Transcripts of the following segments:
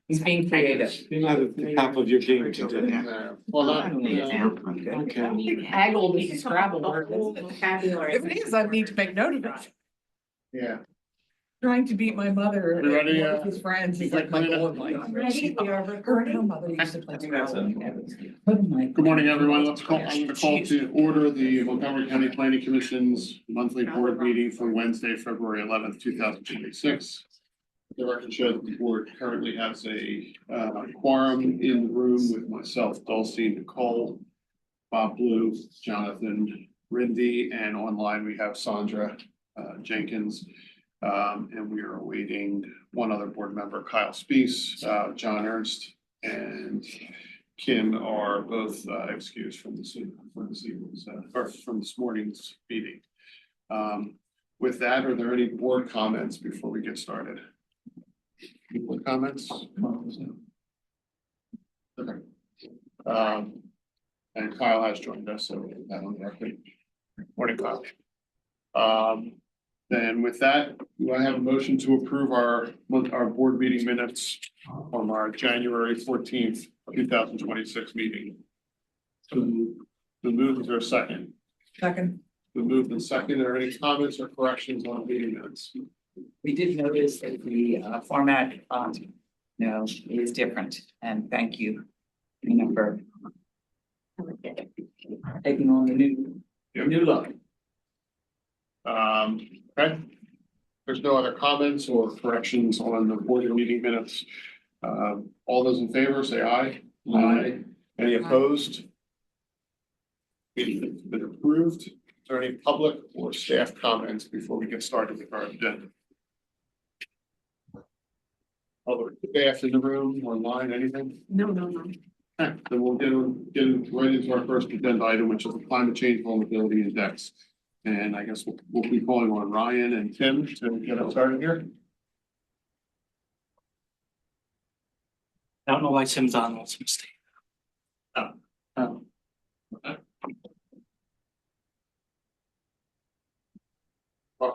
He's being creative. You're not at the top of your game today. Well, Okay. Haggle, this is Scrabble word. If it is, I need to make note of it. yeah. Trying to beat my mother. We ready, One of his friends, he's like my gold light. Her and her mother used to play Scrabble. Good morning, everyone. I'm going to call to order the Montgomery County Planning Commission's monthly board meeting for Wednesday, February 11th, 2026. The record shows that the board currently has a quorum in the room with myself, Dulcie, Nicole, Bob Blue, Jonathan Rindy, and online we have Sandra Jenkins. And we are awaiting one other board member, Kyle Spees, John Ernst, and Kim are both excused from this evening's or from this morning's meeting. With that, are there any board comments before we get started? Board comments? Okay. And Kyle has joined us, so that on the record. Morning, Kyle. Then with that, do I have a motion to approve our board meeting minutes from our January 14th, 2026 meeting? The move, is there a second? Second. The move and second. Are there any comments or corrections on meeting minutes? We did notice that the format, is different, and thank you, for taking on the new look. Okay. There's no other comments or corrections on the board meeting minutes. All those in favor, say aye. Aye. Any opposed? It's been approved. Is there any public or staff comments before we get started with our agenda? Other staff in the room, online, anything? No. Okay, then we'll get right into our first agenda item, which is the climate change vulnerability index. And I guess we'll be calling on Ryan and Tim to get us started here. I don't know why Tim's on. That's a mistake. Okay.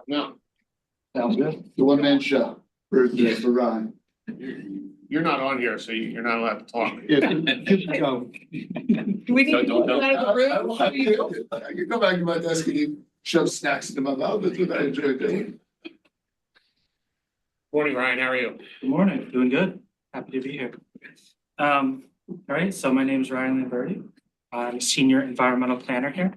Now, Sounds good. The one man show for Ryan. you're not on here, so you're not allowed to talk. Go. Do we need to go out of the room? I can go back to my desk and eat, shove snacks into my mouth. That's what I enjoy doing. Morning, Ryan. How are you? Good morning. Doing good. Happy to be here. All right. So my name is Ryan Lamberti. I'm a senior environmental planner here.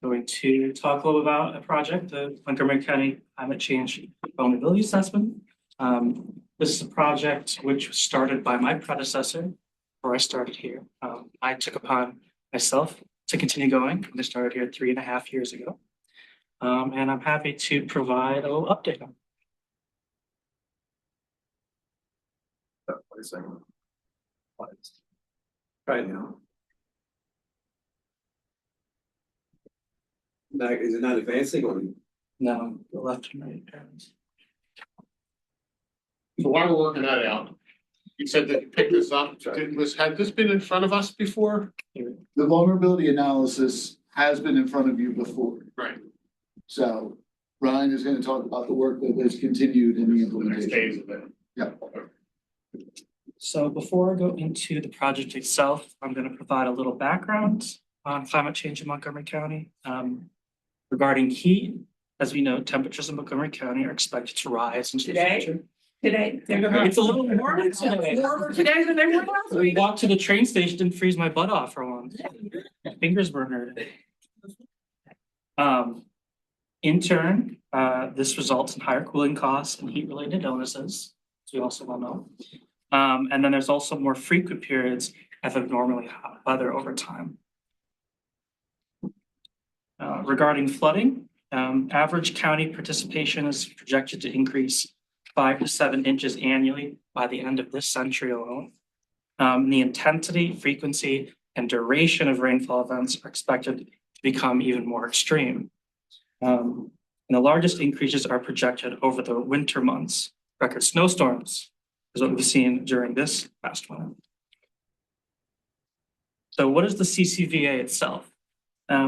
Going to talk a little about a project, the Montgomery County Climate Change Vulnerability Assessment. This is a project which was started by my predecessor before I started here. I took upon myself to continue going. I started here 3.5 years ago. And I'm happy to provide a little update on it. Wait a second. Right now. Is it not advancing or? No, the left and right parents. So while we're working that out, you said that you picked this up. Had this been in front of us before? The vulnerability analysis has been in front of you before. Right. So Ryan is going to talk about the work that has continued in the The next phase implementation. of it. Yeah. So before I go into the project itself, I'm going to provide a little background on climate change in Montgomery County. Regarding heat, as we know, temperatures in Montgomery County are expected to rise into the future. Today. It's a little warmer today. Warmer today than they were last We week. walked to the train station, didn't freeze my butt off for one. My fingers were hurting. In turn, this results in higher cooling costs and heat-related illnesses, as we also well know. And then there's also more frequent periods of abnormally hot weather over time. Regarding flooding, average county participation is projected to increase 5 to 7 inches annually by the end of this century alone. The intensity, frequency, and duration of rainfall events are expected to become even more extreme. And the largest increases are projected over the winter months. Record snowstorms is what we've seen during this past winter. So what is the CCVA itself?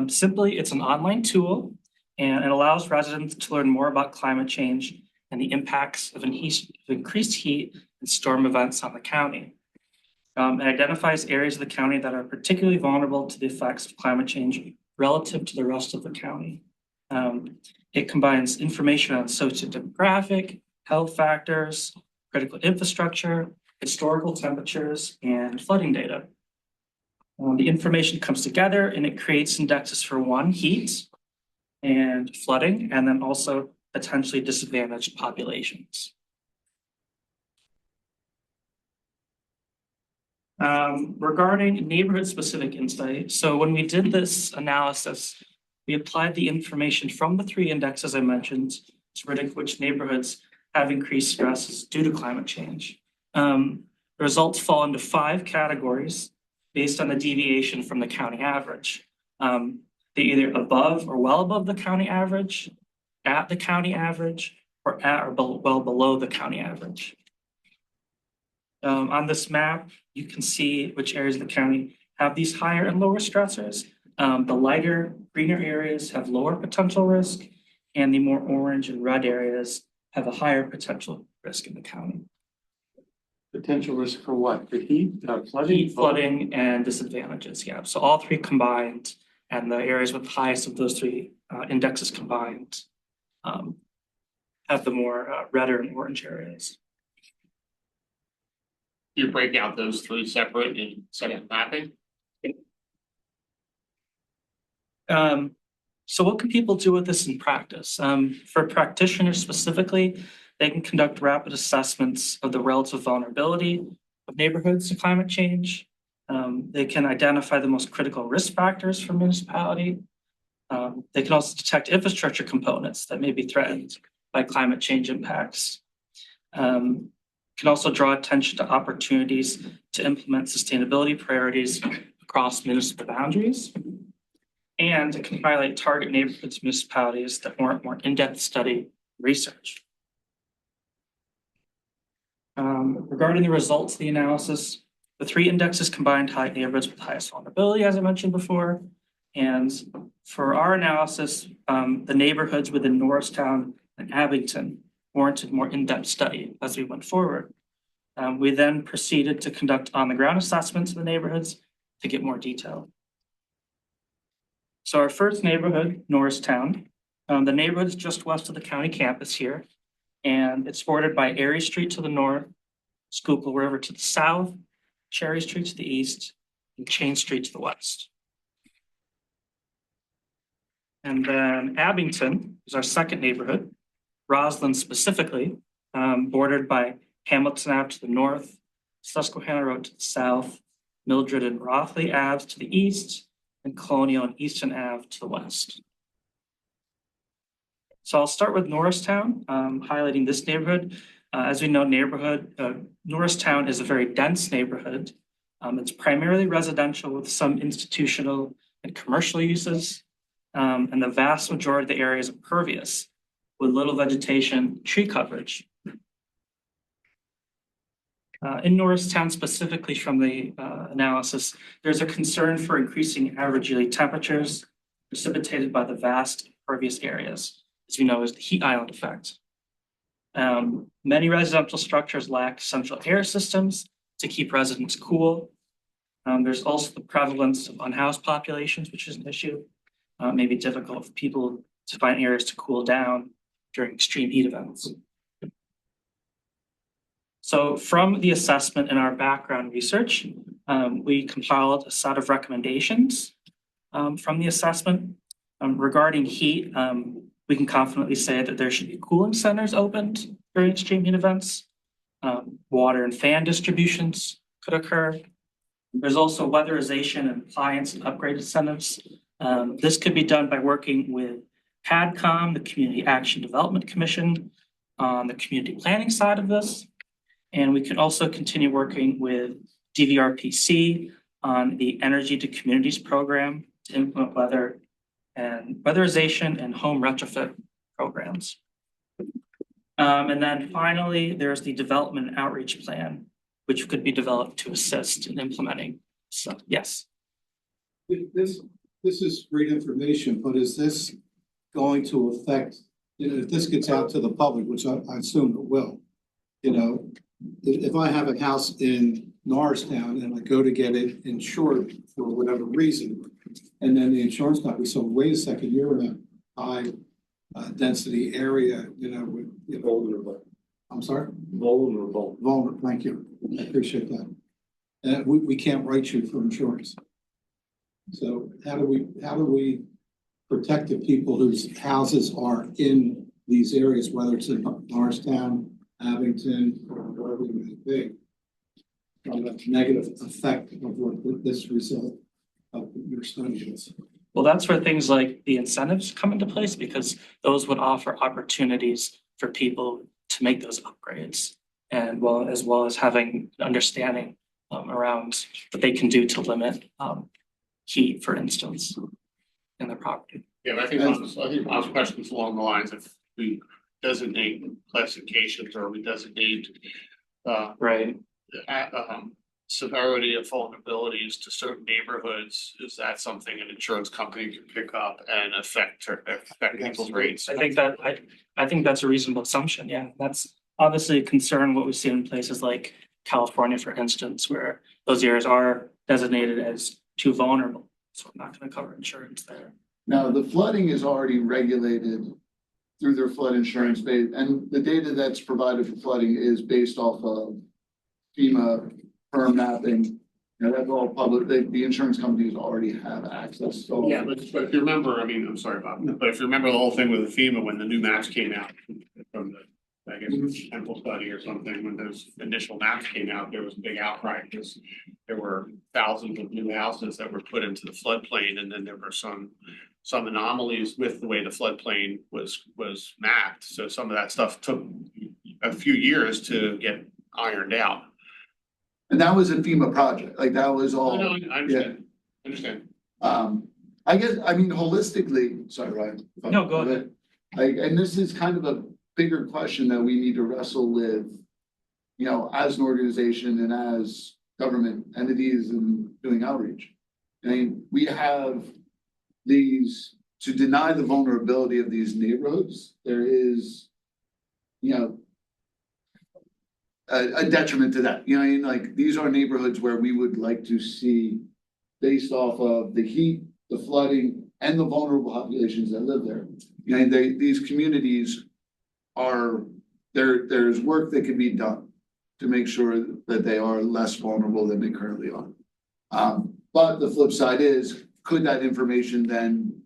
Simply, it's an online tool and it allows residents to learn more about climate change and the impacts of increased heat and storm events on the county. It identifies areas of the county that are particularly vulnerable to the effects of climate change relative to the rest of the county. It combines information on socio-demographic, health factors, critical infrastructure, historical temperatures, and flooding data. The information comes together and it creates indexes for one, heat and flooding, and then also potentially disadvantaged populations. Regarding neighborhood-specific insight, so when we did this analysis, we applied the information from the 3 indexes I mentioned to predict which neighborhoods have increased stresses due to climate change. The results fall into 5 categories based on the deviation from the county average. They're either above or well above the county average, at the county average, or at or well below the county average. On this map, you can see which areas of the county have these higher and lower stressors. The lighter, greener areas have lower potential risk, and the more orange and red areas have a higher potential risk in the county. Potential risk for what? For heat, flooding? Heat, flooding, and disadvantages, yeah. So all 3 combined, and the areas with the highest of those 3 indexes combined have the more redder and orange areas. You break out those 3 separate and separate mapping? So what can people do with this in practice? For practitioners specifically, they can conduct rapid assessments of the relative vulnerability of neighborhoods to climate change. They can identify the most critical risk factors for municipality. They can also detect infrastructure components that may be threatened by climate change impacts. Can also draw attention to opportunities to implement sustainability priorities across municipal boundaries. And it can highlight target neighborhoods, municipalities that warrant more in-depth study research. Regarding the results of the analysis, the 3 indexes combined highlight neighborhoods with highest vulnerability, as I mentioned before. And for our analysis, the neighborhoods within Norristown and Abington warranted more in-depth study as we went forward. We then proceeded to conduct on-the-ground assessments of the neighborhoods to get more detail. So our first neighborhood, Norristown, the neighborhood is just west of the county campus here, and it's bordered by Erie Street to the north, Schuylkill River to the south, Cherry Street to the east, and Chain Street to the west. And then Abington is our second neighborhood, Roslyn specifically, bordered by Hamilton Ave to the north, Susquehanna Road to the south, Mildred and Rothley Ave to the east, and Colonial and Easton Ave to the west. So I'll start with Norristown, highlighting this neighborhood. As we know, Norristown is a very dense neighborhood. It's primarily residential with some institutional and commercial uses, and the vast majority of the area is impervious with little vegetation, tree coverage. In Norristown, specifically from the analysis, there's a concern for increasing average yearly temperatures precipitated by the vast impervious areas, as we know is the heat island effect. Many residential structures lack central air systems to keep residents cool. There's also the prevalence of unhoused populations, which is an issue. It may be difficult for people to find areas to cool down during extreme heat events. So from the assessment and our background research, we compiled a set of recommendations from the assessment. Regarding heat, we can confidently say that there should be cooling centers opened during extreme heat events. Water and fan distributions could occur. There's also weatherization and appliance and upgrade incentives. This could be done by working with CADCOM, the Community Action Development Commission, on the community planning side of this. And we can also continue working with DVRPC on the Energy to Communities program to implement weatherization and home retrofit programs. And then finally, there's the development and outreach plan, which could be developed to assist in implementing. So, yes. This is great information, but is this going to affect you know, if this gets out to the public, which I assume it will, you know, if I have a house in Norristown and I go to get it insured for whatever reason, and then the insurance company, so wait a second, you're in a high density area, you know, with, you know. Vulnerable. I'm sorry? Vulnerable. Vulnerable, thank you. I appreciate that. And we can't write you for insurance. So how do we protect the people whose houses are in these areas, whether it's in Norristown, Abington, or wherever it may be, from the negative effect of what this result of your study is? Well, that's where things like the incentives come into place, because those would offer opportunities for people to make those upgrades. And as well as having understanding around what they can do to limit heat, for instance, in their property. Yeah, but I think Bob's question is along the lines of we designate classifications or we designate Right. severity of vulnerabilities to certain neighborhoods. Is that something an insurance company can pick up and affect people's rates? I think that's a reasonable assumption. Yeah, that's obviously a concern. What we see in places like California, for instance, where those areas are designated as too vulnerable. So I'm not going to cover insurance there. Now, the flooding is already regulated through their flood insurance base, and the data that's provided for flooding is based off of FEMA firm mapping. You know, that's all public. The insurance companies already have access. So Yeah. But if you remember, I mean, I'm sorry, Bob, but if you remember the whole thing with the FEMA, when the new maps came out from the, I guess, Temple study or something, when those initial maps came out, there was a big outcry because there were thousands of new houses that were put into the floodplain, and then there were some anomalies with the way the floodplain was mapped. So some of that stuff took a few years to get ironed out. and that was a FEMA project. Like that was all. No, I understand. I understand. I guess, I mean, holistically, sorry, Ryan. No, go ahead. Like, and this is kind of a bigger question that we need to wrestle with, you know, as an organization and as government entities and doing outreach. I mean, we have these, to deny the vulnerability of these neighborhoods, there is, you know, a detriment to that. You know, I mean, like, these are neighborhoods where we would like to see, based off of the heat, the flooding, and the vulnerable populations that live there. You know, these communities are, there's work that can be done to make sure that they are less vulnerable than they currently are. But the flip side is, could that information then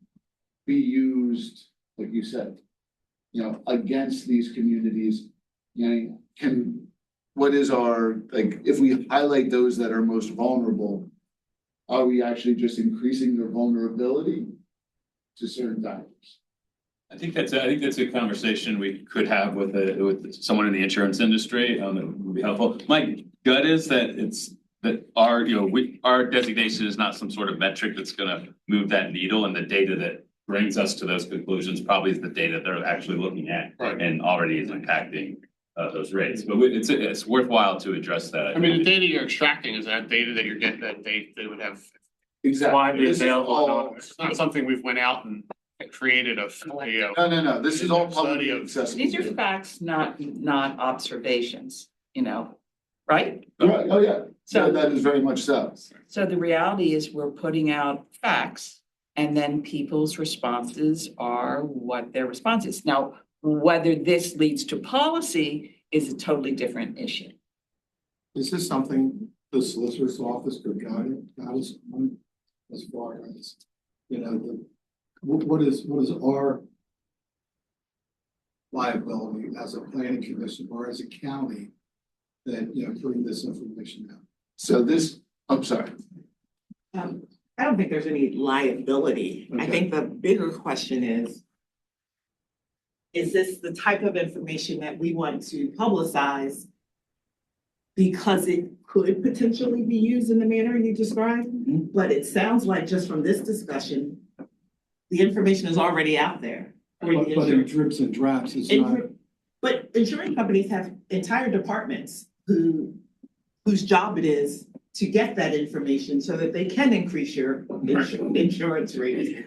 be used, like you said, you know, against these communities? You know, what is our, like, if we highlight those that are most vulnerable, are we actually just increasing their vulnerability to certain factors? I think that's a conversation we could have with someone in the insurance industry. That would be helpful. My gut is that our designation is not some sort of metric that's going to move that needle, and the data that brings us to those conclusions probably is the data they're actually looking at, Right. and already is impacting those rates. But it's worthwhile to address that. I mean, the data you're extracting is that data that you're getting, that they would have. Widely This is available. all- It's not something we've went out and created a, No, this is all publicly Study of- accessible. These are facts, not observations, you know, right? Right, oh, yeah, So- that is very much so. So the reality is we're putting out facts and then people's responses are what their response is. Now, whether this leads to policy is a totally different issue. Is this something the solicitor's office could guide us on as far as, you know, what is our liability as a planning commission or as a county that, you know, bring this information out? So this, I'm sorry. I don't think there's any liability. I Okay. think the bigger question is this the type of information that we want to publicize because it could potentially be used in the manner you described? But it sounds like just from this discussion, the information is already out there. for the But in insurance- drips and drabs, it's not. But insurance companies have entire departments whose job it is to get that information so that they can increase your insurance rate.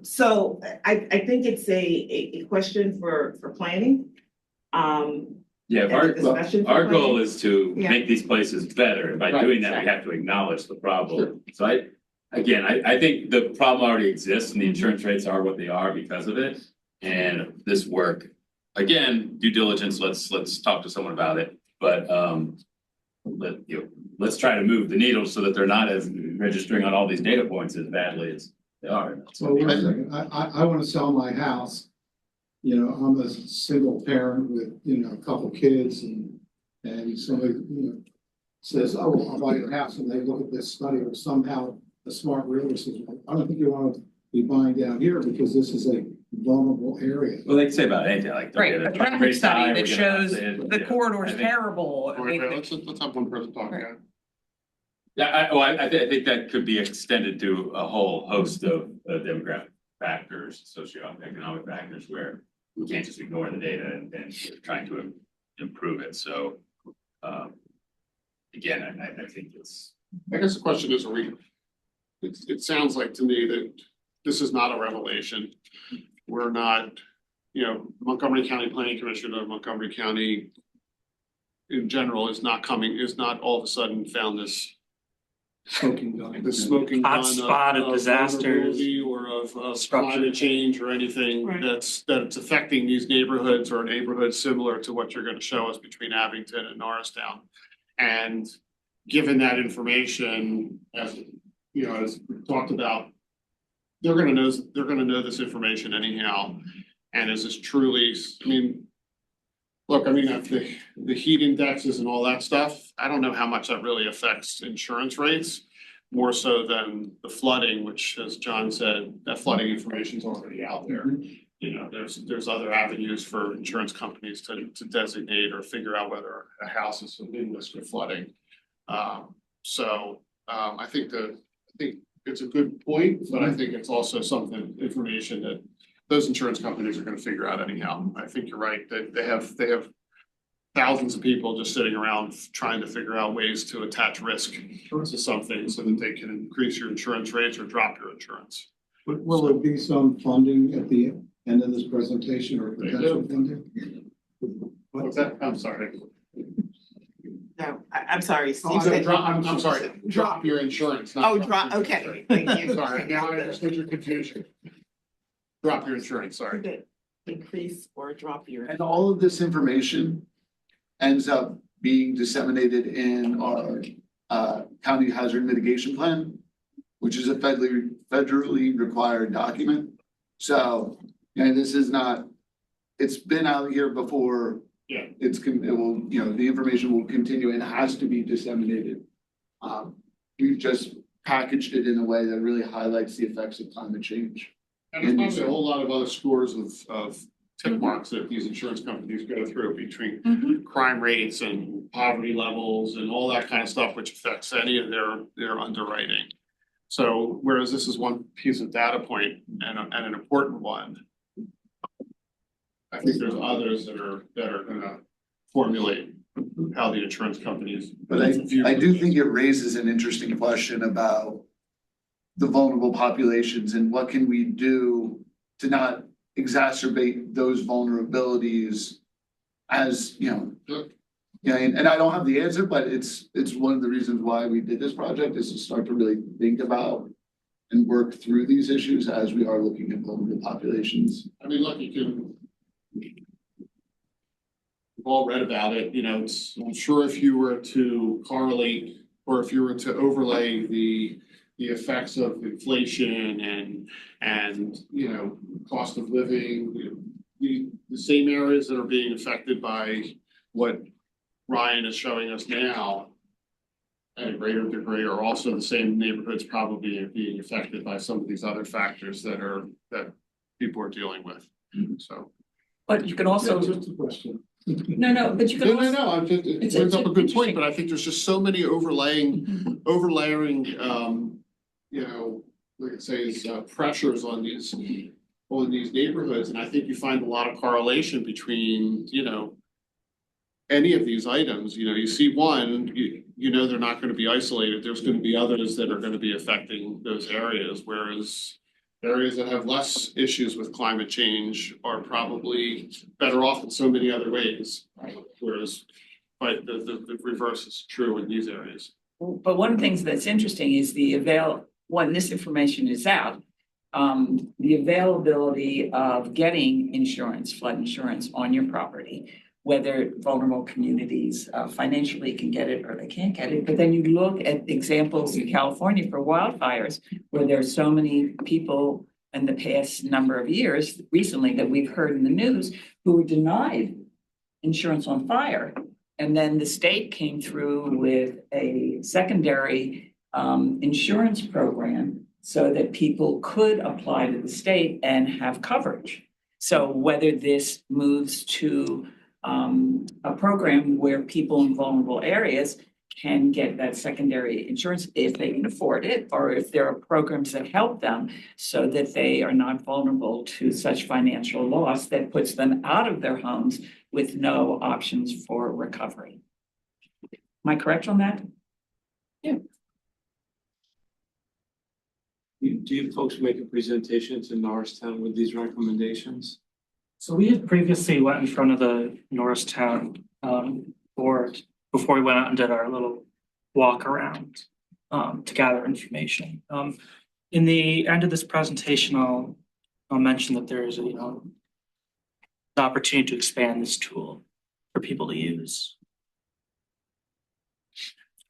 So I think it's a question for planning. Yeah, And a discussion for our goal planning. is to Yeah. make these places better, and by Right, doing that, we have to acknowledge the problem. So I think the problem already exists and the insurance rates are what they are because of it. And this work, again, due diligence, let's talk to someone about it, but let's try to move the needle so that they're not as registering on all these data points as badly as they are. So wait a second, I want to sell my house. You know, I'm a single parent with, you know, a couple kids and somebody, you know, says, oh, I'll buy your house, and they look at this study, or somehow a smart realtor says, I don't think you want to be buying down here because this is a vulnerable area. Well, they can say about anything, like. Right, a traffic study that shows the corridor is terrible. All right, let's have one person talk again. Yeah, I think that could be extended to a whole host of demographic factors, socioeconomic factors, where we can't just ignore the data and we're trying to improve it, so. Again, I think I guess the question is, it sounds like to me that this is not a revelation. We're not, you know, Montgomery County Planning Commission or Montgomery County in general is not all of a sudden found this Smoking gun. smoking gun Hotspot of disasters, vulnerability or of structure. climate change or anything Right. that's affecting these neighborhoods or neighborhoods similar to what you're gonna show us between Abington and Norristown. And given that information, as you know, as we talked about, they're gonna know this information anyhow. And is this truly, I mean, look, I mean, the heat indexes and all that stuff, I don't know how much that really affects insurance rates. More so than the flooding, which, as John said, that flooding information is already out there. You know, there's other avenues for insurance companies to designate or figure out whether a house is in risk of flooding. I think it's a good point, but I think it's also information that those insurance companies are gonna figure out anyhow. I think you're right, that they have thousands of people just sitting around trying to figure out ways to attach risk to something so that they can increase your insurance rates or drop your insurance. Will there be some funding at the end of this presentation or potential funding? What's that? I'm sorry. No, I'm sorry, Steve I'm said. sorry, drop your insurance. not Oh, drop, okay, thank you. Sorry, now I understood your confusion. Drop your insurance, sorry. Increase or drop your. And all of this information ends up being disseminated in our county hazard mitigation plan, which is a federally required document. So, this is not, it's been out here before. Yeah. It will, the information will continue and has to be disseminated. We've just packaged it in a way that really highlights the effects of climate change. And there's probably a whole lot of other scores of tick marks that these insurance companies go through between crime rates and poverty levels and all that kind of stuff, which affects any of their underwriting. So whereas this is one piece of data point and an important one, I think there's others that are gonna formulate how the insurance companies. But I do think it raises an interesting question about the vulnerable populations and what can we do to not exacerbate those vulnerabilities as, and I don't have the answer, but it's one of the reasons why we did this project is to start to really think about and work through these issues as we are looking at vulnerable populations. I mean, look, we've all read about it, I'm sure if you were to correlate or if you were to overlay the effects of inflation and cost of living, the same areas that are being affected by what Ryan is showing us now at a greater degree are also the same neighborhoods probably being affected by some of these other factors that people are dealing with, so. But you can also, Just a question. no, but you can also. No, it brings up a good point, but I think there's just so many overlaying, like it says, pressures on these neighborhoods, and I think you find a lot of correlation between, any of these items, you see one, you know, they're not gonna be isolated, there's gonna be others that are gonna be affecting those areas, whereas areas that have less issues with climate change are probably better off in so many other ways. Whereas, but the reverse is true in these areas. But one of the things that's interesting is when this information is out, the availability of getting insurance, flood insurance on your property, whether vulnerable communities financially can get it or they can't get it. But then you look at examples in California for wildfires, where there are so many people in the past number of years recently that we've heard in the news who were denied insurance on fire. And then the state came through with a secondary insurance program so that people could apply to the state and have coverage. So whether this moves to a program where people in vulnerable areas can get that secondary insurance if they can afford it, or if there are programs that help them so that they are not vulnerable to such financial loss that puts them out of their homes with no options for recovery. Am I correct on that? Do you folks make a presentation to Norristown with these recommendations? So we had previously went in front of the Norristown board before we went out and did our little walk around to gather information. In the end of this presentation, I'll mention that there is an opportunity to expand this tool for people to use.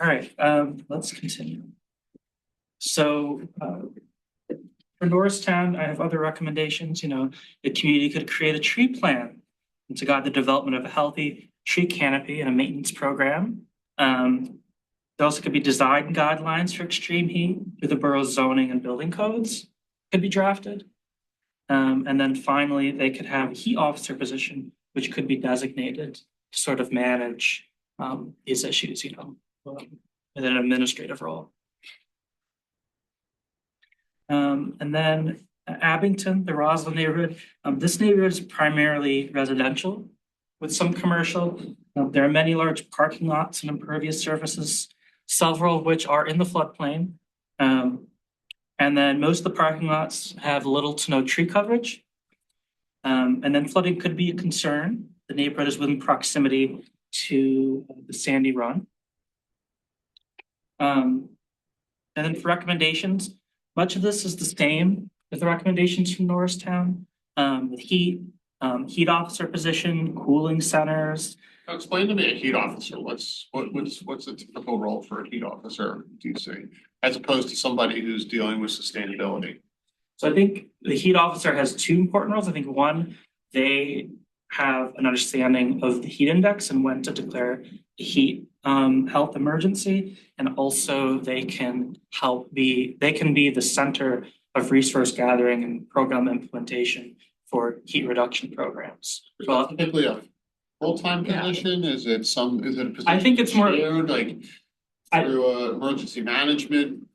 All right, let's continue. So for Norristown, I have other recommendations. The community could create a tree plan to guide the development of a healthy tree canopy and a maintenance program. There also could be design guidelines for extreme heat through the borough's zoning and building codes could be drafted. And then finally, they could have a heat officer position, which could be designated to sort of manage these issues, in an administrative role. And then Abington, the Roslyn neighborhood. This neighborhood is primarily residential with some commercial. There are many large parking lots and impervious surfaces, several of which are in the floodplain. And then most of the parking lots have little to no tree coverage. And then flooding could be a concern. The neighborhood is within proximity to the Sandy Run. And then for recommendations, much of this is the same as the recommendations from Norristown, with heat officer position, cooling centers. Now explain to me a heat officer, what's the typical role for a heat officer, do you see, as opposed to somebody who's dealing with sustainability? So I think the heat officer has two important roles. I think one, they have an understanding of the heat index and when to declare a heat health emergency, and also they can be the center of resource gathering and program implementation for heat reduction programs. Well, typically a full-time position, is it a position? I think it's more shared, like through a emergency management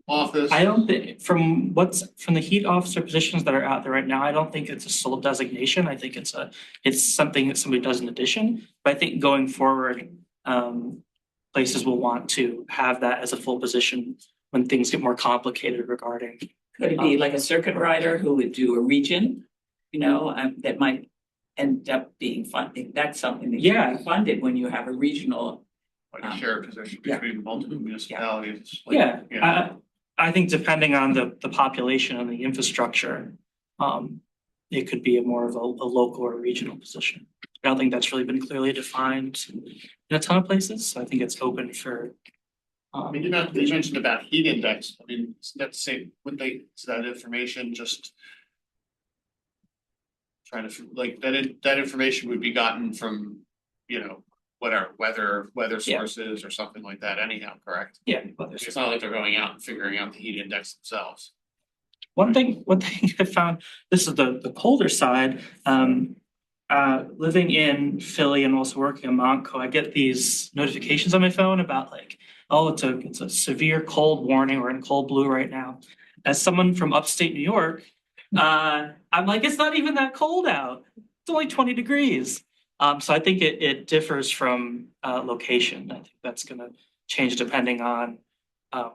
office? I don't think from the heat officer positions that are out there right now, I don't think it's a sole designation. I think it's something that somebody does in addition. But I think going forward, places will want to have that as a full position when things get more complicated regarding. Could it be like a circuit rider who would do a region, that might end up being funded? That's something that can be funded when you have a regional. Like a shared position between multiple municipalities. I think depending on the population and the infrastructure, it could be more of a local or regional position. I don't think that's really been clearly defined in a ton of places. So I think it's open for. You mentioned about heat index. I mean, let's say is that information just trying to that information would be gotten from, what are weather sources or something like that anyhow, correct? Yeah. It's not like they're going out and figuring out the heat index themselves. One thing I found, this is the colder side, living in Philly and also working in Montco, I get these notifications on my phone about it's a severe cold warning. We're in cold blue right now. As someone from upstate New York, I'm like, it's not even that cold out. It's only 20 degrees. So I think it differs from location. I think that's gonna change depending on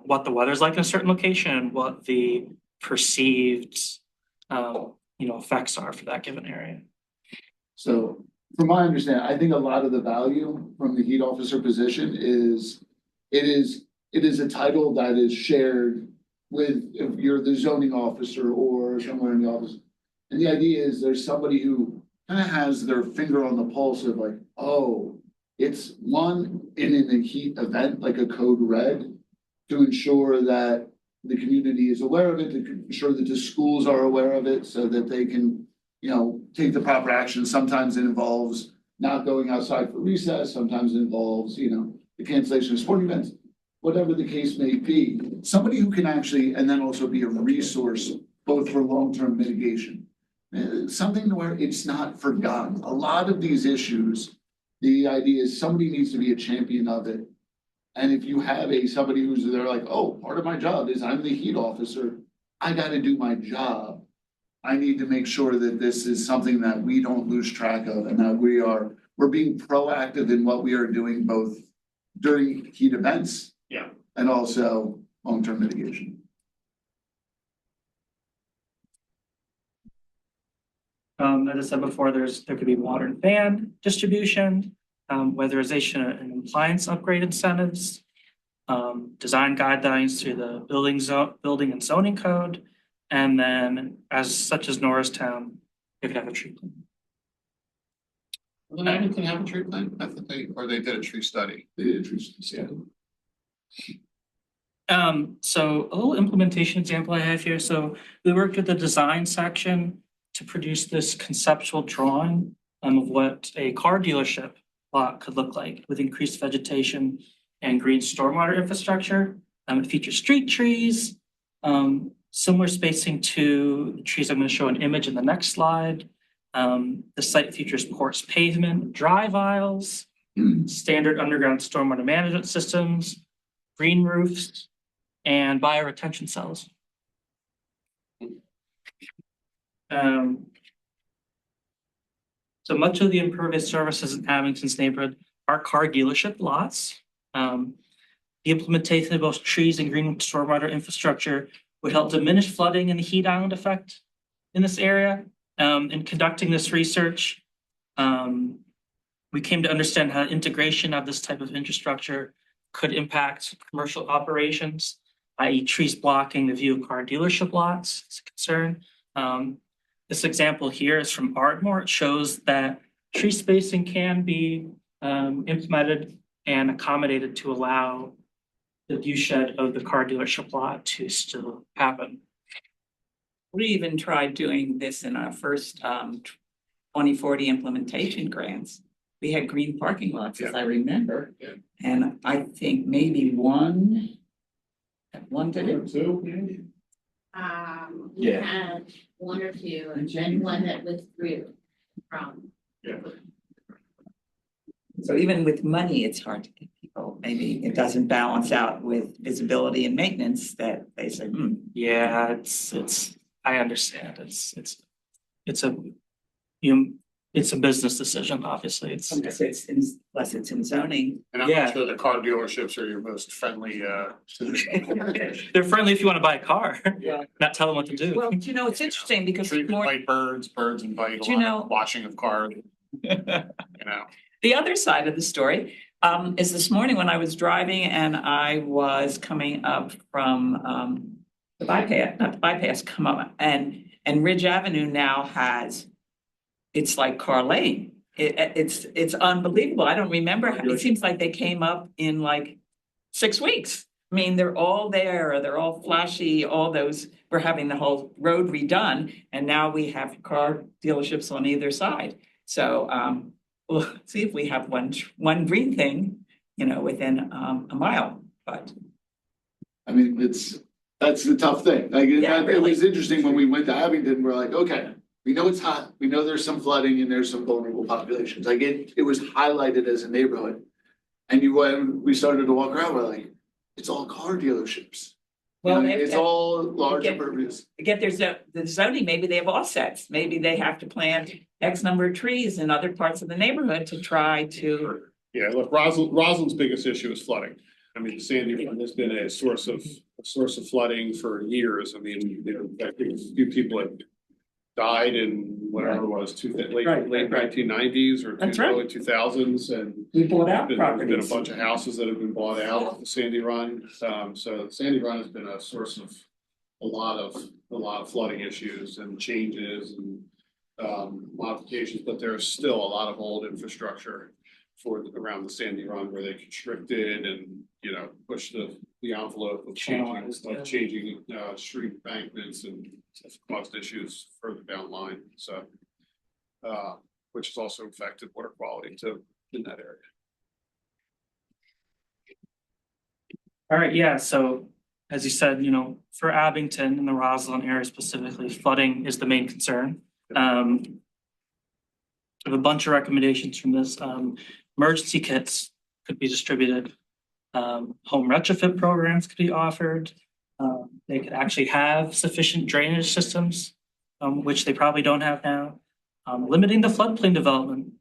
what the weather's like in a certain location and what the perceived effects are for that given area. So from my understanding, I think a lot of the value from the heat officer position is, it is a title that is shared with, if you're the zoning officer or somewhere in the office. And the idea is there's somebody who kind of has their finger on the pulse of like, oh, it's one in a heat event, like a code red, to ensure that the community is aware of it, to ensure that the schools are aware of it so that they can, take the proper action. Sometimes it involves not going outside for recess, sometimes it involves, the cancellation of sporting events, whatever the case may be. Somebody who can actually, and then also be a resource both for long-term mitigation. Something where it's not forgotten. A lot of these issues, the idea is somebody needs to be a champion of it. And if you have somebody who's there like, oh, part of my job is I'm the heat officer, I gotta do my job. I need to make sure that this is something that we don't lose track of and that we're being proactive in what we are doing both during heat events. Yeah. And also long-term mitigation. As I said before, there could be water and fan distribution, weatherization and appliance upgrade incentives, design guidelines through the building and zoning code, and then such as Norristown, you could have a tree plan. Well, then can have a tree plan. I thought they did a tree study. They did a tree study. So a little implementation example I have here. So we worked with the design section to produce this conceptual drawing of what a car dealership lot could look like with increased vegetation and green stormwater infrastructure. It features street trees, similar spacing to the trees I'm going to show an image in the next slide. The site features porous pavement, drive aisles, standard underground stormwater management systems, green roofs, and bioretention cells. So much of the impervious surfaces in Abington's neighborhood are car dealership lots. The implementation of both trees and green stormwater infrastructure would help diminish flooding and the heat island effect in this area. In conducting this research, we came to understand how integration of this type of infrastructure could impact commercial operations, i.e. trees blocking the view of car dealership lots is a concern. This example here is from Ardmore. It shows that tree spacing can be implemented and accommodated to allow the view shed of the car dealership lot to still happen. We even tried doing this in our first 2040 implementation grants. We had green parking lots, as I remember. Yeah. And I think maybe one did it. We had one or two, and one that withdrew from. Yeah. So even with money, it's hard to get people. Maybe it doesn't balance out with visibility and maintenance that they say, Yeah, it's. I understand. It's a business decision. Obviously, unless it's in zoning. And I'm not sure the car dealerships are your most friendly. They're friendly if you want to buy a car. Yeah. Not tell them what to do. Well, it's interesting because Invite birds invite watching of cars. The other side of the story is this morning when I was driving and I was coming up from the bypass, not the bypass, come up and Ridge Avenue now has, it's like car lane. It's unbelievable. I don't remember. It seems like they came up in like 6 weeks. I mean, they're all there. They're all flashy. All those, we're having the whole road redone. And now we have car dealerships on either side. So we'll see if we have one green thing, within a mile, but. I mean, that's the tough thing. Like, Yeah, it was interesting when we went to Abington, we're like, okay, we know it's hot. We know there's some flooding and there's some vulnerable populations. Like it was highlighted as a neighborhood. And when we started to walk around, we're like, it's all car dealerships. Well, It's all large Okay. impervious. Get the zoning, maybe they have offsets, maybe they have to plant X number of trees in other parts of the neighborhood to try to. Yeah, look, Roslyn's biggest issue is flooding. I mean, Sandy Run has been a source of flooding for years. I mean, I think a few people have died in whatever it was, late Right. 1990s or That's right. early 2000s, and We bought out there's been a properties. bunch of houses that have been bought out of the Sandy Run. So Sandy Run has been a source of a lot of flooding issues and changes and modifications, but there's still a lot of old infrastructure around the Sandy Run where they constricted and, pushed the envelope of changing street embankments and caused issues further down the line. So, which has also affected water quality too in that area. All right, yeah, so as you said, for Abington and the Roslyn area specifically, flooding is the main concern. I have a bunch of recommendations from this. Emergency kits could be distributed. Home retrofit programs could be offered. They could actually have sufficient drainage systems, which they probably don't have now. Limiting the floodplain development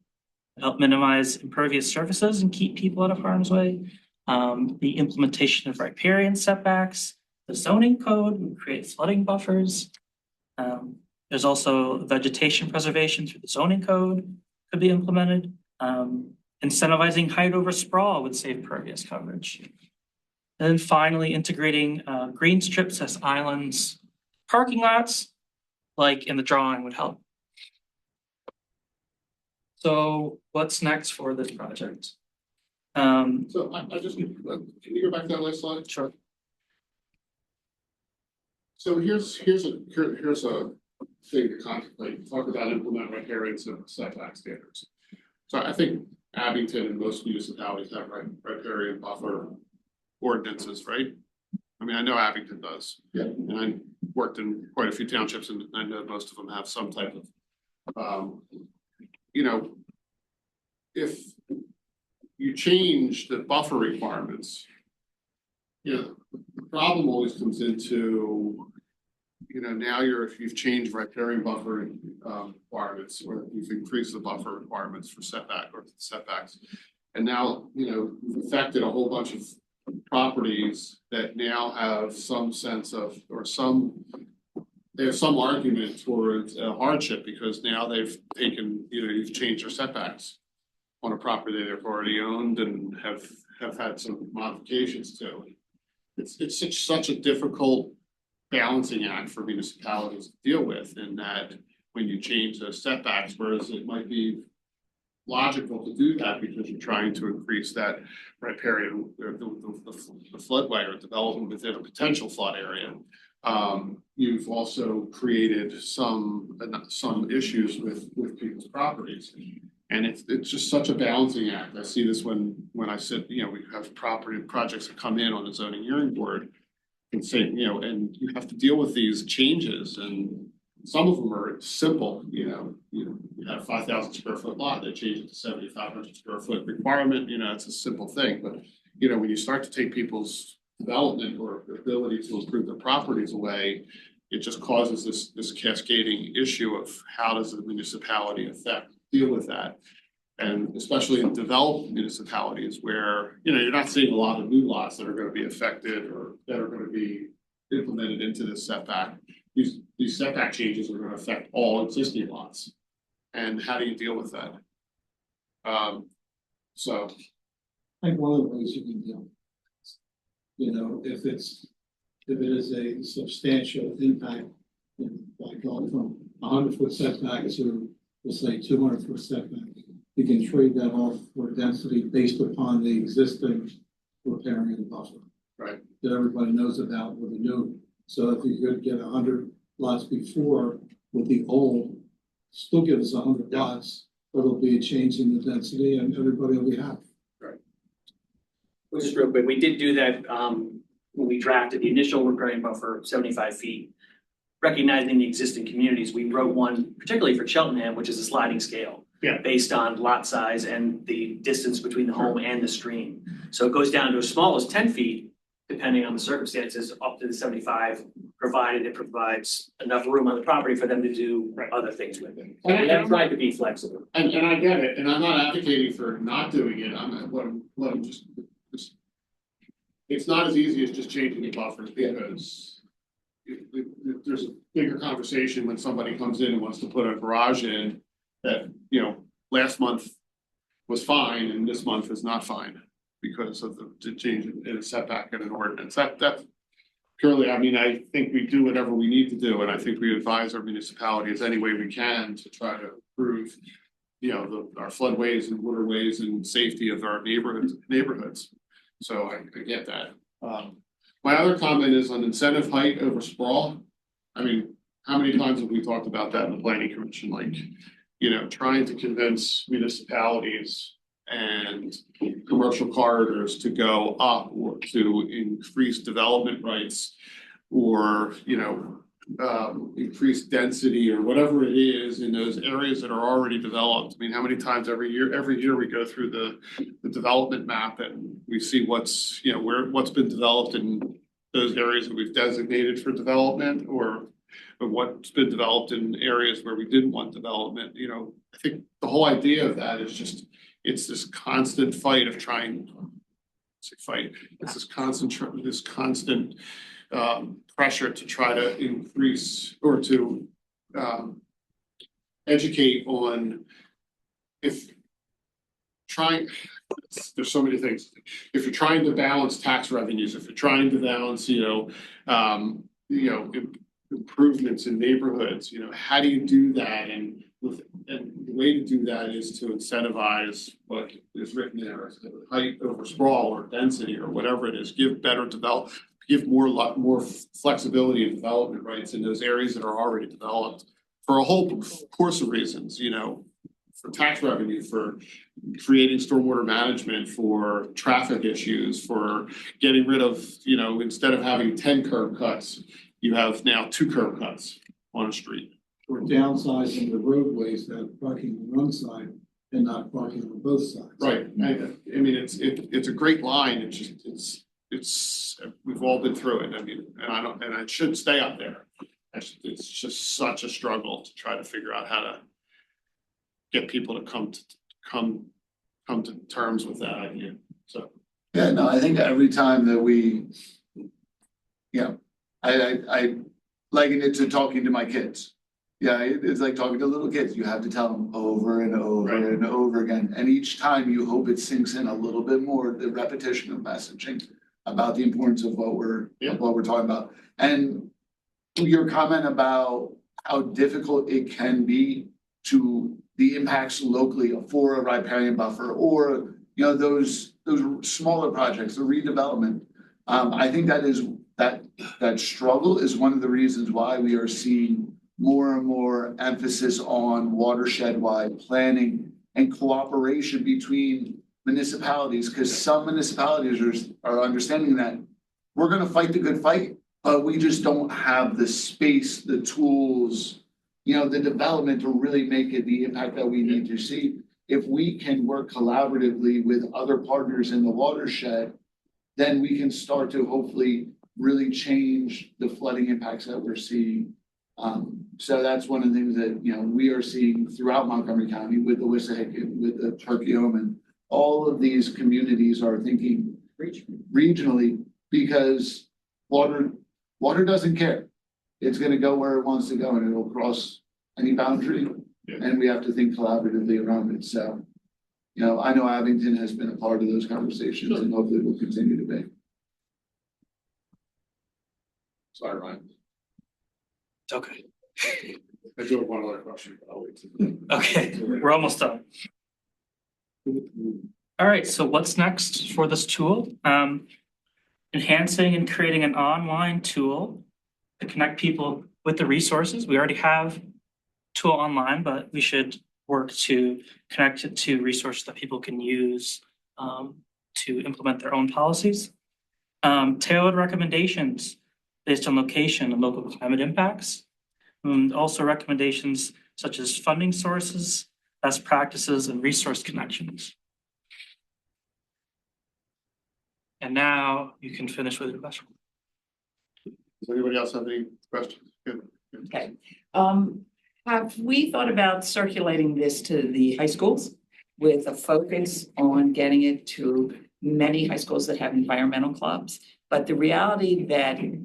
to help minimize impervious surfaces and keep people out of harm's way. The implementation of riparian setbacks, the zoning code would create flooding buffers. There's also vegetation preservation through the zoning code could be implemented. Incentivizing height over sprawl would save pervious coverage. And then finally, integrating green strips as islands, parking lots, like in the drawing, would help. So what's next for this project? So I just, can you go back to that last slide? Sure. So here's a thing to contemplate, talk about implement riparian setback standards. So I think Abington and most municipalities have riparian buffer ordinances, right? I mean, I know Abington does. Yeah. And I worked in quite a few townships and I know most of them have some type of, if you change the buffer requirements, the problem always comes into, now if you've changed riparian buffer requirements, or you've increased the buffer requirements for setbacks. And now, you've affected a whole bunch of properties that now have some sense of, there's some argument towards a hardship because now they've taken, you've changed their setbacks on a property they've already owned and have had some modifications to. It's such a difficult balancing act for municipalities to deal with, in that when you change those setbacks, whereas it might be logical to do that because you're trying to increase that riparian, the floodway or development within a potential flood area. You've also created some issues with people's properties. And it's just such a balancing act. I see this when I said, we have projects that come in on the zoning hearing board and say, and you have to deal with these changes, and some of them are simple, you have 5,000 square foot lot, they change it to 7,500 square foot requirement, it's a simple thing, but when you start to take people's development or ability to improve their properties away, it just causes this cascading issue of how does the municipality deal with that. And especially in developed municipalities where, you're not seeing a lot of new lots that are going to be affected or that are going to be implemented into this setback. These setback changes are going to affect all existing lots. And how do you deal with that? So. I think one of the ways you can deal. If it is a substantial impact, like going from 100-foot setback to, let's say, 200-foot setback, you can trade that off for density based upon the existing riparian buffer. Right. That everybody knows about with the new. So if you could get 100 lots before with the old, still give us 100 lots, but it'll be a change in the density and everybody will be happy. Right. Well, just real quick, we did do that when we drafted the initial riparian buffer, 75 feet. Recognizing the existing communities, we wrote one particularly for Cheltenham, which is a sliding scale. Yeah. Based on lot size and the distance between the home and the stream. So it goes down to as small as 10 feet depending on the circumstances, up to the 75, provided it provides enough room on the property for them to do other things with it. And I tried to be flexible. And I get it, and I'm not advocating for not doing it, what I'm just. It's not as easy as just changing the buffers because. There's a bigger conversation when somebody comes in and wants to put a garage in that, you know, last month was fine and this month is not fine because of the change in a setback in an ordinance. That purely, I mean, I think we do whatever we need to do, and I think we advise our municipalities any way we can to try to improve, you know, our floodways and waterways and safety of our neighborhoods. So I get that. My other comment is on incentive height over sprawl. I mean, how many times have we talked about that in the planning commission? Like, you know, trying to convince municipalities and commercial corridors to go up or to increase development rights or, you know, increase density or whatever it is in those areas that are already developed. I mean, how many times every year we go through the development map and we see what's, you know, what's been developed in those areas that we've designated for development or what's been developed in areas where we didn't want development. You know, I think the whole idea of that is just, it's this constant fight of trying to fight. It's this constant pressure to try to increase or to educate on if trying, there's so many things. If you're trying to balance tax revenues, if you're trying to balance, improvements in neighborhoods, you know, how do you do that? And the way to do that is to incentivize what is written there, height over sprawl or density or whatever it is, give more flexibility and development rights in those areas that are already developed for a whole course of reasons, you know, for tax revenue, for creating stormwater management, for traffic issues, for getting rid of, you know, instead of having 10 curb cuts, you have now 2 curb cuts on a street. Or downsizing the roadways that are parking on one side and not parking on both sides. Right. I mean, it's a great line. It's we've all been through it. I mean, and it should stay up there. It's just such a struggle to try to figure out how to get people to come to terms with that idea. So yeah, no, I think every time that we, I liken it to talking to my kids. Yeah, it's like talking to little kids. You have to tell them over and over and over again. And each time you hope it sinks in a little bit more, the repetition of messaging about the importance of what we're talking about. And your comment about how difficult it can be to the impacts locally for a riparian buffer or, you know, those smaller projects, the redevelopment. I think that struggle is one of the reasons why we are seeing more and more emphasis on watershed-wide planning and cooperation between municipalities, because some municipalities are understanding that we're going to fight the good fight, but we just don't have the space, the tools, you know, the development to really make it the impact that we need to see. If we can work collaboratively with other partners in the watershed, then we can start to hopefully really change the flooding impacts that we're seeing. So that's one of the things that, you know, we are seeing throughout Montgomery County with the Wissahickon, with the Turkeyome. All of these communities are thinking regionally because water doesn't care. It's going to go where it wants to go and it'll cross any boundary. And we have to think collaboratively around it. So, you know, I know Abington has been a part of those conversations and hopefully will continue to be. Sorry, Ryan. It's okay. I do have one other question, but I'll wait. Okay, we're almost done. All right, so what's next for this tool? Enhancing and creating an online tool to connect people with the resources. We already have a tool online, but we should work to connect it to resources that people can use to implement their own policies. Tailored recommendations based on location and local climate impacts. Also recommendations such as funding sources, best practices, and resource connections. And now you can finish with your question. Does anybody else have any questions? Good. Okay, have we thought about circulating this to the high schools with a focus on getting it to many high schools that have environmental clubs? But the reality that a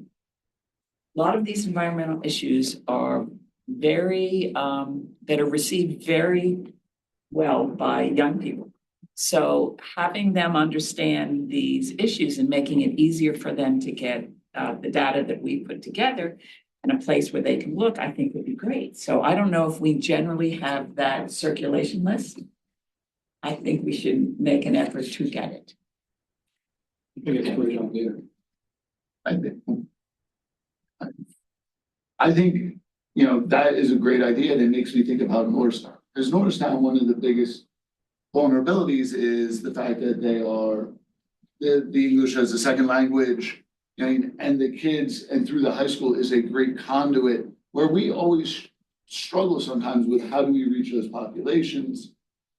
lot of these environmental issues are very, that are received very well by young people. So having them understand these issues and making it easier for them to get the data that we put together and a place where they can look, I think would be great. So I don't know if we generally have that circulation list. I think we should make an effort to get it. I think it's a great idea. I think, you know, that is a great idea, and it makes me think about Norristown. Because Norristown, one of the biggest vulnerabilities is the fact that they are the English as a second language, and the kids and through the high school is a great conduit where we always struggle sometimes with how do we reach those populations.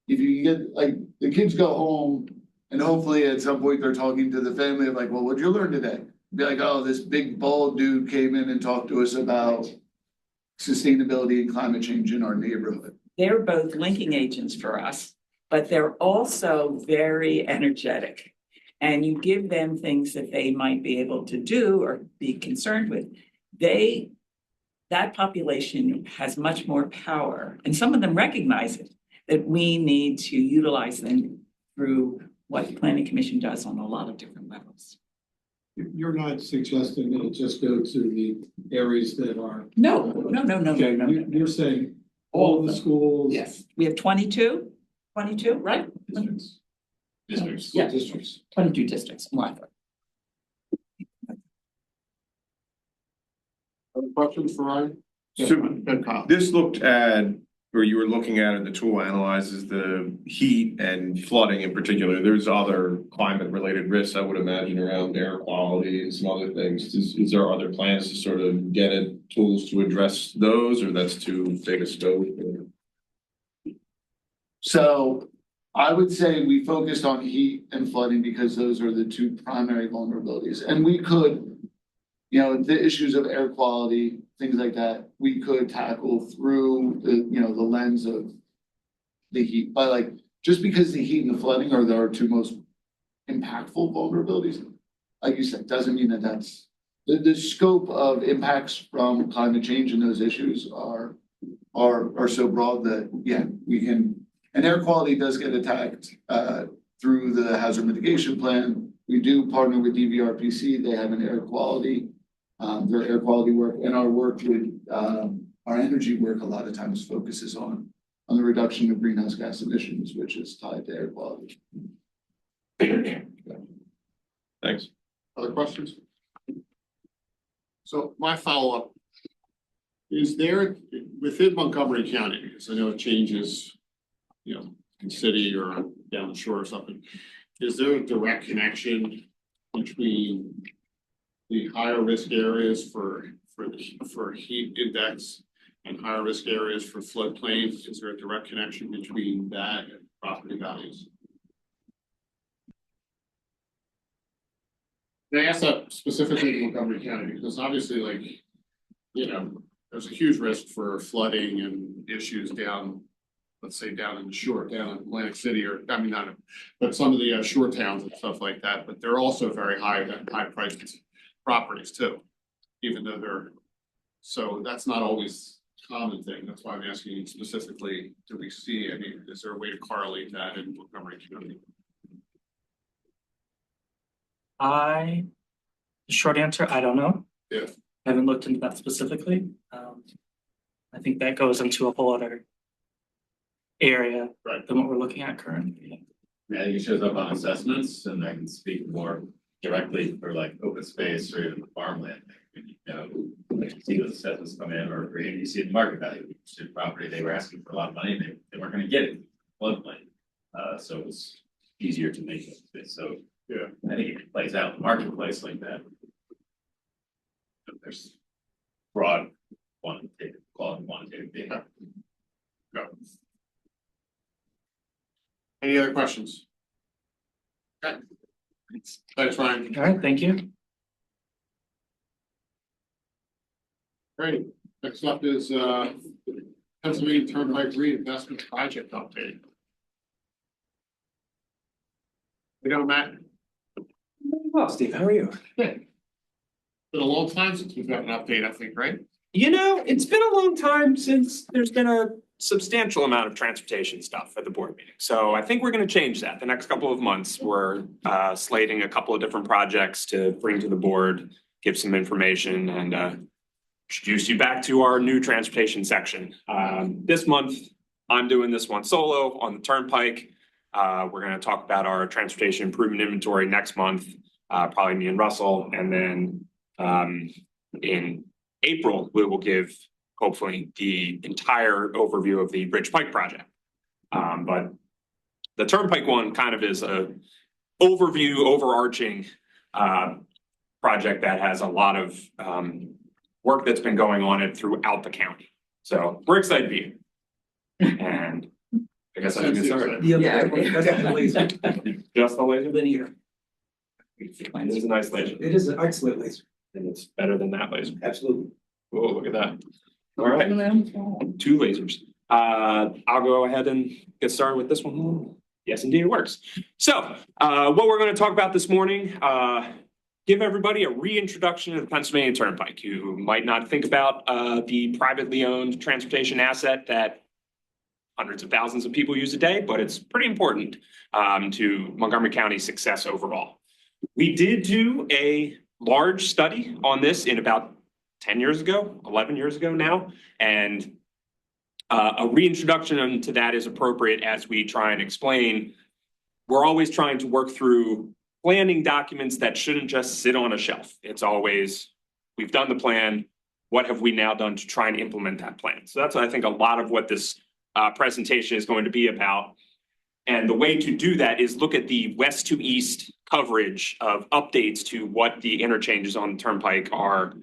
If you get, like, the kids go home and hopefully at some point they're talking to the family of like, well, what'd you learn today? Be like, oh, this big bald dude came in and talked to us about sustainability and climate change in our neighborhood. They're both linking agents for us, but they're also very energetic. And you give them things that they might be able to do or be concerned with. That population has much more power, and some of them recognize it, that we need to utilize them through what the Planning Commission does on a lot of different levels. You're not suggesting that it just go to the areas that are. No. Okay, you're saying all the schools. Yes, we have 22, right? Districts. Yeah. Districts. 22 districts, Martha. Other questions for Ryan? So Good call. this looked at, or you were looking at it, the tool analyzes the heat and flooding in particular. There's other climate related risks, I would imagine, around air quality and some other things. Is there other plans to sort of get it tools to address those, or that's too big a scope? So I would say we focused on heat and flooding because those are the two primary vulnerabilities. And we could, you know, the issues of air quality, things like that, we could tackle through the, you know, the lens of the heat. But like, just because the heat and the flooding are our two most impactful vulnerabilities, like you said, doesn't mean that that's the scope of impacts from climate change and those issues are so broad that, yeah, we can. And air quality does get attacked through the hazard mitigation plan. We do partner with DVRPC. They have an air quality, their air quality work, and our work with our energy work a lot of times focuses on the reduction of greenhouse gas emissions, which is tied to air quality. Thanks. Other questions? So my follow-up, is there within Montgomery County, because I know it changes, you know, in city or down the shore or something, is there a direct connection between the higher risk areas for heat index and higher risk areas for floodplains? Is there a direct connection between that and property values? And I asked that specifically in Montgomery County because obviously, like, you know, there's a huge risk for flooding and issues down, let's say down in the shore, down in Atlantic City, or I mean, not, but some of the shore towns and stuff like that. But they're also very high priced properties too, even though they're, so that's not always a common thing. That's why I'm asking you specifically, do we see any, is there a way to correlate that in Montgomery County? The short answer, I don't know. Yeah. I haven't looked into that specifically. I think that goes into a whole other area than what we're looking at currently. I think it shows up on assessments, and I can speak more directly for like open space or even farmland. You know, like you see those assessments come in, or you see the market value of the property, they were asking for a lot of money, they weren't gonna get it, floodplain. So it's easier to make it. So yeah, I think it plays out in the marketplace like that. There's broad quantitative data. Go. Any other questions? Okay. Thanks, Ryan. All right, thank you. Great. Next up is Pennsylvania Turnpike Reinvestment Project update. We got Matt. Well, Steve, how are you? Good. Been a long time since we've got an update, I think, right? You know, it's been a long time since there's been a substantial amount of transportation stuff at the board meeting. So I think we're gonna change that. The next couple of months, we're slating a couple of different projects to bring to the board, give some information and introduce you back to our new transportation section. This month, I'm doing this one solo on the Turnpike. We're gonna talk about our transportation improvement inventory next month, probably me and Russell, and then in April, we will give hopefully the entire overview of the Bridge Pike project. But the Turnpike one kind of is a overview, overarching project that has a lot of work that's been going on it throughout the county. So we're excited to be here. And I guess I can get started. Yeah. Just the laser? Linear. It is a nice laser. It is an excellent laser. And it's better than that laser. Absolutely. Oh, look at that. All right. 2 lasers. I'll go ahead and get started with this one. Yes, indeed, it works. So what we're going to talk about this morning, give everybody a reintroduction to the Pennsylvania Turnpike. You might not think about the privately owned transportation asset that hundreds of thousands of people use a day, but it's pretty important to Montgomery County's success overall. We did do a large study on this in about 10 years ago, 11 years ago now, and a reintroduction to that is appropriate as we try and explain. We're always trying to work through planning documents that shouldn't just sit on a shelf. It's always, we've done the plan, what have we now done to try and implement that plan? So that's, I think, a lot of what this presentation is going to be about. And the way to do that is look at the west to east coverage of updates to what the interchanges on the Turnpike are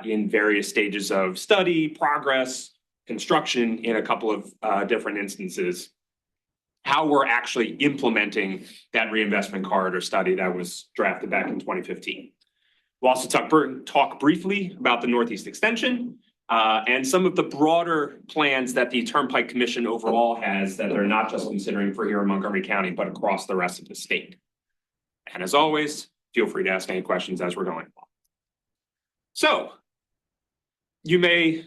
in various stages of study, progress, construction in a couple of different instances. How we're actually implementing that reinvestment corridor study that was drafted back in 2015. We'll also talk briefly about the Northeast Extension and some of the broader plans that the Turnpike Commission overall has that they're not just considering for here in Montgomery County, but across the rest of the state. And as always, feel free to ask any questions as we're going along. So you may,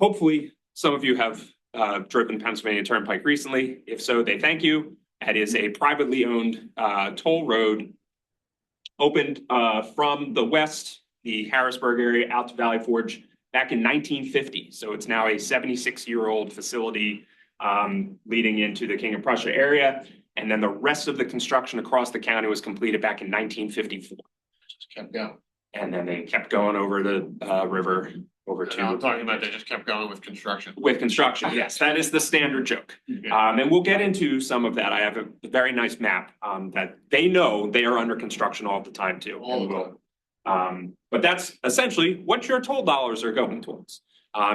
hopefully, some of you have driven Pennsylvania Turnpike recently. If so, they thank you. That is a privately owned toll road opened from the west, the Harrisburg area out to Valley Forge back in 1950. So it's now a 76-year-old facility leading into the King of Prussia area. And then the rest of the construction across the county was completed back in 1954. Just kept going. And then they kept going over the river over to. I'm talking about they just kept going with construction. With construction, yes, that is the standard joke. And we'll get into some of that. I have a very nice map that they know they are under construction all the time too. But that's essentially what your toll dollars are going towards,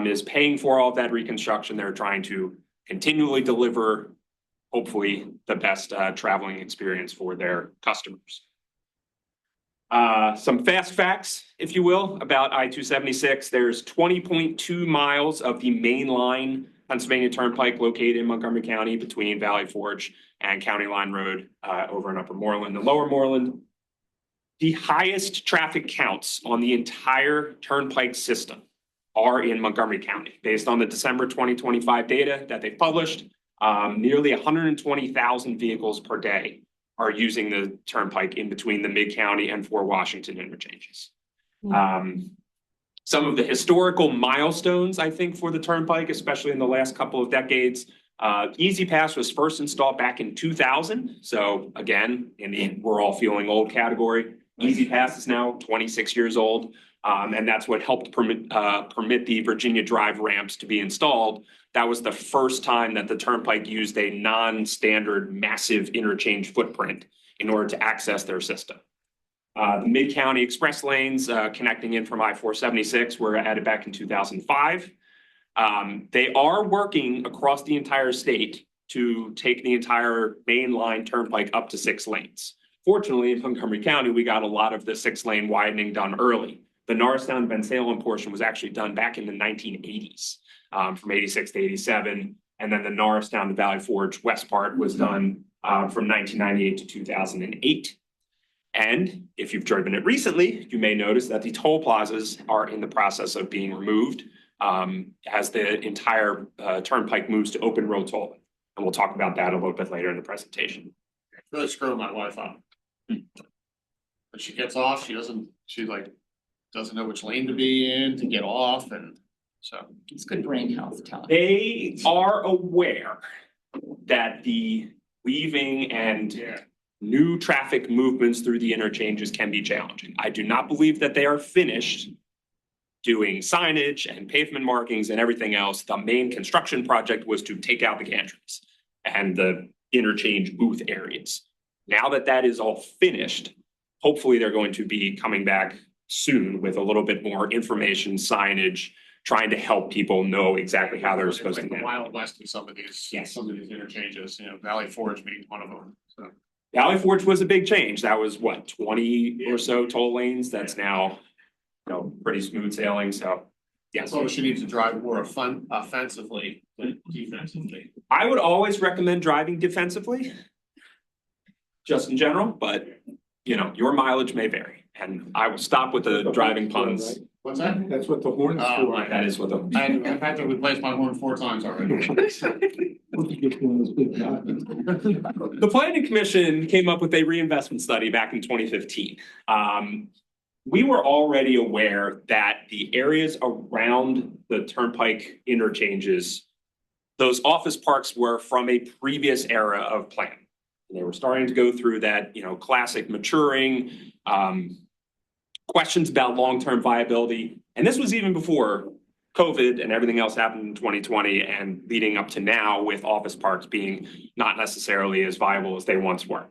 is paying for all of that reconstruction. They're trying to continually deliver, hopefully, the best traveling experience for their customers. Some fast facts, if you will, about I-276. There's 20.2 miles of the main line Pennsylvania Turnpike located in Montgomery County between Valley Forge and County Line Road over in Upper Moreland and Lower Moreland. The highest traffic counts on the entire Turnpike system are in Montgomery County. Based on the December 2025 data that they published, nearly 120,000 vehicles per day are using the Turnpike in between the Mid-County and Fort Washington interchanges. Some of the historical milestones, I think, for the Turnpike, especially in the last couple of decades, Easy Pass was first installed back in 2000. So again, in the we're all feeling old category, Easy Pass is now 26 years old. And that's what helped permit the Virginia Drive ramps to be installed. That was the first time that the Turnpike used a non-standard massive interchange footprint in order to access their system. The Mid-County Express lanes connecting in from I-476 were added back in 2005. They are working across the entire state to take the entire main line Turnpike up to 6 lanes. Fortunately, in Montgomery County, we got a lot of the 6-lane widening done early. The Norristown Ben Salem portion was actually done back in the 1980s, from 86 to 87. And then the Norristown to Valley Forge west part was done from 1998 to 2008. And if you've driven it recently, you may notice that the toll plazas are in the process of being removed as the entire turnpike moves to open road tolling. And we'll talk about that a little bit later in the presentation. Really screwing my wife up. When she gets off, she doesn't know which lane to be in to get off, and so. It's good brain health, tell them. They are aware that the weaving and new traffic movements through the interchanges can be challenging. I do not believe that they are finished doing signage and pavement markings and everything else. The main construction project was to take out the gantries and the interchange booth areas. Now that that is all finished, hopefully they're going to be coming back soon with a little bit more information, signage, trying to help people know exactly how they're supposed to. The Wild West in some of these interchanges, Valley Forge being one of them, so. Valley Forge was a big change. That was what, 20 or so toll lanes? That's now, pretty smooth sailing, so. Yes. So she needs to drive more offensively than defensively. I would always recommend driving defensively, just in general, but your mileage may vary. And I will stop with the driving puns. What's that? That's what the horn is for. That is what the. I've had to replace my horn 4 times already. The Planning Commission came up with a reinvestment study back in 2015. We were already aware that the areas around the Turnpike interchanges, those office parks were from a previous era of planning. They were starting to go through that, classic maturing, questions about long-term viability. And this was even before COVID and everything else happened in 2020 and leading up to now with office parks being not necessarily as viable as they once were.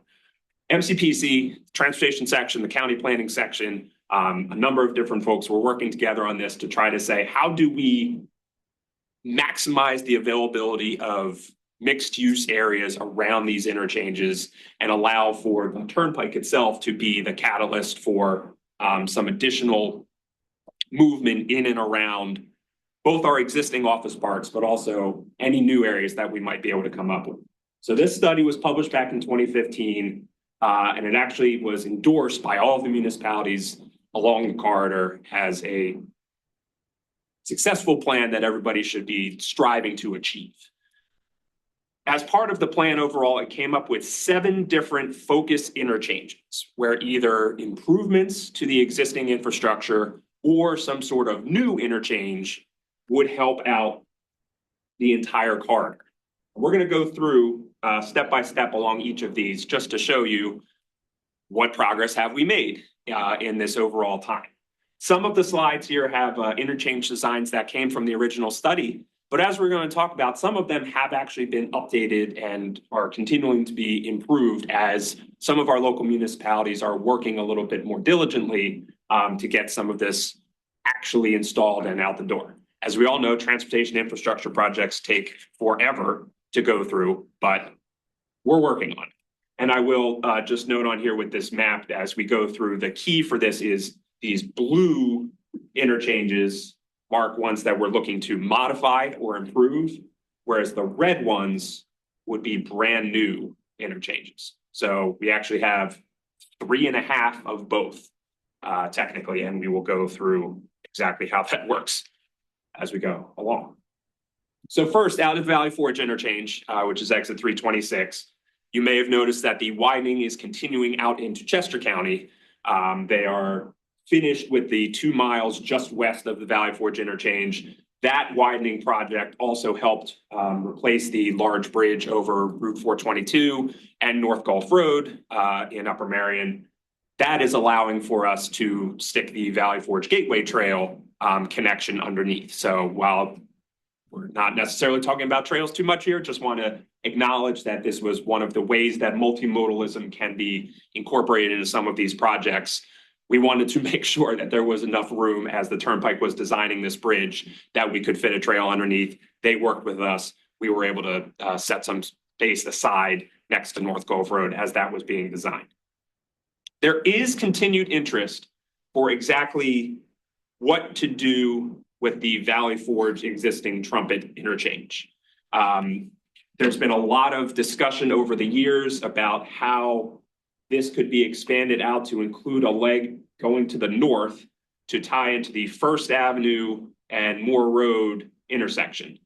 MCPC, transportation section, the county planning section, a number of different folks were working together on this to try to say, how do we maximize the availability of mixed use areas around these interchanges and allow for the turnpike itself to be the catalyst for some additional movement in and around both our existing office parks, but also any new areas that we might be able to come up with. So this study was published back in 2015, and it actually was endorsed by all of the municipalities along the corridor as a successful plan that everybody should be striving to achieve. As part of the plan overall, it came up with 7 different focus interchanges where either improvements to the existing infrastructure or some sort of new interchange would help out the entire corridor. We're going to go through step by step along each of these just to show you what progress have we made in this overall time. Some of the slides here have interchange designs that came from the original study. But as we're going to talk about, some of them have actually been updated and are continuing to be improved as some of our local municipalities are working a little bit more diligently to get some of this actually installed and out the door. As we all know, transportation infrastructure projects take forever to go through, but we're working on it. And I will just note on here with this map as we go through, the key for this is these blue interchanges mark ones that we're looking to modify or improve, whereas the red ones would be brand new interchanges. So we actually have 3.5 of both technically, and we will go through exactly how that works as we go along. So first, out of Valley Forge interchange, which is exit 326, you may have noticed that the widening is continuing out into Chester County. They are finished with the 2 miles just west of the Valley Forge interchange. That widening project also helped replace the large bridge over Route 422 and North Gulf Road in Upper Marion. That is allowing for us to stick the Valley Forge Gateway Trail connection underneath. So while we're not necessarily talking about trails too much here, just want to acknowledge that this was one of the ways that multimodalism can be incorporated into some of these projects. We wanted to make sure that there was enough room as the Turnpike was designing this bridge that we could fit a trail underneath. They worked with us. We were able to set some space aside next to North Gulf Road as that was being designed. There is continued interest for exactly what to do with the Valley Forge existing Trumpet interchange. There's been a lot of discussion over the years about how this could be expanded out to include a leg going to the north to tie into the First Avenue and Moore Road intersection.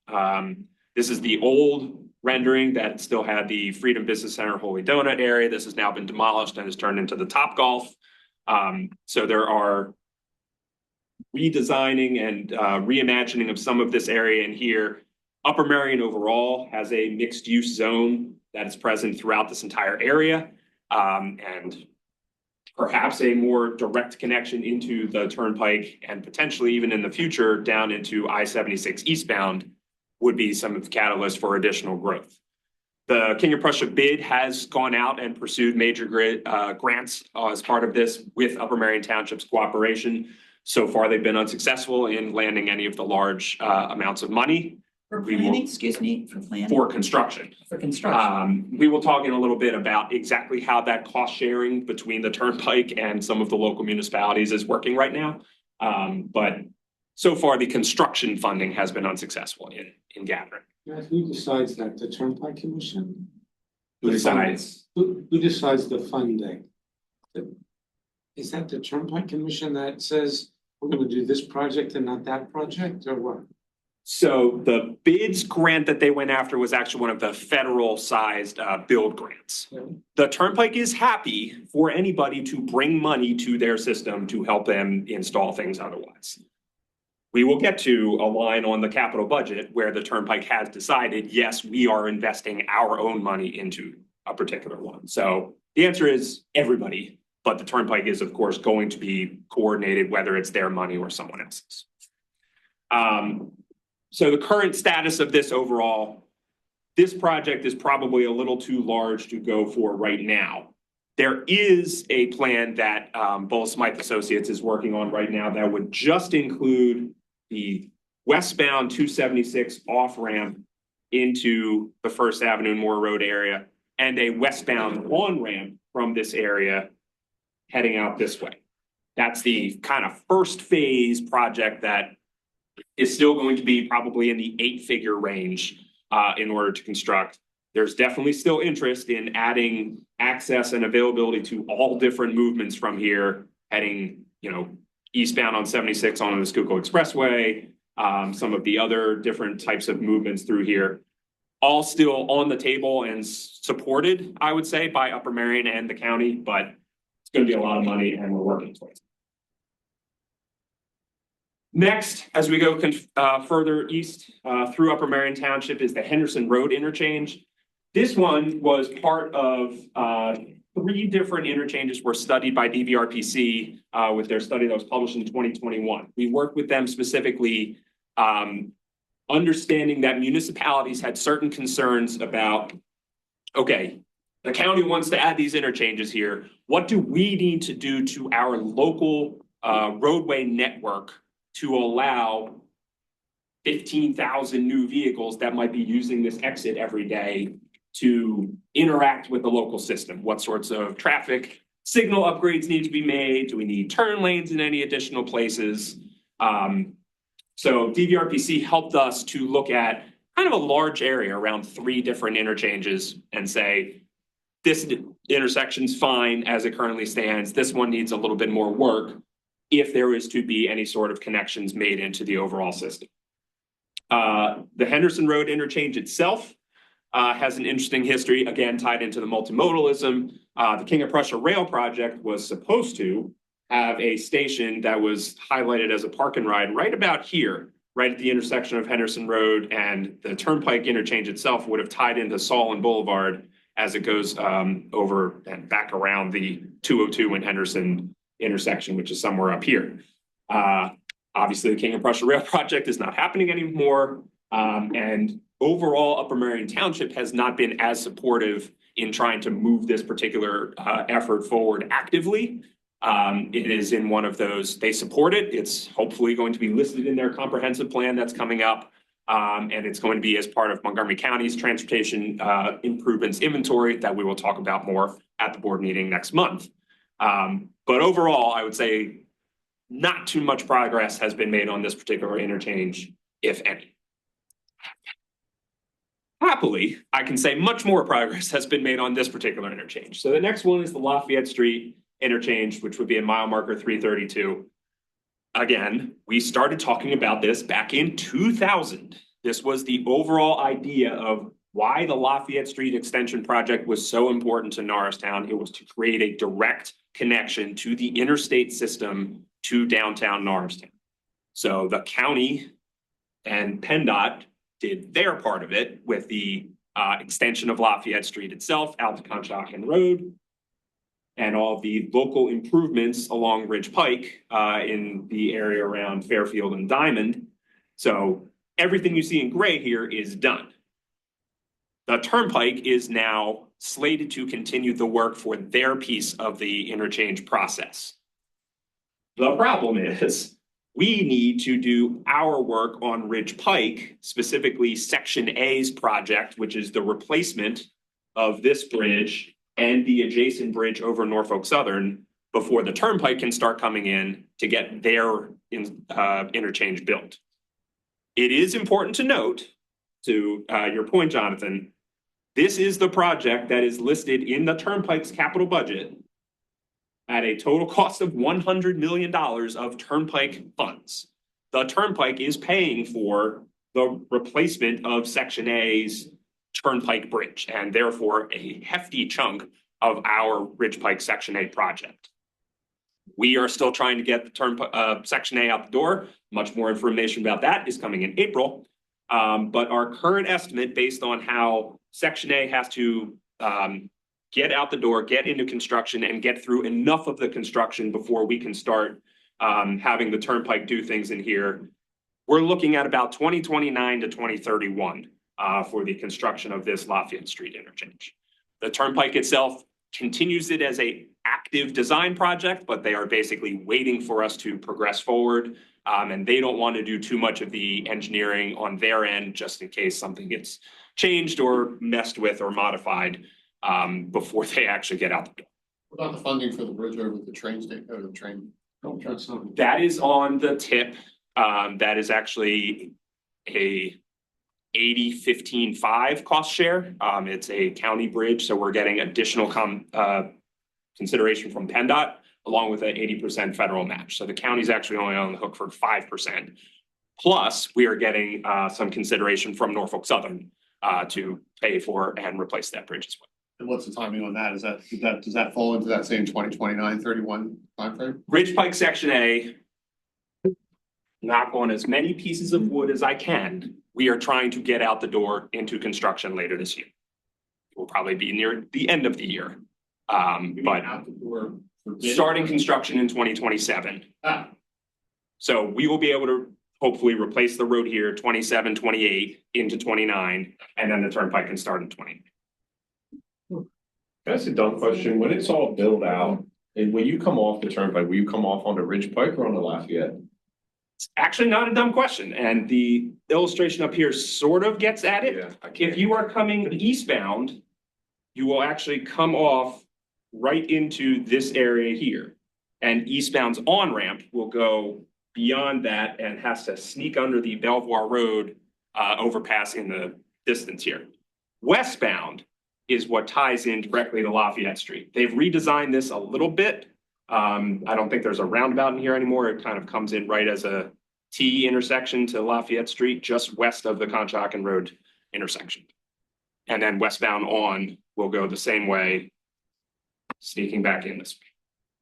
This is the old rendering that still had the Freedom Business Center Holy Donut area. This has now been demolished and has turned into the Topgolf. So there are redesigning and reimagining of some of this area in here. Upper Merion overall has a mixed use zone that is present throughout this entire area. And perhaps a more direct connection into the Turnpike and potentially even in the future down into I-76 eastbound would be some of the catalysts for additional growth. The King of Prussia bid has gone out and pursued major grants as part of this with Upper Merion Township's cooperation. So far, they've been unsuccessful in landing any of the large amounts of money. For planning, excuse me, for planning? For construction. For construction. We will talk in a little bit about exactly how that cost sharing between the Turnpike and some of the local municipalities is working right now. But so far, the construction funding has been unsuccessful in gathering. Who decides that? The Turnpike Commission? Who decides? Who decides the funding? Is that the Turnpike Commission that says we're gonna do this project and not that project, or what? So the bids grant that they went after was actually one of the federal sized build grants. The Turnpike is happy for anybody to bring money to their system to help them install things otherwise. We will get to a line on the capital budget where the Turnpike has decided, yes, we are investing our own money into a particular one. So the answer is everybody, but the Turnpike is of course going to be coordinated, whether it's their money or someone else's. So the current status of this overall, this project is probably a little too large to go for right now. There is a plan that Bullis Smythe Associates is working on right now that would just include the westbound 276 off-ramp into the First Avenue and Moore Road area and a westbound on-ramp from this area heading out this way. That's the kind of first phase project that is still going to be probably in the 8-figure range in order to construct. There's definitely still interest in adding access and availability to all different movements from here, heading, eastbound on 76 on the Schuylkill Expressway, some of the other different types of movements through here, all still on the table and supported, I would say, by Upper Merion and the county, but it's going to be a lot of money and we're working towards it. Next, as we go further east through Upper Merion Township is the Henderson Road interchange. This one was part of 3 different interchanges were studied by DVRPC with their study that was published in 2021. We worked with them specifically understanding that municipalities had certain concerns about, okay, the county wants to add these interchanges here. What do we need to do to our local roadway network to allow 15,000 new vehicles that might be using this exit every day to interact with the local system? What sorts of traffic signal upgrades need to be made? Do we need turn lanes in any additional places? So DVRPC helped us to look at kind of a large area around 3 different interchanges and say, this intersection's fine as it currently stands. This one needs a little bit more work if there is to be any sort of connections made into the overall system. The Henderson Road interchange itself has an interesting history, again, tied into the multimodalism. The King of Prussia Rail project was supposed to have a station that was highlighted as a park and ride right about here, right at the intersection of Henderson Road, and the Turnpike interchange itself would have tied into Solon Boulevard as it goes over and back around the 202 and Henderson intersection, which is somewhere up here. Obviously, the King of Prussia Rail project is not happening anymore. And overall, Upper Merion Township has not been as supportive in trying to move this particular effort forward actively. It is in one of those, they support it. It's hopefully going to be listed in their comprehensive plan that's coming up. And it's going to be as part of Montgomery County's transportation improvements inventory that we will talk about more at the board meeting next month. But overall, I would say not too much progress has been made on this particular interchange, if any. Happily, I can say much more progress has been made on this particular interchange. So the next one is the Lafayette Street interchange, which would be in mile marker 332. Again, we started talking about this back in 2000. This was the overall idea of why the Lafayette Street extension project was so important to Norristown. It was to create a direct connection to the interstate system to downtown Norristown. So the county and PennDOT did their part of it with the extension of Lafayette Street itself out to Conshohocken Road and all the local improvements along Ridge Pike in the area around Fairfield and Diamond. So everything you see in gray here is done. The Turnpike is now slated to continue the work for their piece of the interchange process. The problem is we need to do our work on Ridge Pike, specifically Section A's project, which is the replacement of this bridge and the adjacent bridge over Norfolk Southern before the Turnpike can start coming in to get their interchange built. It is important to note, to your point, Jonathan, this is the project that is listed in the Turnpike's capital budget at a total cost of $100 million of Turnpike funds. The Turnpike is paying for the replacement of Section A's Turnpike Bridge, and therefore a hefty chunk of our Ridge Pike Section A project. We are still trying to get the Turnpike Section A out the door. Much more information about that is coming in April. But our current estimate, based on how Section A has to get out the door, get into construction, and get through enough of the construction before we can start having the Turnpike do things in here, we're looking at about 2029 to 2031 for the construction of this Lafayette Street interchange. The Turnpike itself continues it as a active design project, but they are basically waiting for us to progress forward. And they don't want to do too much of the engineering on their end, just in case something gets changed or messed with or modified before they actually get out the door. What about the funding for the bridge over the train station, or the train? That is on the tip. That is actually a 80-15-5 cost share. It's a county bridge, so we're getting additional consideration from PennDOT along with an 80% federal match. So the county's actually only on the hook for 5%. Plus, we are getting some consideration from Norfolk Southern to pay for and replace that bridge as well. And what's the timing on that? Does that fall into that same 2029-31 timeframe? Ridge Pike Section A, knock on as many pieces of wood as I can. We are trying to get out the door into construction later this year. We'll probably be near the end of the year. But out the door starting construction in 2027. So we will be able to hopefully replace the road here 27, 28 into 29, and then the Turnpike can start in 20. That's a dumb question. When it's all built out, and when you come off the Turnpike, will you come off on the Ridge Pike or on the Lafayette? It's actually not a dumb question, and the illustration up here sort of gets at it. Yeah, If you are coming eastbound, you will actually come off right into this area here. And eastbound's on-ramp will go beyond that and has to sneak under the Belvoir Road overpass in the distance here. Westbound is what ties in directly to Lafayette Street. They've redesigned this a little bit. I don't think there's a roundabout in here anymore. It kind of comes in right as a T intersection to Lafayette Street, just west of the Conshohocken Road intersection. And then westbound on will go the same way, sneaking back in this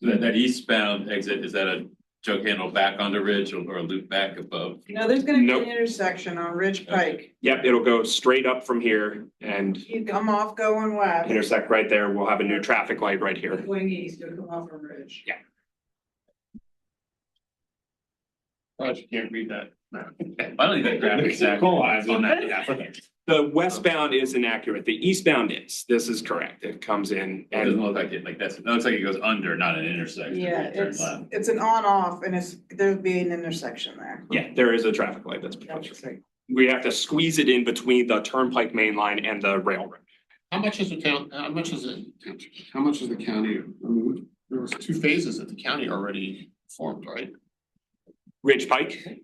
way. That eastbound exit, is that a choke handle back on the ridge or a loop back above? No, there's gonna be Nope. an intersection on Ridge Pike. Yep, it'll go straight up from here and You come off going west. intersect right there. We'll have a new traffic light right here. Going east, you'll come off from Ridge. Yeah. You can't read that. I don't think that graphic's accurate on that, yeah. The westbound is inaccurate. The eastbound is. This is correct. It comes in It doesn't and look like it, like that's, it looks like it goes under, not an intersection. Yeah, It turns it's, left. it's an on-off and there'll be an intersection there. yeah, there is a traffic light that's proposed. We have to squeeze it in between the Turnpike main line and the railroad. How much is the town, how much is the county, I mean, There was 2 phases that the county already formed, right? Ridge Pike.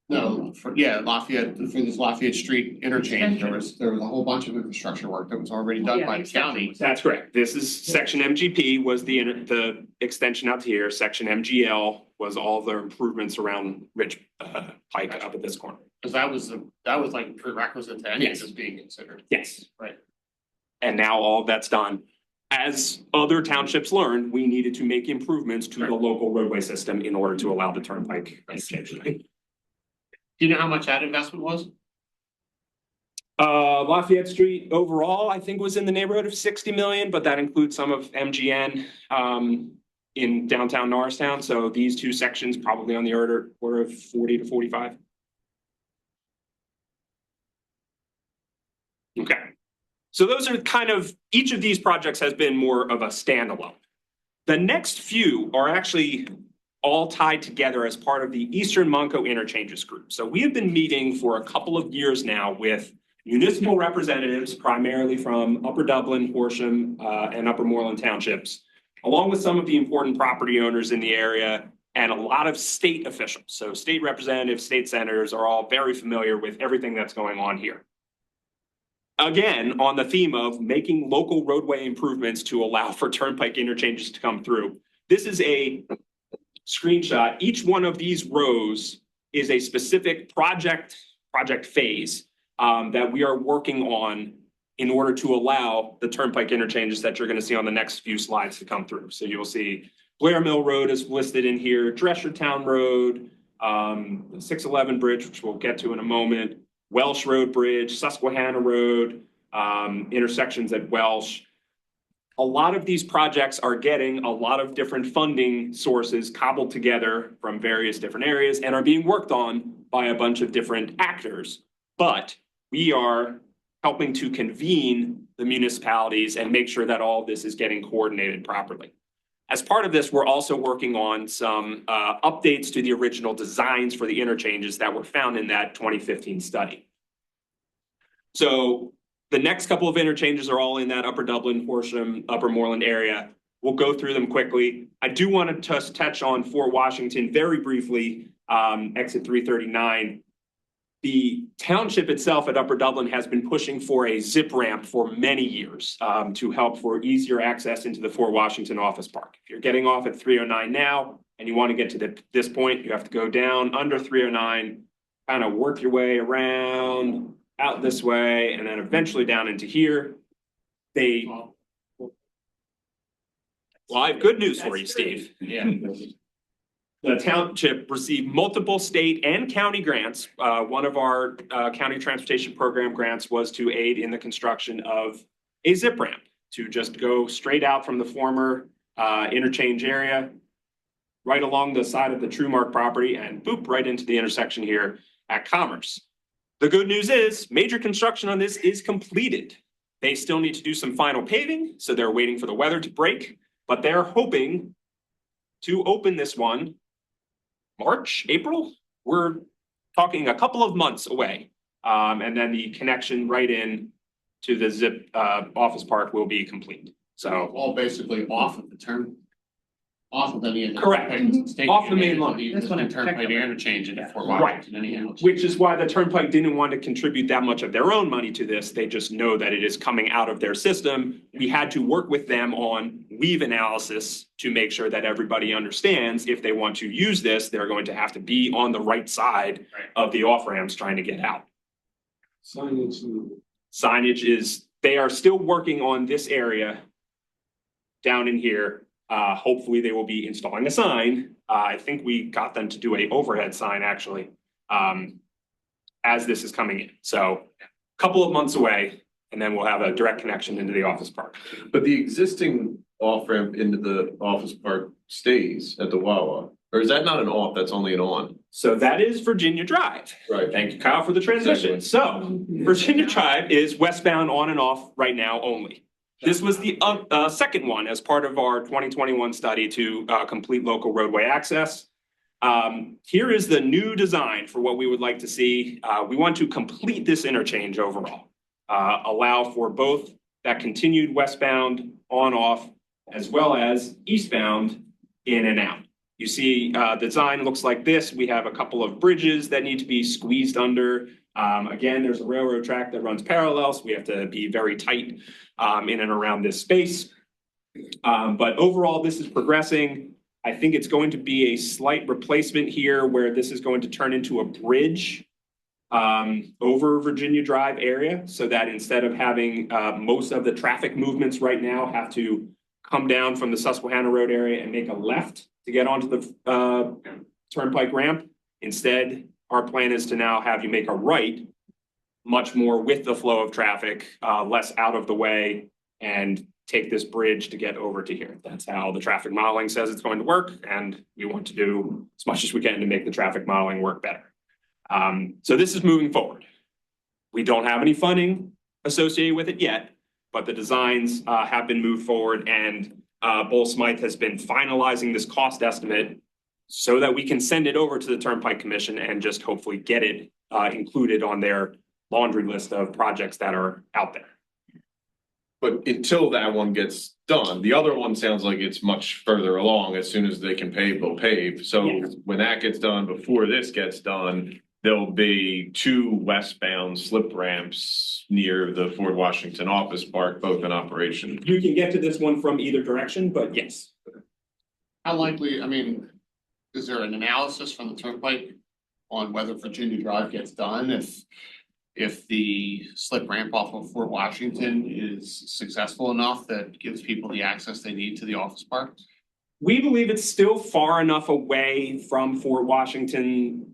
No, Lafayette, for this Lafayette Street interchange, there was a whole bunch of infrastructure work that was already done by the county. That's correct. This is section MGP was the extension out to here. Section MGL was all the improvements around Ridge Pike up at this corner. Cause that was like prerequisite to any of this being considered. Yes. Right. And now all that's done. As other townships learned, we needed to make improvements to the local roadway system in order to allow the turnpike interchange. Do you know how much that investment was? Lafayette Street overall, I think was in the neighborhood of 60 million, but that includes some of MGN in downtown Norristown. So these 2 sections probably on the order of 40 to 45. Okay. So those are kind of, each of these projects has been more of a standalone. The next few are actually all tied together as part of the Eastern Montco Interchanges Group. So we have been meeting for a couple of years now with municipal representatives, primarily from Upper Dublin, Horsham, and Upper Moreland Townships, along with some of the important property owners in the area and a lot of state officials. So state representatives, state senators are all very familiar with everything that's going on here. Again, on the theme of making local roadway improvements to allow for turnpike interchanges to come through. This is a screenshot. Each one of these rows is a specific project phase that we are working on in order to allow the turnpike interchanges that you're going to see on the next few slides to come through. So you'll see Blair Mill Road is listed in here, Dreshertown Road, the 611 Bridge, which we'll get to in a moment, Welsh Road Bridge, Susquehanna Road, intersections at Welsh. A lot of these projects are getting a lot of different funding sources cobbled together from various different areas and are being worked on by a bunch of different actors. But we are helping to convene the municipalities and make sure that all of this is getting coordinated properly. As part of this, we're also working on some updates to the original designs for the interchanges that were found in that 2015 study. So the next couple of interchanges are all in that Upper Dublin, Horsham, Upper Moreland area. We'll go through them quickly. I do want to just touch on Fort Washington very briefly, exit 339. The township itself at Upper Dublin has been pushing for a zip ramp for many years to help for easier access into the Fort Washington Office Park. If you're getting off at 309 now and you want to get to this point, you have to go down under 309, kind of work your way around, out this way, and then eventually down into here. Well, I have good news for you, Steve. Yeah. The township received multiple state and county grants. One of our county transportation program grants was to aid in the construction of a zip ramp to just go straight out from the former interchange area, right along the side of the Truemark property and boop right into the intersection here at Commerce. The good news is major construction on this is completed. They still need to do some final paving, so they're waiting for the weather to break, but they're hoping to open this one March, April. We're talking a couple of months away. And then the connection right in to the zip office park will be complete. So all basically off of the turn. Off of any of the. Correct. Off the main line. That's when a turnpike interchange into Fort Right. Washington anyhow. Which is why the Turnpike didn't want to contribute that much of their own money to this. They just know that it is coming out of their system. We had to work with them on weave analysis to make sure that everybody understands if they want to use this, they're going to have to be on the right side of the off ramps trying to get out. Signage is, they are still working on this area down in here. Hopefully they will be installing a sign. I think we got them to do a overhead sign actually, as this is coming in. So a couple of months away, and then we'll have a direct connection into the office park. But the existing off-ramp into the office park stays at the Wawa, or is that not an off, that's only an on? So that is Virginia Drive. Right. Thank you, Kyle, for the transition. Exactly. So Virginia Drive is westbound on and off right now only. This was the second one as part of our 2021 study to complete local roadway access. Here is the new design for what we would like to see. We want to complete this interchange overall, allow for both that continued westbound on-off, as well as eastbound in and out. You see, the design looks like this. We have a couple of bridges that need to be squeezed under. Again, there's a railroad track that runs parallel, so we have to be very tight in and around this space. But overall, this is progressing. I think it's going to be a slight replacement here where this is going to turn into a bridge over Virginia Drive area, so that instead of having most of the traffic movements right now have to come down from the Susquehanna Road area and make a left to get onto the Turnpike ramp. Instead, our plan is to now have you make a right, much more with the flow of traffic, less out of the way, and take this bridge to get over to here. That's how the traffic modeling says it's going to work, and we want to do as much as we can to make the traffic modeling work better. So this is moving forward. We don't have any funding associated with it yet, but the designs have been moved forward, and Bull Smythe has been finalizing this cost estimate so that we can send it over to the Turnpike Commission and just hopefully get it included on their laundry list of projects that are out there. But until that one gets done, the other one sounds like it's much further along. As soon as they can pave, they'll pave. So when that gets done, before this gets done, there'll be 2 westbound slip ramps near the Fort Washington Office Park, both in operation. You can get to this one from either direction, but yes. How likely, I mean, is there an analysis from the Turnpike on whether Virginia Drive gets done if the slip ramp off of Fort Washington is successful enough that gives people the access they need to the office park? We believe it's still far enough away from Fort Washington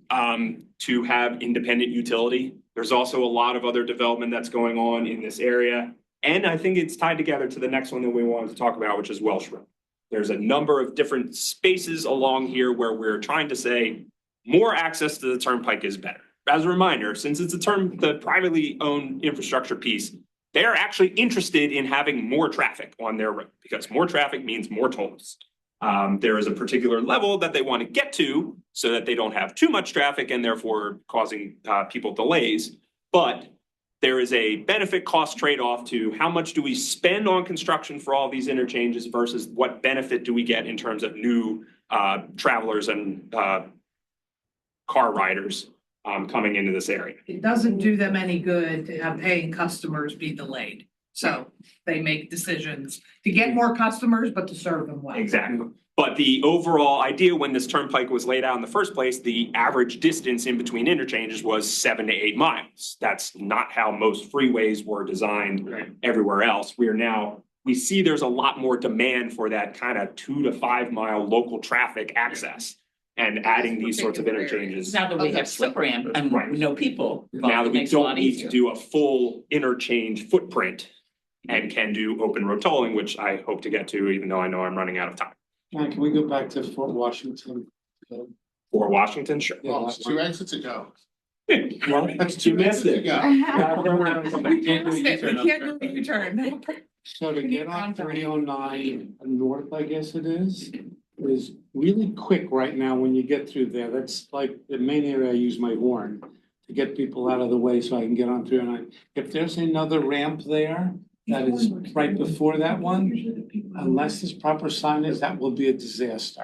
to have independent utility. There's also a lot of other development that's going on in this area. And I think it's tied together to the next one that we wanted to talk about, which is Welsh Road. There's a number of different spaces along here where we're trying to say more access to the Turnpike is better. As a reminder, since it's the privately owned infrastructure piece, they are actually interested in having more traffic on their road because more traffic means more tolls. There is a particular level that they want to get to so that they don't have too much traffic and therefore causing people delays. But there is a benefit cost trade-off to how much do we spend on construction for all these interchanges versus what benefit do we get in terms of new travelers and car riders coming into this area. It doesn't do them any good to have paying customers be delayed. So they make decisions to get more customers, but to serve them well. Exactly. But the overall idea when this turnpike was laid out in the first place, the average distance in between interchanges was 7 to 8 miles. That's not how most freeways were designed everywhere else. We see there's a lot more demand for that kind of 2 to 5 mile local traffic access. And adding these sorts of interchanges. Now that we have slip ramp and we know people. Now that we don't need to do a full interchange footprint and can do open road tolling, which I hope to get to, even though I know I'm running out of time. Can we go back to Fort Washington? For Washington, sure. Well, it's 2 exits ago. Well, That's you missed it. We can't do a U-turn. So to get on 309 north, I guess it is really quick right now when you get through there. That's like the main area I use my horn to get people out of the way so I can get on 309. If there's another ramp there that is right before that one, unless there's proper signage, that will be a disaster.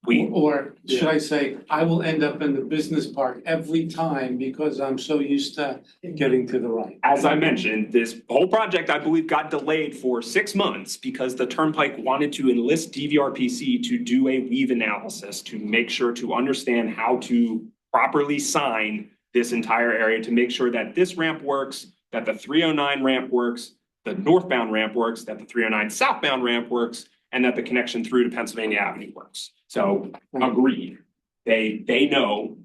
Or should I say, I will end up in the business park every time because I'm so used to getting to the right. As I mentioned, this whole project, I believe, got delayed for 6 months because the Turnpike wanted to enlist DVRPC to do a weave analysis to make sure to understand how to properly sign this entire area to make sure that this ramp works, that the 309 ramp works, the northbound ramp works, that the 309 southbound ramp works, and that the connection through to Pennsylvania Avenue works. So agreed. They know,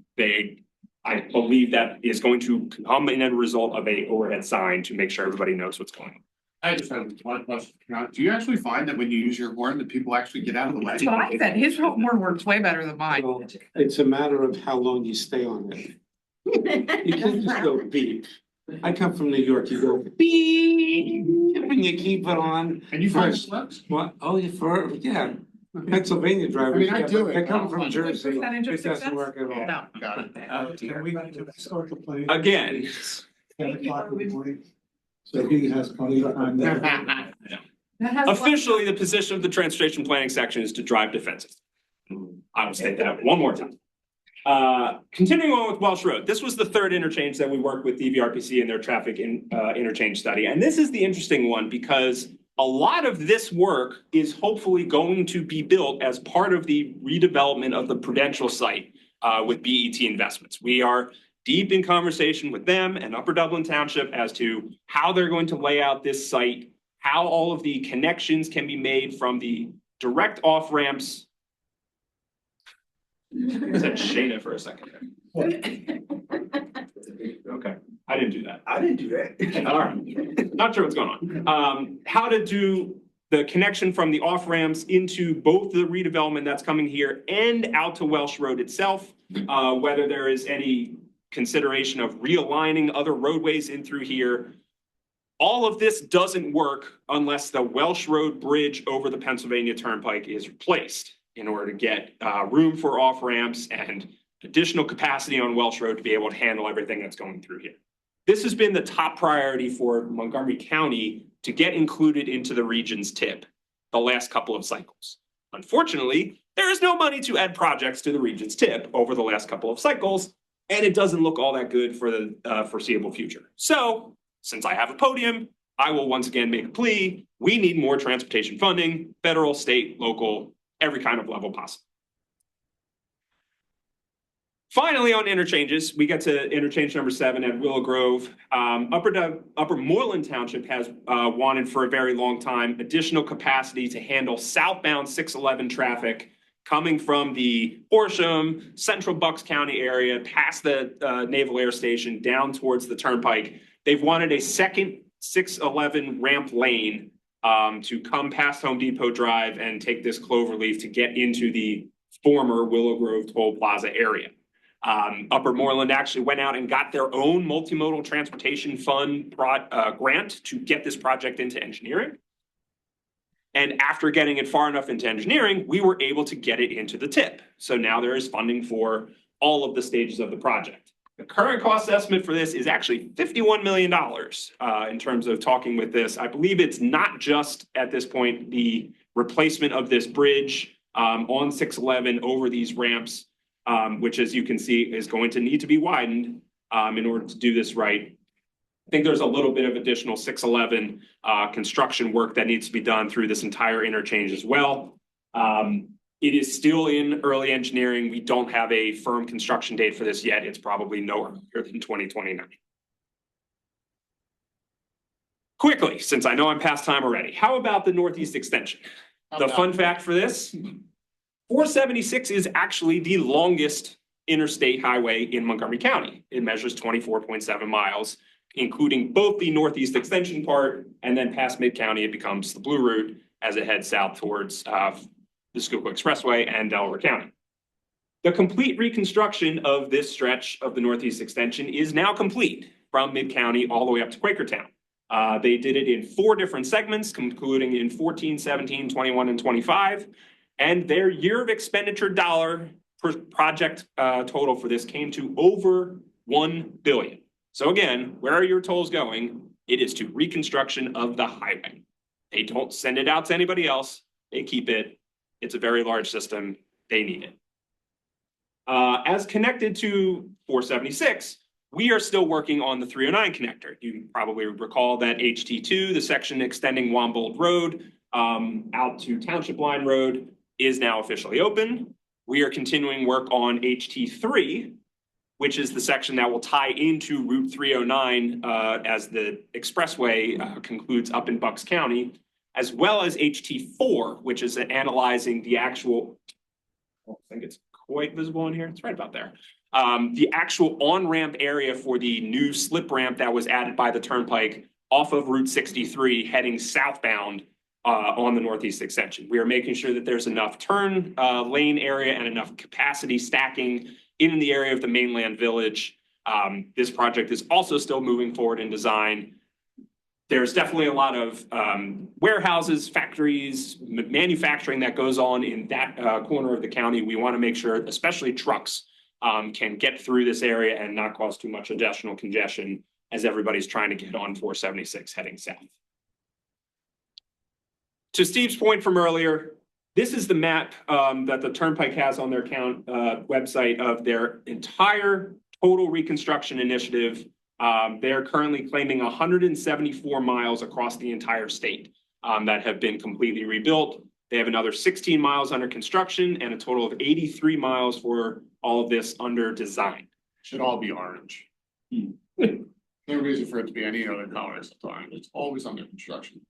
I believe that is going to come in a result of a overhead sign to make sure everybody knows what's going on. I just have one question. Do you actually find that when you use your horn that people actually get out of the way? That's what I said. His horn works way better than mine. Well, it's a matter of how long you stay on it. You can't just go beep. I come from New York, you go beep, and you keep it on. And you find it works? What? Oh, yeah. Pennsylvania drivers. I do it. They come from Jersey. Percentage of It doesn't success? work at all. No. Got it. Oh, dear. Again, 10 o'clock in the morning. So he has plenty of time there. That has. Officially, the position of the transportation planning section is to drive defenses. I will state that one more time. Continuing on with Welsh Road, this was the third interchange that we worked with DVRPC in their traffic interchange study. And this is the interesting one because a lot of this work is hopefully going to be built as part of the redevelopment of the Prudential site with BET Investments. We are deep in conversation with them and Upper Dublin Township as to how they're going to lay out this site, how all of the connections can be made from the direct off ramps. I said Shayna for a second there. Okay, I didn't do that. I didn't do that. All right, not sure what's going on. How to do the connection from the off ramps into both the redevelopment that's coming here and out to Welsh Road itself. Whether there is any consideration of realigning other roadways in through here. All of this doesn't work unless the Welsh Road Bridge over the Pennsylvania Turnpike is replaced in order to get room for off ramps and additional capacity on Welsh Road to be able to handle everything that's going through here. This has been the top priority for Montgomery County to get included into the region's TIP the last couple of cycles. Unfortunately, there is no money to add projects to the region's TIP over the last couple of cycles, and it doesn't look all that good for the foreseeable future. So, since I have a podium, I will once again make a plea. We need more transportation funding, federal, state, local, every kind of level possible. Finally, on interchanges, we get to interchange number 7 at Willow Grove. Upper Moreland Township has wanted for a very long time additional capacity to handle southbound 611 traffic coming from the Horsham, Central Bucks County area, past the Naval Air Station, down towards the Turnpike. They've wanted a second 611 ramp lane to come past Home Depot Drive and take this cloverleaf to get into the former Willow Grove Toll Plaza area. Upper Moreland actually went out and got their own multimodal transportation fund grant to get this project into engineering. And after getting it far enough into engineering, we were able to get it into the TIP. So now there is funding for all of the stages of the project. The current cost estimate for this is actually $51 million in terms of talking with this. I believe it's not just at this point the replacement of this bridge on 611 over these ramps, which, as you can see, is going to need to be widened in order to do this right. I think there's a little bit of additional 611 construction work that needs to be done through this entire interchange as well. It is still in early engineering. We don't have a firm construction date for this yet. It's probably no earlier than 2029. Quickly, since I know I'm past time already, how about the Northeast Extension? The fun fact for this, 476 is actually the longest interstate highway in Montgomery County. It measures 24.7 miles, including both the Northeast Extension part and then past Mid-County, it becomes the Blue Route as it heads south towards the Schuylkill Expressway and Delaware County. The complete reconstruction of this stretch of the Northeast Extension is now complete from Mid-County all the way up to Quakertown. They did it in 4 different segments, concluding in 14, 17, 21, and 25. And their year of expenditure dollar per project total for this came to over $1 billion. So again, where are your tolls going? It is to reconstruction of the highway. They don't send it out to anybody else. They keep it. It's a very large system. They need it. As connected to 476, we are still working on the 309 connector. You probably recall that HT2, the section extending Wambold Road out to Township Line Road, is now officially open. We are continuing work on HT3, which is the section that will tie into Route 309 as the expressway concludes up in Bucks County, as well as HT4, which is analyzing the actual, I don't think it's quite visible in here, it's right about there. The actual on-ramp area for the new slip ramp that was added by the Turnpike off of Route 63 heading southbound on the Northeast Extension. We are making sure that there's enough turn lane area and enough capacity stacking in the area of the mainland village. This project is also still moving forward in design. There's definitely a lot of warehouses, factories, manufacturing that goes on in that corner of the county. We want to make sure, especially trucks, can get through this area and not cause too much additional congestion as everybody's trying to get on 476 heading south. to Steve's point from earlier, this is the map that the Turnpike has on their website of their entire total reconstruction initiative. They're currently claiming 174 miles across the entire state that have been completely rebuilt. They have another 16 miles under construction and a total of 83 miles for all of this under design. Should all be orange. No reason for it to be any other color at the time. It's always under construction.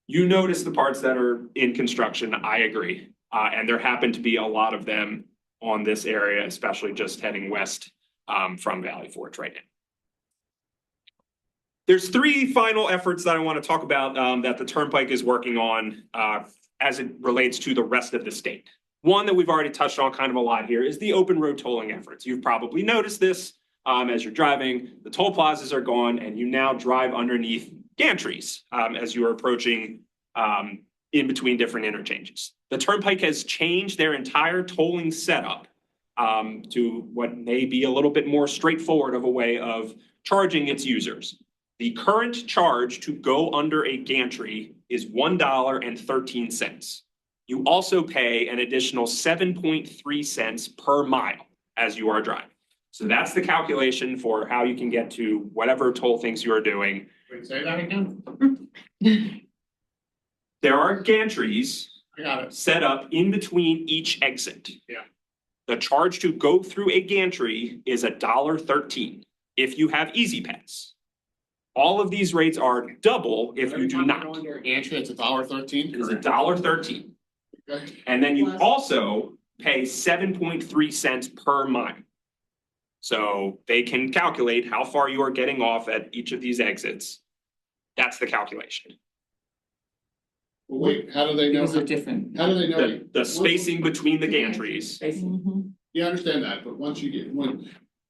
You notice the parts that are in construction, I agree. And there happen to be a lot of them on this area, especially just heading west from Valley Forge right now. There's three final efforts that I want to talk about that the Turnpike is working on as it relates to the rest of the state. One that we've already touched on kind of a lot here is the open road tolling efforts. You've probably noticed this as you're driving. The toll plazas are gone and you now drive underneath gantries as you are approaching in between different interchanges. The Turnpike has changed their entire tolling setup to what may be a little bit more straightforward of a way of charging its users. The current charge to go under a gantry is $1.13. You also pay an additional 7.3 cents per mile as you are driving. So that's the calculation for how you can get to whatever toll things you are doing. Wait, say that again? There are gantries I got it. set up in between each exit. Yeah. The charge to go through a gantry is $1.13 if you have Easy Pass. All of these rates are double if you do not. Entry, it's $1.13. It is $1.13. Okay. And then you also pay 7.3 cents per mile. So they can calculate how far you are getting off at each of these exits. That's the calculation. Well, wait, how do they know? Those are different. How do they know? The spacing between the gantries. Yeah, I understand that, but once you get,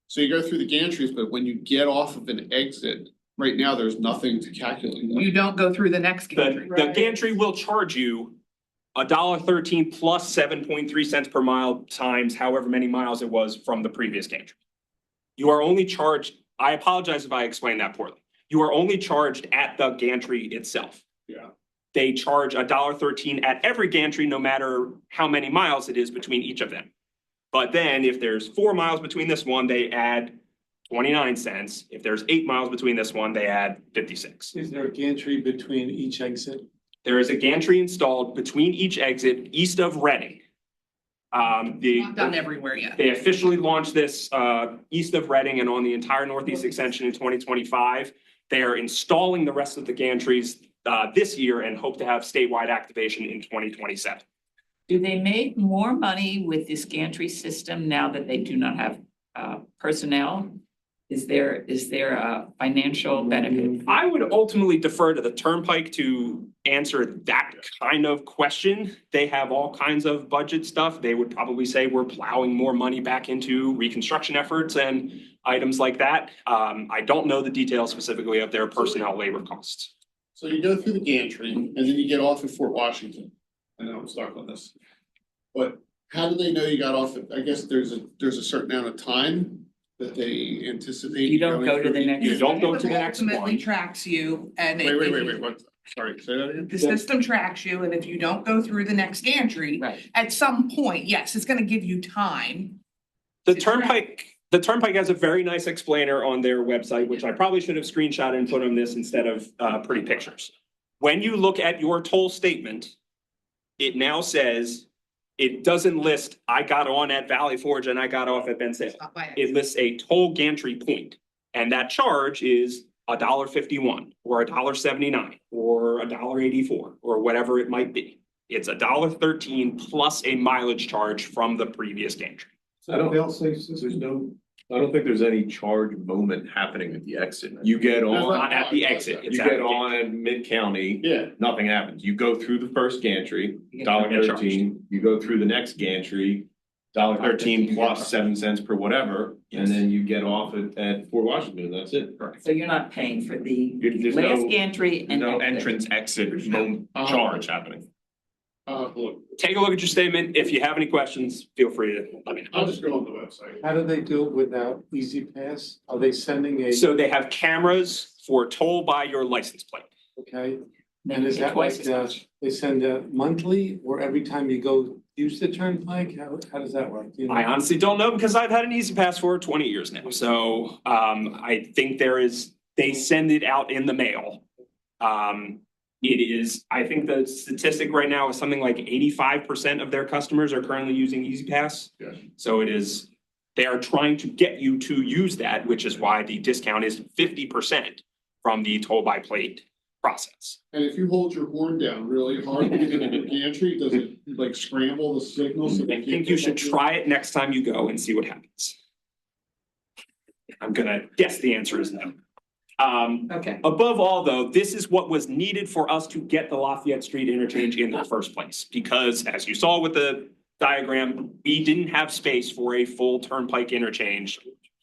so you go through the gantries, but when you get off of an exit, right now, there's nothing to calculate. You don't go through the next gantry. The gantry will charge you $1.13 plus 7.3 cents per mile times however many miles it was from the previous gantry. You are only charged, I apologize if I explained that poorly. You are only charged at the gantry itself. Yeah. They charge $1.13 at every gantry, no matter how many miles it is between each of them. But then if there's 4 miles between this one, they add 29 cents. If there's 8 miles between this one, they add 56. Is there a gantry between each exit? There is a gantry installed between each exit east of Reading. Not done everywhere yet. They officially launched this east of Reading and on the entire northeast extension in 2025. They are installing the rest of the gantries this year and hope to have statewide activation in 2027. Do they make more money with this gantry system now that they do not have personnel? Is there a financial benefit? I would ultimately defer to the Turnpike to answer that kind of question. They have all kinds of budget stuff. They would probably say we're plowing more money back into reconstruction efforts and items like that. I don't know the details specifically of their personnel labor costs. So you go through the gantry and then you get off at Fort Washington. I know I'm stuck on this. But how do they know you got off? I guess there's a certain amount of time that they anticipate. You don't go to the through. next. You don't go to the next Ultimately one. tracks you and. Wait, what? Sorry, say that again? The system tracks you, and if you don't go through the next gantry, Right. at some point, yes, it's gonna give you time. The Turnpike has a very nice explainer on their website, which I probably should have screenshotted and put on this instead of pretty pictures. When you look at your toll statement, it now says, it doesn't list, I got on at Valley Forge and I got off at Ben Sale. Not by It accident. lists a toll gantry point, and that charge is $1.51 or $1.79 or $1.84 or whatever it might be. It's $1.13 plus a mileage charge from the previous gantry. I don't think there's any charge moment happening at the exit. You get on. Not at the exit. It's You at get the on mid-county, Yeah. nothing happens. You go through the first gantry, get $1.13. You go through the next gantry, $1.13 plus 7 cents per whatever, and then you get off at Fort Washington, and that's it. So you're not paying for the There's last no- gantry and. No exit. entrance, exit, no charge happening. Look, Take a look at your statement. If you have any questions, feel free to let me know. I'll just go on the website. How do they do it without Easy Pass? Are they sending a, So they have cameras for toll by your license plate. okay, And is that Twice like, as much. they send a monthly or every time you go use the Turnpike? How does that work? Do you know? I honestly don't know because I've had an Easy Pass for 20 years now. So I think they send it out in the mail. It is, I think the statistic right now is something like 85% of their customers are currently using Easy Pass. Yes. So they are trying to get you to use that, which is why the discount is 50% from the toll by plate process. And if you hold your horn down really hard, because in the gantry, does it like scramble the signal? So I think you should try it next time you go and see what happens. I'm gonna guess the answer is no. Okay. Above all, though, this is what was needed for us to get the Lafayette Street interchange in the first place. Because as you saw with the diagram, we didn't have space for a full Turnpike interchange.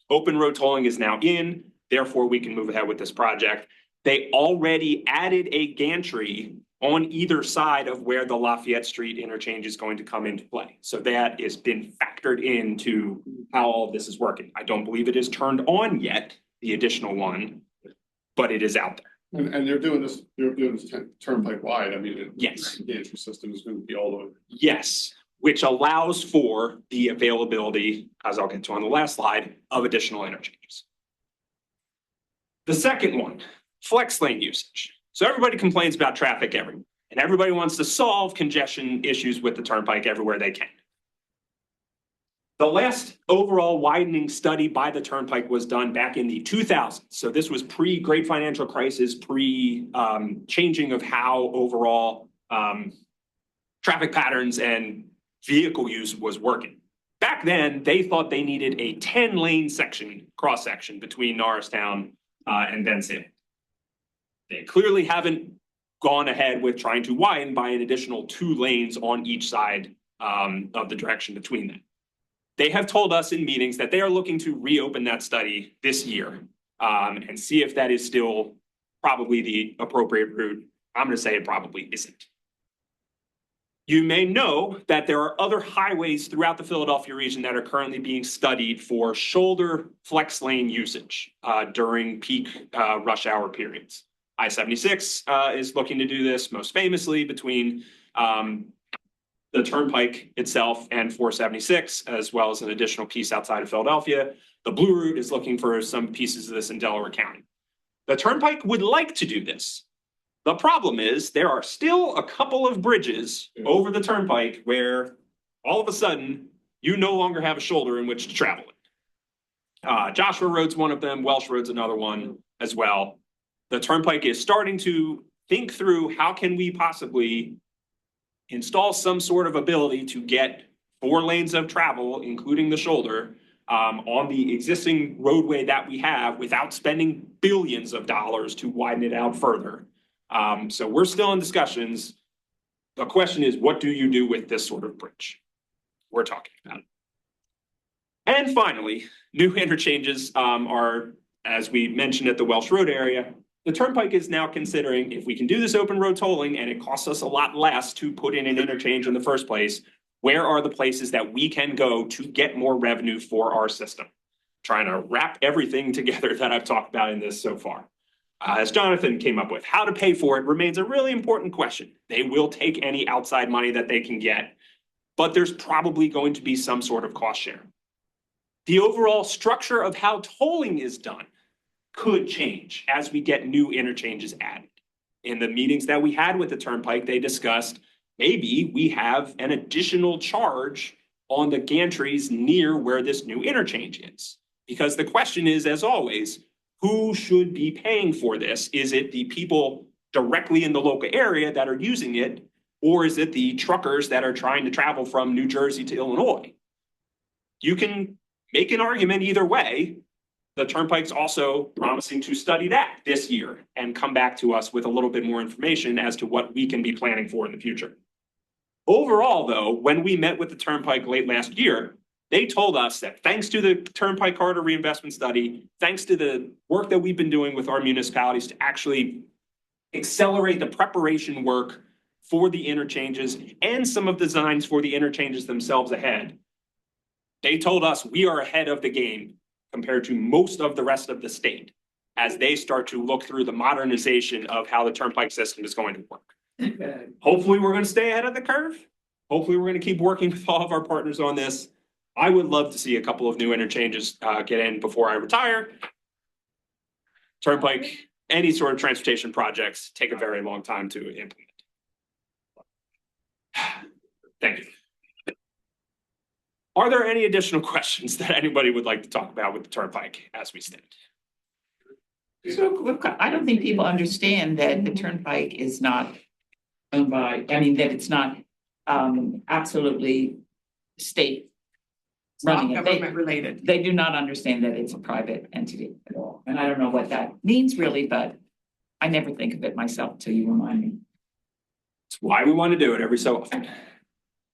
Open road tolling is now in, therefore we can move ahead with this project. They already added a gantry on either side of where the Lafayette Street interchange is going to come into play. So that has been factored into how all of this is working. I don't believe it is turned on yet, the additional one, but it is out there. And they're doing this Turnpike wide. I mean, Yes. the entry system is going to be all over. Yes, which allows for the availability, as I'll get to on the last slide, of additional interchanges. The second one, flex lane usage. So everybody complains about traffic everywhere, and everybody wants to solve congestion issues with the Turnpike everywhere they can. The last overall widening study by the Turnpike was done back in the 2000s. So this was pre-Great Financial Crisis, changing of how overall traffic patterns and vehicle use was working. Back then, they thought they needed a 10-lane cross section between Norristown and Bensalem. They clearly haven't gone ahead with trying to widen by an additional 2 lanes on each side of the direction between them. They have told us in meetings that they are looking to reopen that study this year and see if that is still probably the appropriate route. I'm going to say it probably isn't. You may know that there are other highways throughout the Philadelphia region that are currently being studied for shoulder flex lane usage during peak rush hour periods. I-76 is looking to do this most famously between the Turnpike itself and 476, as well as an additional piece outside of Philadelphia. The Blue Route is looking for some pieces of this in Delaware County. The Turnpike would like to do this. The problem is there are still a couple of bridges over the Turnpike where all of a sudden you no longer have a shoulder in which to travel it. Joshua Road's one of them, Welsh Road's another one as well. The Turnpike is starting to think through how can we possibly install some sort of ability to get 4 lanes of travel, including the shoulder, on the existing roadway that we have without spending billions of dollars to widen it out further. So we're still in discussions. The question is, what do you do with this sort of bridge? We're talking about it. And finally, new interchanges are, as we mentioned at the Welsh Road area, the Turnpike is now considering if we can do this open road tolling and it costs us a lot less to put in an interchange in the first place, where are the places that we can go to get more revenue for our system? Trying to wrap everything together that I've talked about in this so far. As Jonathan came up with, how to pay for it remains a really important question. They will take any outside money that they can get, but there's probably going to be some sort of cost share. The overall structure of how tolling is done could change as we get new interchanges added. In the meetings that we had with the Turnpike, they discussed maybe we have an additional charge on the gantries near where this new interchange is. Because the question is, as always, who should be paying for this? Is it the people directly in the local area that are using it, or is it the truckers that are trying to travel from New Jersey to Illinois? You can make an argument either way. The Turnpike's also promising to study that this year and come back to us with a little bit more information as to what we can be planning for in the future. Overall, though, when we met with the Turnpike late last year, they told us that thanks to the Turnpike Corridor Reinvestment Study, thanks to the work that we've been doing with our municipalities to actually accelerate the preparation work for the interchanges and some of the designs for the interchanges themselves ahead, they told us we are ahead of the game compared to most of the rest of the state as they start to look through the modernization of how the Turnpike system is going to work. Hopefully, we're going to stay ahead of the curve. Hopefully, we're going to keep working with all of our partners on this. I would love to see a couple of new interchanges get in before I retire. Turnpike, any sort of transportation projects take a very long time to implement. Thank you. Are there any additional questions that anybody would like to talk about with the Turnpike as we stand? So I don't think people understand that the Turnpike is not owned by, I mean, that it's not absolutely state It's not running it. government related. They do not understand that it's a private entity at all. And I don't know what that means really, but I never think of it myself till you remind me. It's why we want to do it every so often.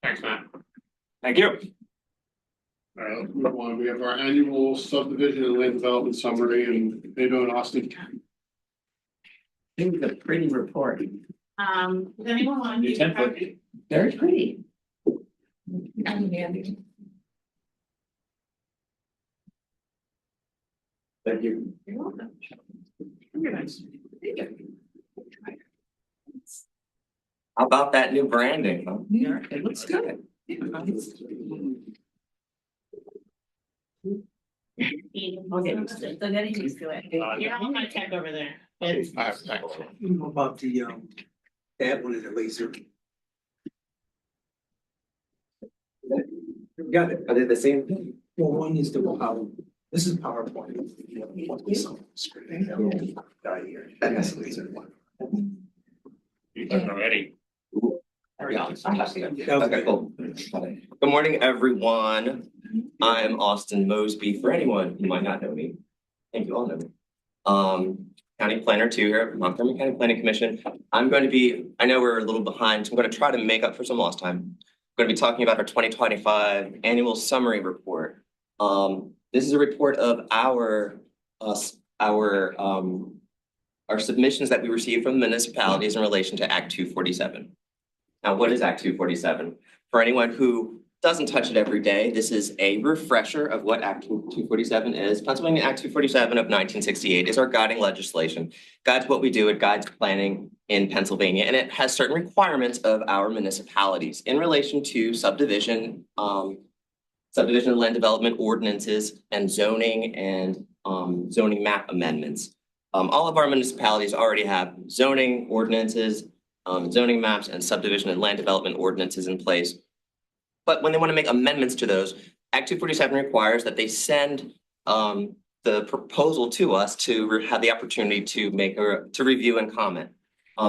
Thanks, Matt. Thank you. All right, let's move on. We have our annual subdivision and land development summary, and they do in Austin. It was a pretty report. Does anyone want to? Your template. Very pretty. Thank you. You're welcome. Very nice. How about that new branding? Huh? Yeah, it looks good. So getting used to it. You're all my tech over there. About the, that one is a laser. Got it. I did the same thing. Well, one is the power, this is PowerPoint. That's the laser one. You done already. Okay, cool. Good morning, everyone. I'm Austin Mosby. For anyone who might not know me, I think you all know me. County Planner 2 here at Montgomery County Planning Commission. I'm going to be, I know we're a little behind, so I'm going to try to make up for some lost time. I'm going to be talking about our 2025 annual summary report. This is a report of our submissions that we received from municipalities in relation to Act 247. Now, what is Act 247? For anyone who doesn't touch it every day, this is a refresher of what Act 247 is. Pennsylvania Act 247 of 1968 is our guiding legislation. Guides what we do, it guides planning in Pennsylvania, and it has certain requirements of our municipalities in relation to subdivision and land development ordinances and zoning map amendments. All of our municipalities already have zoning ordinances, zoning maps, and subdivision and land development ordinances in place. But when they want to make amendments to those, Act 247 requires that they send the proposal to us to have the opportunity to review and comment.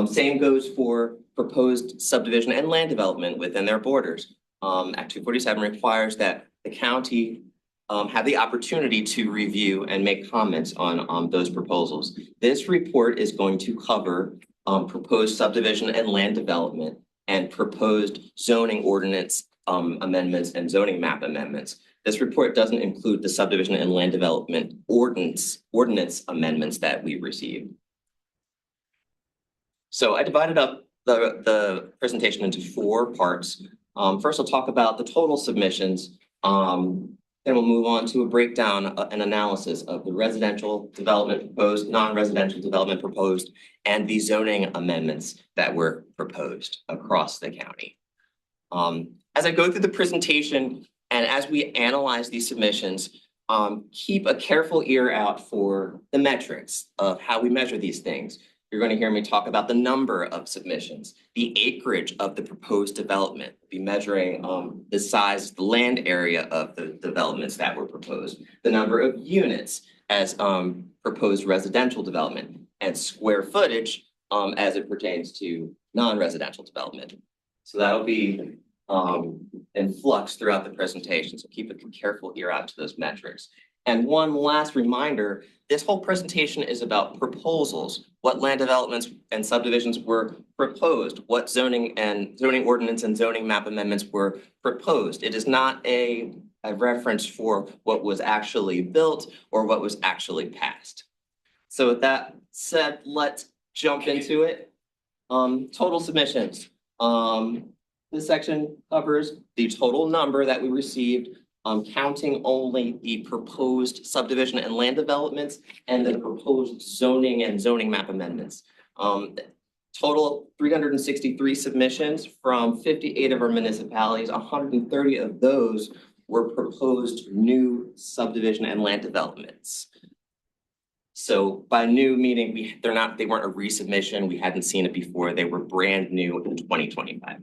Same goes for proposed subdivision and land development within their borders. Act 247 requires that the county have the opportunity to review and make comments on those proposals. This report is going to cover proposed subdivision and land development and proposed zoning ordinance amendments and zoning map amendments. This report doesn't include the subdivision and land development ordinance amendments that we received. So I divided up the presentation into 4 parts. First, I'll talk about the total submissions. Then we'll move on to a breakdown, an analysis of the residential development proposed, non-residential development proposed, and the zoning amendments that were proposed across the county. As I go through the presentation and as we analyze these submissions, keep a careful ear out for the metrics of how we measure these things. You're going to hear me talk about the number of submissions, the acreage of the proposed development, be measuring the size, the land area of the developments that were proposed, the number of units as proposed residential development, and square footage as it pertains to non-residential development. So that'll be in flux throughout the presentation. So keep a careful ear out to those metrics. And one last reminder, this whole presentation is about proposals, what land developments and subdivisions were proposed, what zoning ordinance and zoning map amendments were proposed. It is not a reference for what was actually built or what was actually passed. So with that said, let's jump into it. Total submissions. This section covers the total number that we received counting only the proposed subdivision and land developments and the proposed zoning and zoning map amendments. Total 363 submissions from 58 of our municipalities. 130 of those were proposed new subdivision and land developments. So by new meaning, they weren't a resubmission. We hadn't seen it before. They were brand new in 2025.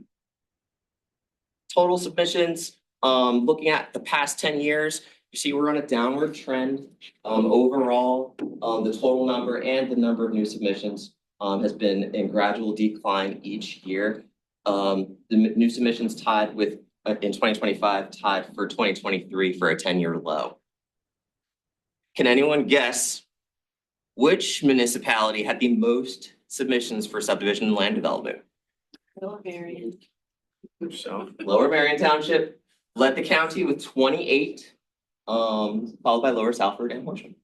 Total submissions, looking at the past 10 years, you see we're on a downward trend. Overall, the total number and the number of new submissions has been in gradual decline each year. The new submissions tied with, in 2025, tied for 2023 for a 10-year low. Can anyone guess which municipality had the most submissions for subdivision and land development? Lower Marion. Lower Marion Township led the county with 28, followed by Lower Salford and Horsham.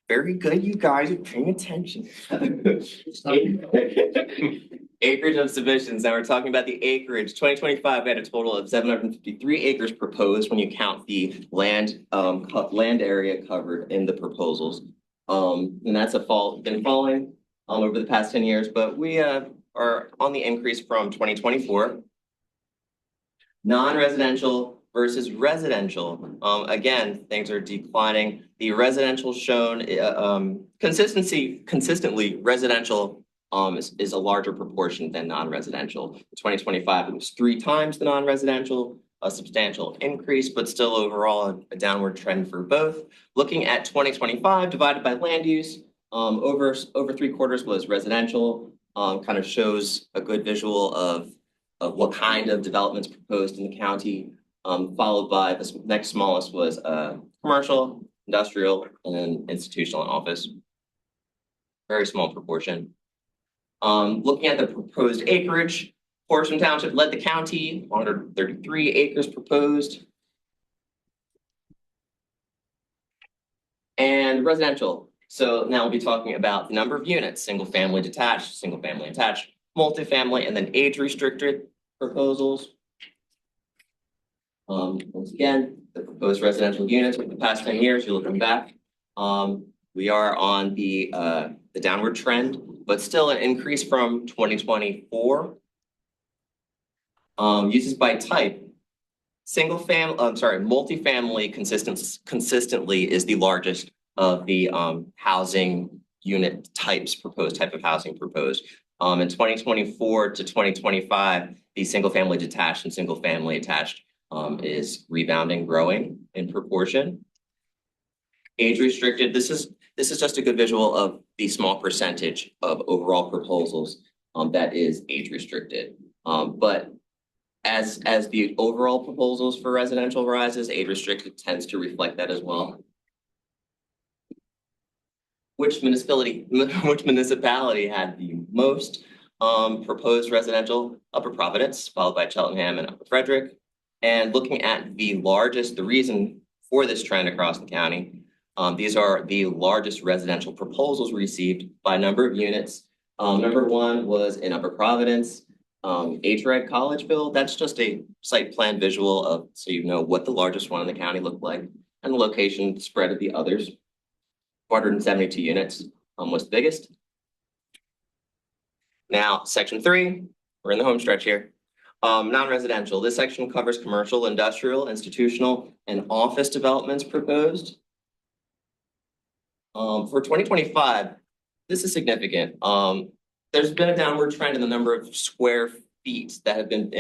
Very good, you guys are paying attention. Acreage of submissions. Now we're talking about the acreage. 2025, we had a total of 753 acres proposed when you count the land area covered in the proposals. And that's been falling over the past 10 years, but we are on the increase from 2024. Non-residential versus residential. Again, things are declining. The residential shown consistently residential is a larger proportion than non-residential. In 2025, it was 3 times the non-residential, a substantial increase, but still overall a downward trend for both. Looking at 2025 divided by land use, over 3/4 was residential. Kind of shows a good visual of what kind of developments proposed in the county. Followed by the next smallest was commercial, industrial, and institutional and office. Very small proportion. Looking at the proposed acreage, Horsham Township led the county, 133 acres proposed. And residential. So now we'll be talking about the number of units, single family attached, multifamily, and then age restricted proposals. Once again, the proposed residential units for the past 10 years, you're looking back. We are on the downward trend, but still an increase from 2024. Uses by type, multifamily consistently is the largest of the housing unit types proposed, type of housing proposed. In 2024 to 2025, the single family detached and single family attached is rebounding, growing in proportion. Age restricted, this is just a good visual of the small percentage of overall proposals that is age restricted. But as the overall proposals for residential rises, age restricted tends to reflect that as well. Which municipality had the most proposed residential? Upper Providence, followed by Cheltenham and Upper Frederick. And looking at the reason for this trend across the county, these are the largest residential proposals received by number of units. Number 1 was in Upper Providence, HREG Collegeville. That's just a site plan visual of, so you know what the largest one in the county looked like, and the location spread of the others. 472 units was the biggest. Now, section 3, we're in the home stretch here. Non-residential, this section covers commercial, industrial, institutional, and office developments proposed. For 2025, this is significant. There's been a downward trend in the number of square feet that have been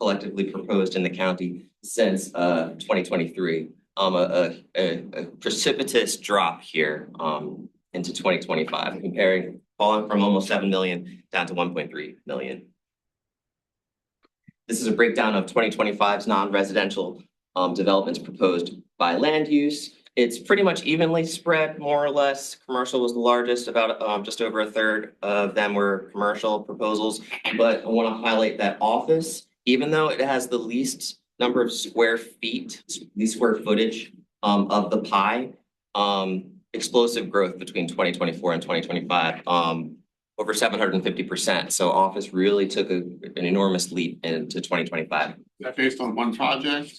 collectively proposed in the county since 2023. A precipitous drop here into 2025, falling from almost 7 million down to 1.3 million. This is a breakdown of 2025's non-residential developments proposed by land use. It's pretty much evenly spread, more or less. Commercial was the largest, about just over 1/3 of them were commercial proposals. But I want to highlight that office, even though it has the least number of square feet, the square footage of the pie, explosive growth between 2024 and 2025, over 750%. So office really took an enormous leap into 2025. Is that based on one project?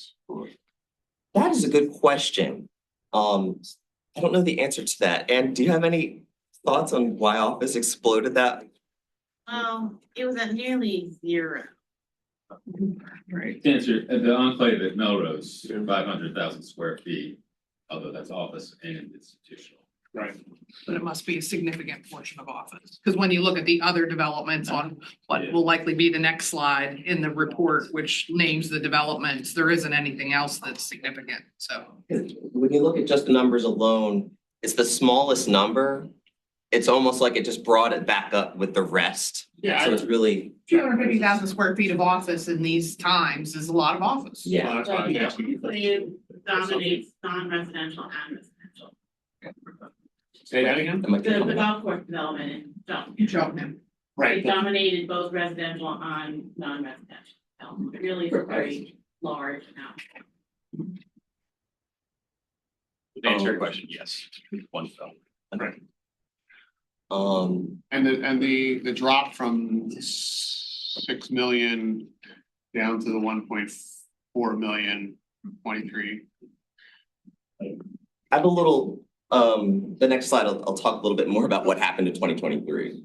That is a good question. I don't know the answer to that. And do you have any thoughts on why office exploded that? It was at nearly zero. Right. To answer, the enclave at Melrose, 500,000 square feet, although that's office and institutional. Right. But it must be a significant portion of office, because when you look at the other developments on what will likely be the next slide in the report, which names the developments, there isn't anything else that's significant, so. When you look at just the numbers alone, it's the smallest number. It's almost like it just brought it back up with the rest. Yeah, So it's really, 250,000 square feet of office in these times is a lot of office. Well, that's why I was asking. It dominates non-residential and residential. Say that again? The golf course development in Cheltenham. Cheltenham. It Right. dominated both residential and non-residential. It really is a very large amount. To answer your question, yes, one fell. Right. um, And the drop from 6 million down to the 1.4 million, 23. I have a little, the next slide, I'll talk a little bit more about what happened in 2023.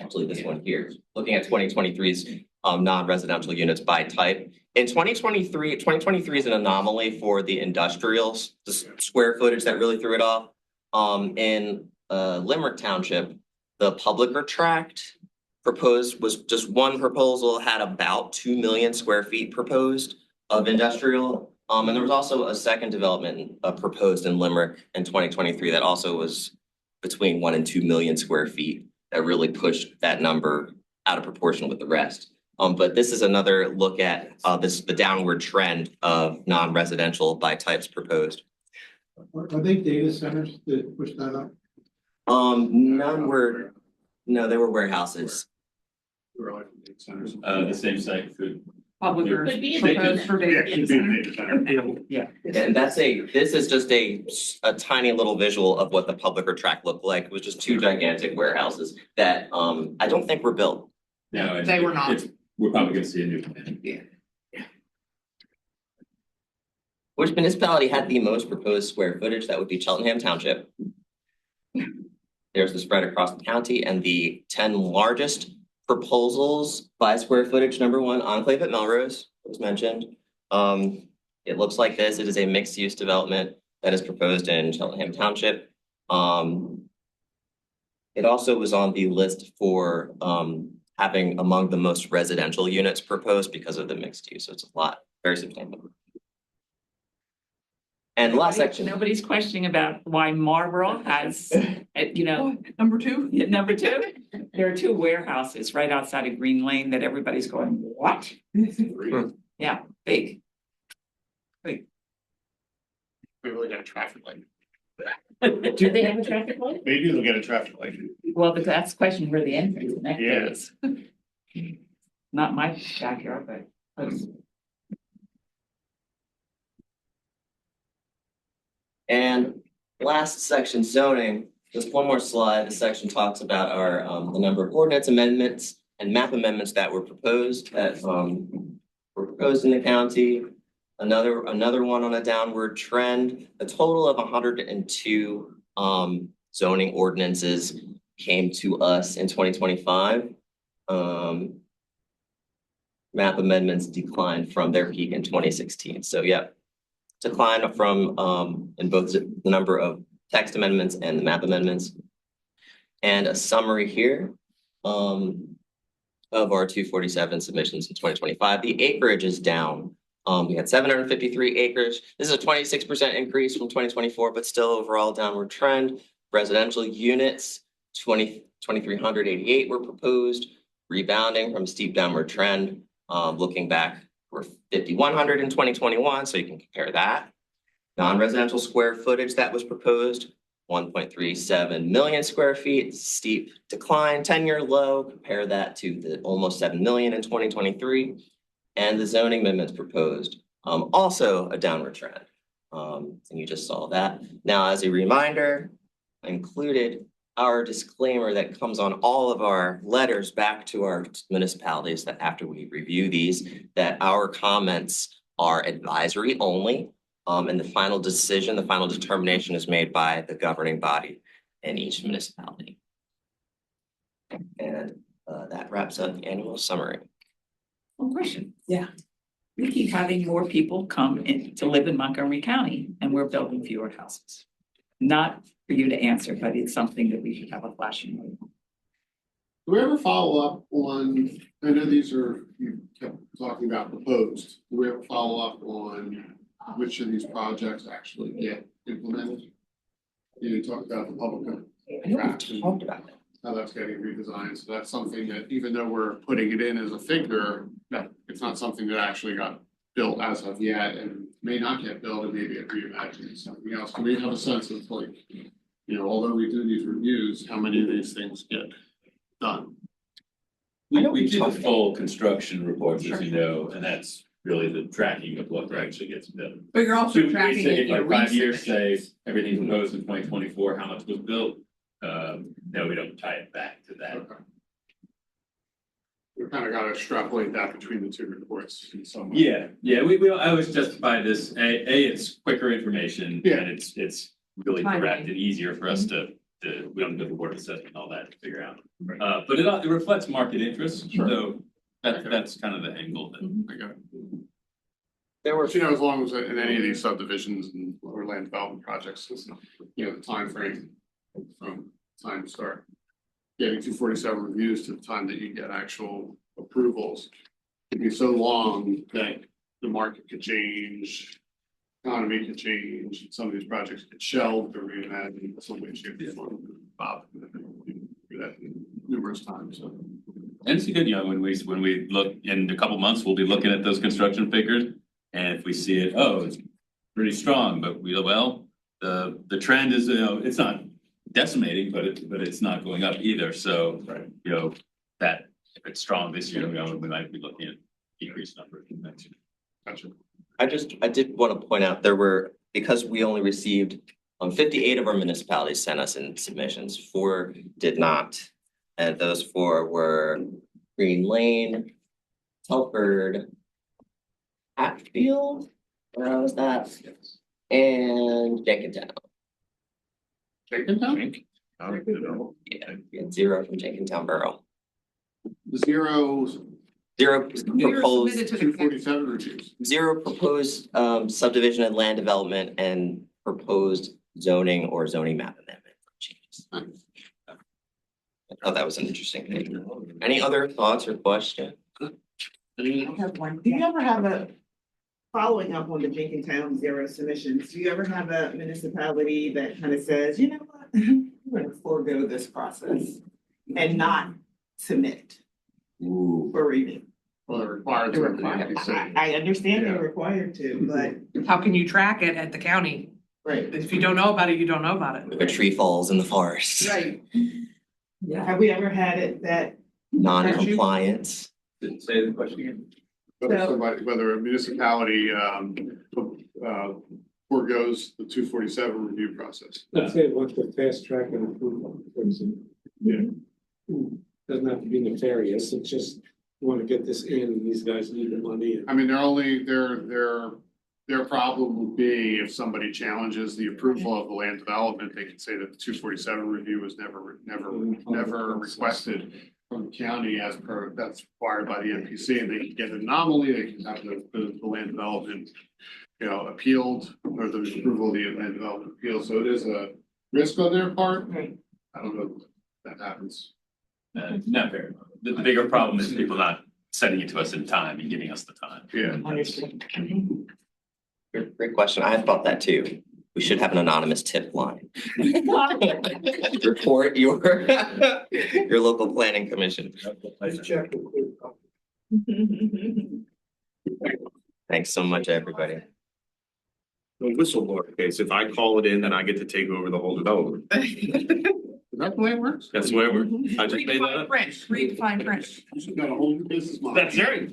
Actually, this one here, looking at 2023's non-residential units by type. In 2023 is an anomaly for the industrials, the square footage that really threw it off. In Limerick Township, the Publicker tract proposed was just one proposal, had about 2 million square feet proposed of industrial. And there was also a second development proposed in Limerick in 2023 that also was between 1 and 2 million square feet that really pushed that number out of proportion with the rest. But this is another look at the downward trend of non-residential by types proposed. Are they data centers that push that up? They were warehouses. The same site could. Public or Could be a proposed for data. Yeah, it should be a data center. Yeah. And this is just a tiny little visual of what the Publicker tract looked like. It was just two gigantic warehouses that I don't think were built. No, They were not. We're probably gonna see a new plan. Which municipality had the most proposed square footage? That would be Cheltenham Township. There's the spread across the county, and the 10 largest proposals by square footage. Number one, Enclave at Melrose was mentioned. It looks like this. It is a mixed use development that is proposed in Cheltenham Township. It also was on the list for having among the most residential units proposed because of the mixed use. So it's a lot, very substantial. And last section. Nobody's questioning about why Marlboro has, Number two? number two. There are two warehouses right outside of Green Lane that everybody's going, what? Yeah, big. We really got a traffic light. Do they have a traffic light? Maybe they'll get a traffic light. Well, but that's the question where the entrance and that Yeah. is. Not my backyard, but close. And last section, zoning, just one more slide. This section talks about our the number of ordinance amendments and map amendments that were proposed in the county. Another one on a downward trend. A total of 102 zoning ordinances came to us in 2025. Map amendments declined from their peak in 2016. So yeah, decline from in both the number of text amendments and the map amendments. And a summary here of our 247 submissions in 2025. The acreage is down. We had 753 acres. This is a 26% increase from 2024, but still overall downward trend. Residential units, 2,388 were proposed, rebounding from a steep downward trend. Looking back, we're 5,100 in 2021, so you can compare that. Non-residential square footage that was proposed, 1.37 million square feet, steep decline, 10-year low. Compare that to the almost 7 million in 2023. And the zoning amendments proposed, also a downward trend. And you just saw that. Now, as a reminder, I included our disclaimer that comes on all of our letters back to our municipalities that after we review these, that our comments are advisory only. And the final decision, the final determination is made by the governing body in each municipality. And that wraps up the annual summary. One question. Yeah. We keep having more people come in to live in Montgomery County and we're building fewer houses. Not for you to answer, but it's something that we should have a flashing light on. Do we ever follow up on, I know these are, you kept talking about proposed, do we ever follow up on which of these projects actually get implemented? You talked about the public. I know we talked about that. How that's getting redesigned, so that's something that even though we're putting it in as a figure, that it's not something that actually got built as of yet and may not get built and maybe it reimagines something else. Can we have a sense of like, you know, although we do these reviews, how many of these things get done? We do the full construction reports, as you know, and that's really the tracking of what actually gets built. But you're also So we tracking say it in like 5 years, recent. say everything proposed in 2024, how much was built? No, we don't tie it back to that. Okay. We've kind of got to extrapolate that between the two reports in some way. Yeah, I always justify this, it's quicker information Yeah. and it's really direct and easier for us to, we don't do the board assessment and all that to figure out. But it reflects market interest, so that's kind of the angle that. I got it. There were, But, you know, as long as in any of these subdivisions and or land development projects, it's, you know, the time frame from time to start getting 247 reviews to the time that you get actual approvals can be so long that the market could change, economy could change, some of these projects get shelved or reimagined in some way, shape, or form. Bob, do that numerous times, so. And it's good, you know, when we look in a couple months, we'll be looking at those construction figures. And if we see it, it's pretty strong, but the trend is, you know, it's not decimating, but it's not going up either. So, you know, that if it's strong this year, we might be looking at decreased numbers next year. Gotcha. I did want to point out because we only received 58 of our municipalities sent us in submissions, 4 did not. And those 4 were Green Lane, Telford, Hatfield, where was that? And Jenkintown. Jenkintown? Yeah, we had 0 from Jenkintown Borough. Zero 0 proposed, submitted to the 247 reviews. 0 proposed subdivision and land development and proposed zoning or zoning map amendment changes. I thought that was an interesting thing. Any other thoughts or questions? I have one. Do you ever have following up on the Jenkintown 0 submissions, do you ever have a municipality that kind of says, you know what, we're gonna forego this process and not submit for review? Well, they're required to. I understand they're required to, but. How can you track it at the county? Right. If you don't know about it, you don't know about it. If a tree falls in the forest. Right. Yeah. Have we ever had it that? Non-compliance. Say the question again. Whether a municipality forgoes the 247 review process. Let's say it wants to fast track an approval, for example. Yeah. Doesn't have to be nefarious, it's just, you want to get this in, and these guys need the money. I mean, their problem would be if somebody challenges the approval of the land development, they can say that the 247 review was never requested from the county as per, that's required by the MPC, and they can get an anomaly, they can have the land development, you know, appealed, or the approval of the land development appeal, so it is a risk on their part. Right. I don't know if that happens. Not very. The bigger problem is people not sending it to us in time and giving us the time. Yeah. Understood. Great question. I thought that too. We should have an anonymous tip line. Report your local planning commission. Thanks so much, everybody. The whistleblower case, if I call it in, then I get to take over the whole development. Is that the way it works? That's the way it works. I just Read made the that fine up. print, read the fine print. You've got a whole new business model. That's right.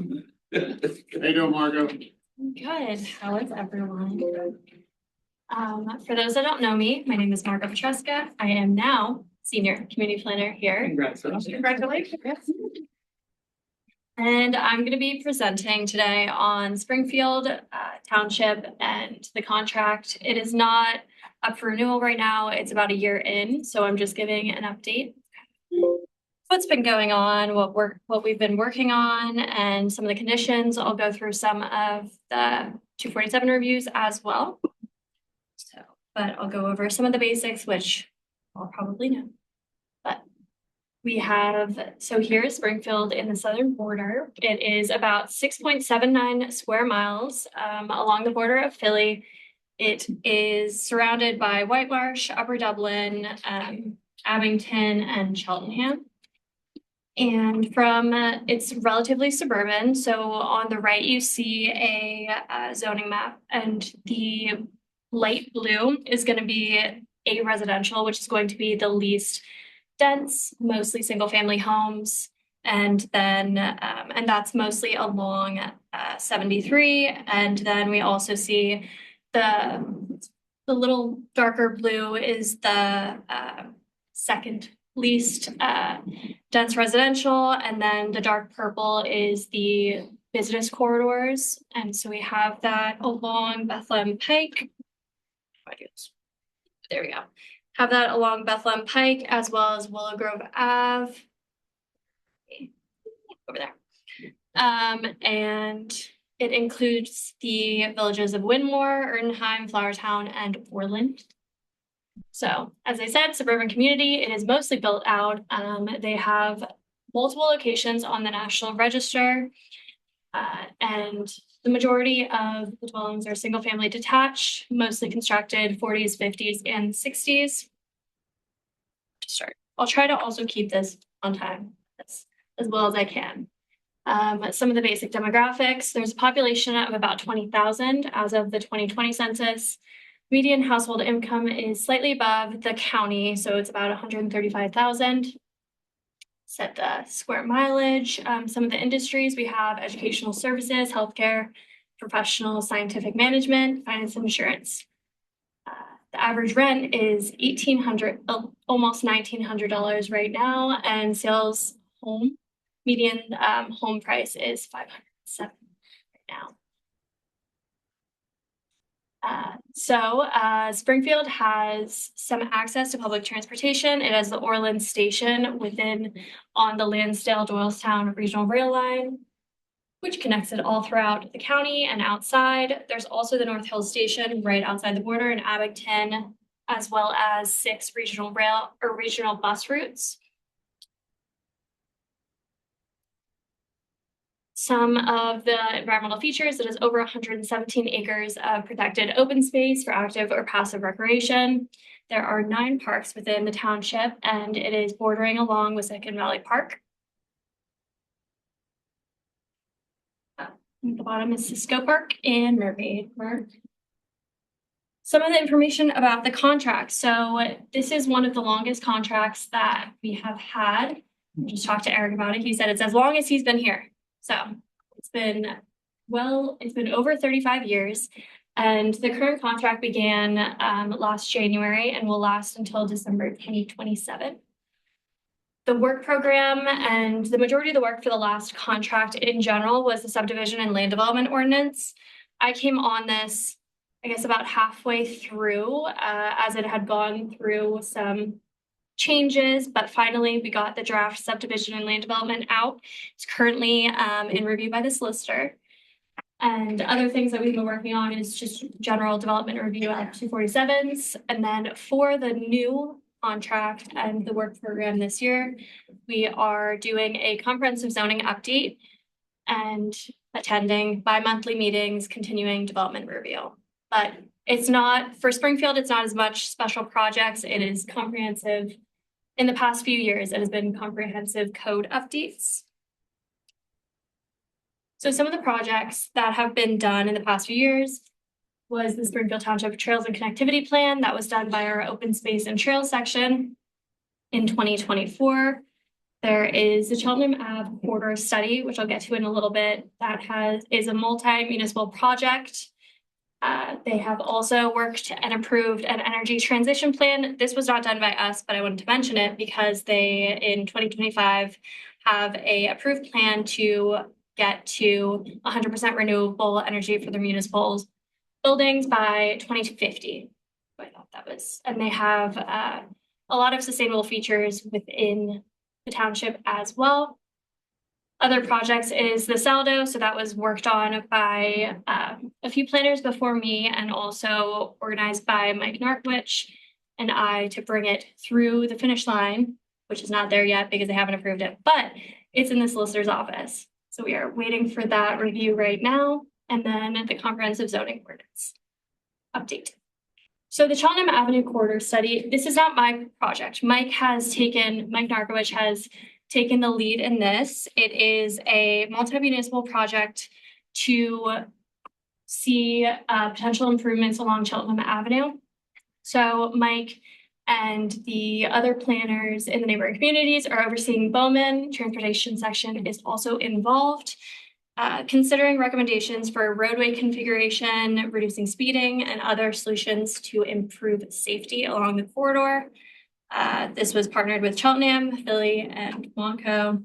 How you doing, Margaux? Good. How is everyone? For those that don't know me, my name is Margaux Petruska. I am now senior community planner here. Congratulations. Congratulations. And I'm going to be presenting today on Springfield Township and the contract. It is not up for renewal right now. It's about a year in, so I'm just giving an update. What's been going on, what we've been working on, and some of the conditions. I'll go through some of the 247 reviews as well. So, but I'll go over some of the basics, which I'll probably know. But we have, so here's Springfield in the southern border. It is about 6.79 square miles along the border of Philly. It is surrounded by White Marsh, Upper Dublin, Abington, and Cheltenham. And from it's relatively suburban. So on the right, you see a zoning map, and the light blue is going to be a residential, which is going to be the least dense, mostly single family homes. And then, and that's mostly along 73. And then we also see the little darker blue is the second least dense residential, and then the dark purple is the business corridors. And so we have that along Bethlehem Pike. There we go. Have that along Bethlehem Pike as well as Willow Grove Ave. Over there. And it includes the villages of Winmore, Erdenheim, Flowertown, and Orland. So, as I said, suburban community, it is mostly built out. They have multiple locations on the National Register, and the majority of the dwellings are single family detached, mostly constructed 40s, 50s, and 60s. To start, I'll try to also keep this on time as well as I can. Some of the basic demographics, there's a population of about 20,000 as of the 2020 census. Median household income is slightly above the county, so it's about 135,000. Set the square mileage. Some of the industries we have: educational services, healthcare, professional scientific management, finance and insurance. The average rent is $1,800, almost $1,900 right now, and sales home median home price is $507 right now. Springfield has some access to public transportation. It has the Orland Station on the Lansdale-Doylestown Regional Rail Line, which connects it all throughout the county and outside. There's also the North Hills Station right outside the border in Abington, as well as 6 regional bus routes. Some of the environmental features: it is over 117 acres of protected open space for active or passive recreation. There are 9 parks within the township, and it is bordering along with Silicon Valley Park. At the bottom is Cisco Park and Mermaid Park. Some of the information about the contract. So this is one of the longest contracts that we have had. I just talked to Eric about it. He said it's as long as he's been here. So it's been over 35 years, and the current contract began last January and will last until December 2027. The work program and the majority of the work for the last contract in general was the subdivision and land development ordinance. I came on this, I guess, about halfway through as it had gone through some changes, but finally we got the draft subdivision and land development out. It's currently in review by the solicitor. And other things that we've been working on is just general development review of 247s. And then for the new contract and the work program this year, we are doing a comprehensive zoning update and attending bi-monthly meetings, continuing development review. But it's not, for Springfield, it's not as much special projects. It is comprehensive. In the past few years, it has been comprehensive code updates. So some of the projects that have been done in the past few years was the Springfield Township Trails and Connectivity Plan that was done by our Open Space and Trails section in 2024. There is the Cheltenham Ave Corridor Study, which I'll get to in a little bit, that is a multi-municipal project. They have also worked and approved an energy transition plan. This was not done by us, but I wanted to mention it because they, in 2025, have a approved plan to get to 100% renewable energy for their municipal buildings by 2050. I thought that was, and they have a lot of sustainable features within the township as well. Other projects is the Saldo, so that was worked on by a few planners before me and also organized by Mike Narkowicz and I to bring it through the finish line, which is not there yet because they haven't approved it, but it's in the solicitor's office. So we are waiting for that review right now, and then the comprehensive zoning ordinance update. So the Cheltenham Avenue corridor study, this is not my project. Mike Narkowicz has taken the lead in this. It is a multi-municipal project to see potential improvements along Cheltenham Avenue. So Mike and the other planners in the neighboring communities are overseeing Bowman. Transportation section is also involved. Considering recommendations for roadway configuration, reducing speeding, and other solutions to improve safety along the corridor. This was partnered with Cheltenham, Philly, and Montco.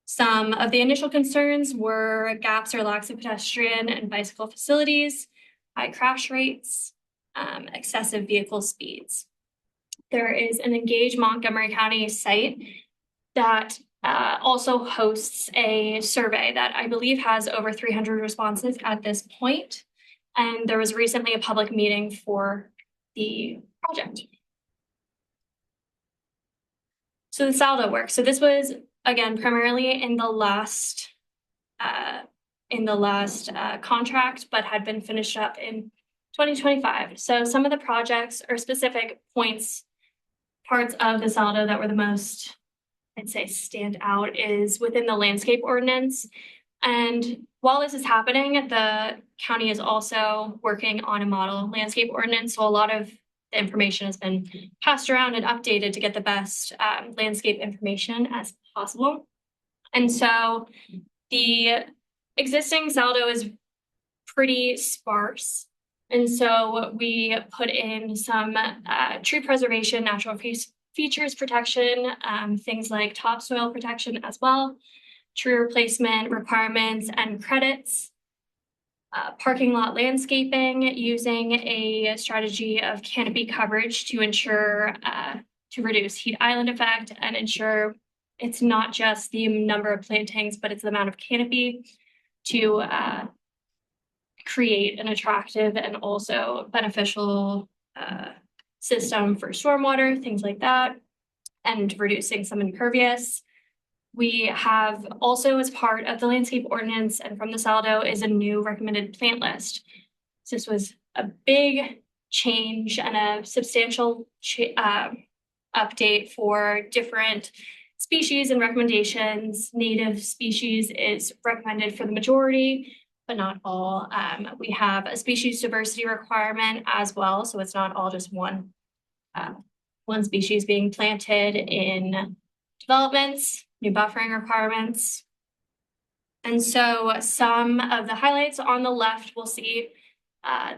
Some of the initial concerns were gaps or lacks of pedestrian and bicycle facilities, high crash rates, excessive vehicle speeds. There is an Engage Montgomery County site that also hosts a survey that I believe has over 300 responses at this point. And there was recently a public meeting for the project. So the Saldo work. So this was, again, primarily in the last contract, but had been finished up in 2025. So some of the projects or specific parts of the Saldo that were the most, I'd say, stand out is within the landscape ordinance. And while this is happening, the county is also working on a model landscape ordinance. So a lot of the information has been passed around and updated to get the best landscape information as possible. And so the existing Saldo is pretty sparse. And so we put in some tree preservation, natural features protection, things like topsoil protection as well, tree replacement requirements and credits, parking lot landscaping using a strategy of canopy coverage to ensure to reduce heat island effect and ensure it's not just the number of plantings, but it's the amount of canopy to create an attractive and also beneficial system for stormwater, things like that, and reducing some impervious. We have also, as part of the landscape ordinance and from the Saldo, is a new recommended plant list. So this was a big change and a substantial update for different species and recommendations. Native species is recommended for the majority, but not all. We have a species diversity requirement as well, so it's not all just one species being planted in developments, new buffering requirements. And so some of the highlights on the left, we'll see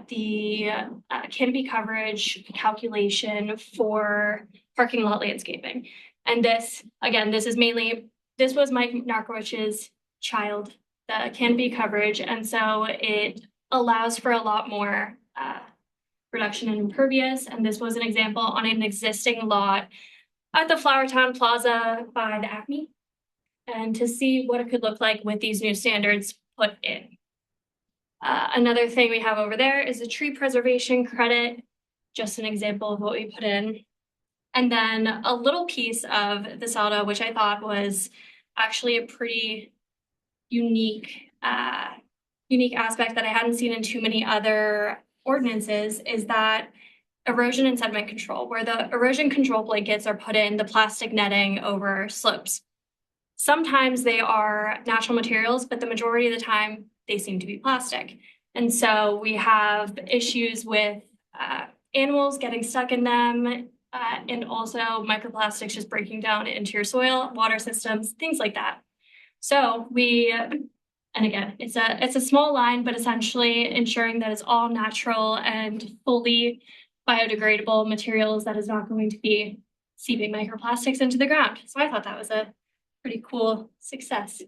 the canopy coverage calculation for parking lot landscaping. And this, again, this was Mike Narkowicz's child, the canopy coverage. And so it allows for a lot more reduction in impervious. And this was an example on an existing lot at the Flowertown Plaza by the Acme, and to see what it could look like with these new standards put in. Another thing we have over there is a tree preservation credit, just an example of what we put in. And then a little piece of the Saldo, which I thought was actually a pretty unique aspect that I hadn't seen in too many other ordinances, is that erosion and sediment control, where the erosion control blankets are put in the plastic netting over slopes. Sometimes they are natural materials, but the majority of the time they seem to be plastic. And so we have issues with animals getting stuck in them, and also microplastics just breaking down into your soil, water systems, things like that. So and again, it's a small line, but essentially ensuring that it's all natural and fully biodegradable materials that is not going to be seeping microplastics into the ground. So I thought that was a pretty cool success.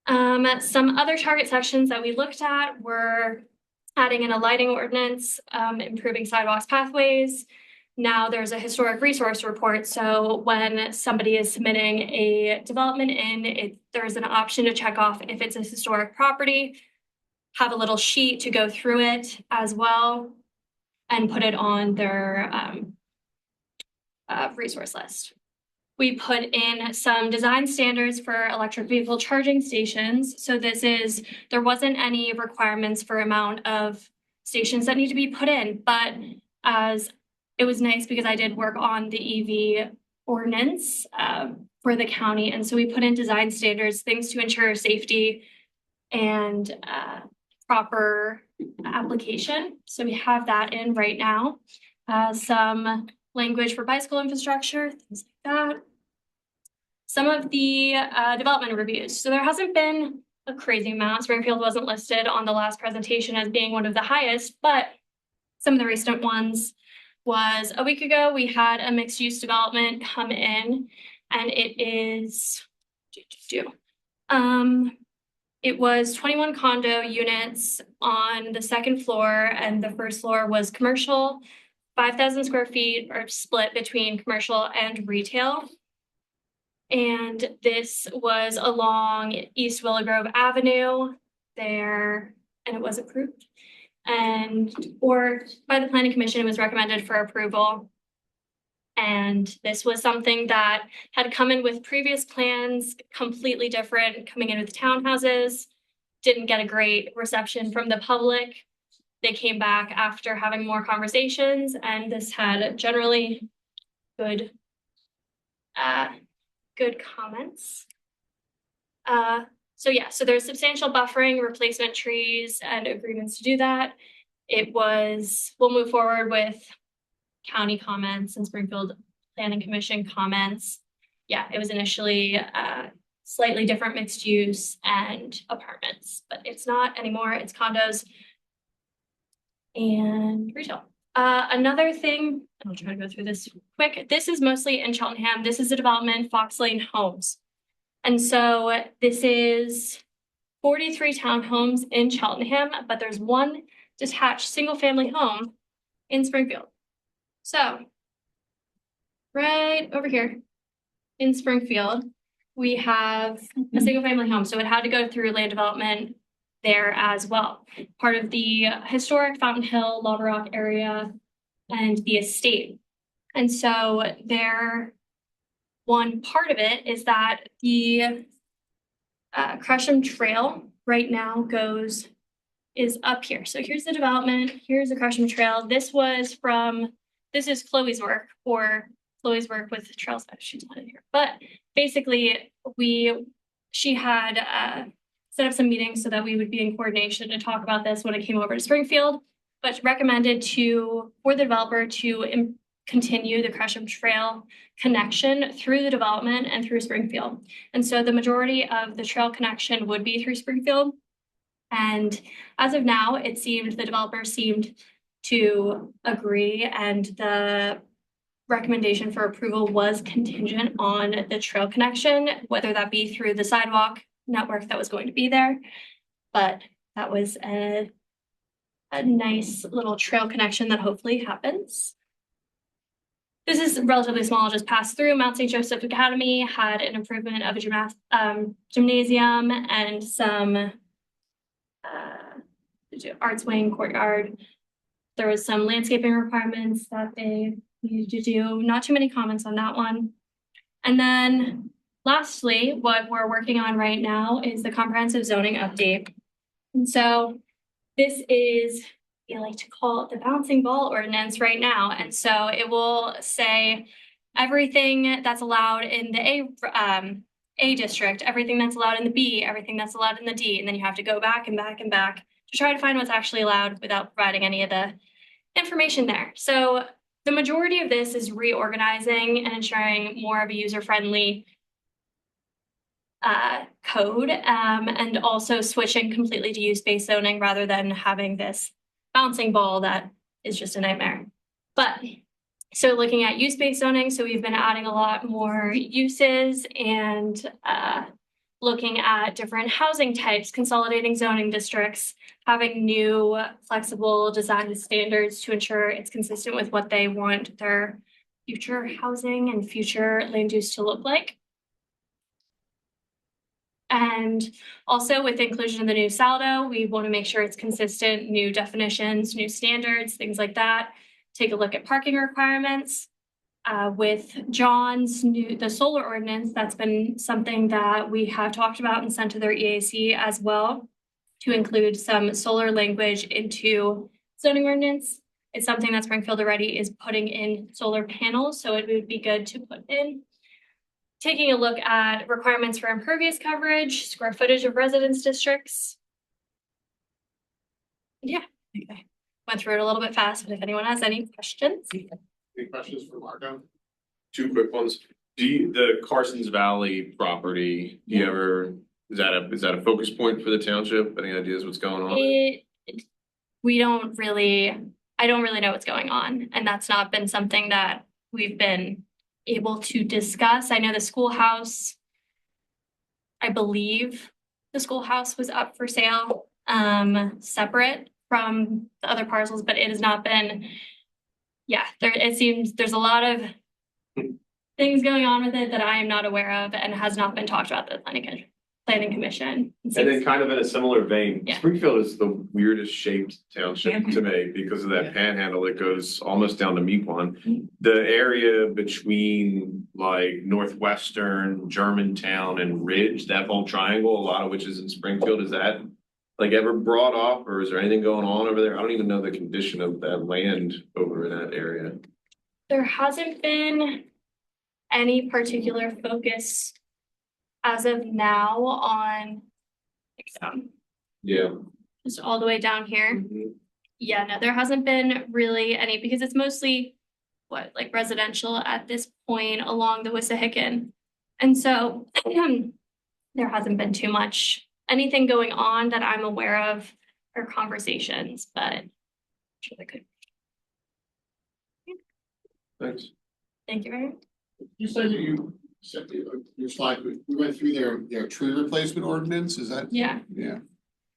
Some other target sections that we looked at were adding in a lighting ordinance, improving sidewalks, pathways. Now there's a historic resource report, so when somebody is submitting a development in, there's an option to check off if it's a historic property, have a little sheet to go through it as well, and put it on their resource list. We put in some design standards for electric vehicle charging stations. So there wasn't any requirements for amount of stations that need to be put in, but as it was nice because I did work on the EV ordinance for the county. And so we put in design standards, things to ensure safety and proper application. So we have that in right now. Some language for bicycle infrastructure, things like that. Some of the development reviews. So there hasn't been a crazy amount. Springfield wasn't listed on the last presentation as being one of the highest, but some of the recent ones was a week ago, we had a mixed use development come in, and it is, it was 21 condo units on the second floor, and the first floor was commercial. 5,000 square feet are split between commercial and retail. And this was along East Willow Grove Avenue there, and it was approved. Or by the Planning Commission, it was recommended for approval. And this was something that had come in with previous plans, completely different, coming in with townhouses, didn't get a great reception from the public. They came back after having more conversations, and this had generally good comments. So there's substantial buffering, replacement trees, and agreements to do that. We'll move forward with county comments and Springfield Planning Commission comments. Yeah, it was initially slightly different mixed use and apartments, but it's not anymore. It's condos and retail. Another thing, I'll try to go through this quick. This is mostly in Cheltenham. This is a development, Fox Lane Homes. And so this is 43 townhomes in Cheltenham, but there's one detached single family home in Springfield. So right over here in Springfield, we have a single family home. So it had to go through land development there as well. Part of the historic Fountain Hill, Lava Rock area and the estate. And so one part of it is that the Gresham Trail right now is up here. So here's the development, here's the Gresham Trail. This is Chloe's work, or Chloe's work with trails. She's not in here, but basically she had set up some meetings so that we would be in coordination to talk about this when it came over to Springfield, but recommended for the developer to continue the Gresham Trail connection through the development and through Springfield. And so the majority of the trail connection would be through Springfield. And as of now, the developer seemed to agree, and the recommendation for approval was contingent on the trail connection, whether that be through the sidewalk network that was going to be there. But that was a nice little trail connection that hopefully happens. This is relatively small, just passed through. Mount St. Joseph Academy had an improvement of a gymnasium and some arts wing, courtyard. There was some landscaping requirements that they needed to do. Not too many comments on that one. And then lastly, what we're working on right now is the comprehensive zoning update. And so this is, I like to call it the bouncing ball ordinance right now. And so it will say everything that's allowed in the A district, everything that's allowed in the B, everything that's allowed in the D, and then you have to go back and back and back to try to find what's actually allowed without providing any of the information there. So the majority of this is reorganizing and ensuring more of a user-friendly code, and also switching completely to use-based zoning rather than having this bouncing ball that is just a nightmare. But So looking at use-based zoning, so we've been adding a lot more uses and looking at different housing types, consolidating zoning districts, having new flexible design standards to ensure it's consistent with what they want their future housing and future land use to look like. And also with the inclusion of the new saldo, we want to make sure it's consistent, new definitions, new standards, things like that. Take a look at parking requirements. With the solar ordinance, that's been something that we have talked about and sent to their EAC as well, to include some solar language into zoning ordinance. It's something that Springfield already is putting in solar panels, so it would be good to put in. Taking a look at requirements for impervious coverage, square footage of residence districts. Yeah, okay. Went through it a little bit fast, but if anyone has any questions. Any questions for Margaux? Two quick ones. The Carson's Valley property, is that a focus point for the township? Any ideas what's going on? I don't really know what's going on, and that's not been something that we've been able to discuss. I know the schoolhouse, I believe the schoolhouse was up for sale, separate from the other parcels, but it has not been, it seems there's a lot of things going on with it that I am not aware of and has not been talked about at the planning commission. And then kind of in a similar vein, Yeah. Springfield is the weirdest shaped township to me because of that panhandle that goes almost down to Mequon. The area between like Northwestern, Germantown and Ridge, that whole triangle, a lot of which is in Springfield, is that like ever brought up or is there anything going on over there? I don't even know the condition of that land over in that area. There hasn't been any particular focus as of now on just all the way down here. Yeah, no, there hasn't been really any because it's mostly like residential at this point along the Wissahickon. And so there hasn't been too much anything going on that I'm aware of or conversations, but I'm sure they could. Thanks. Thank you very much. You said that your slide, we went through their tree replacement ordinance, is that? Yeah. Yeah.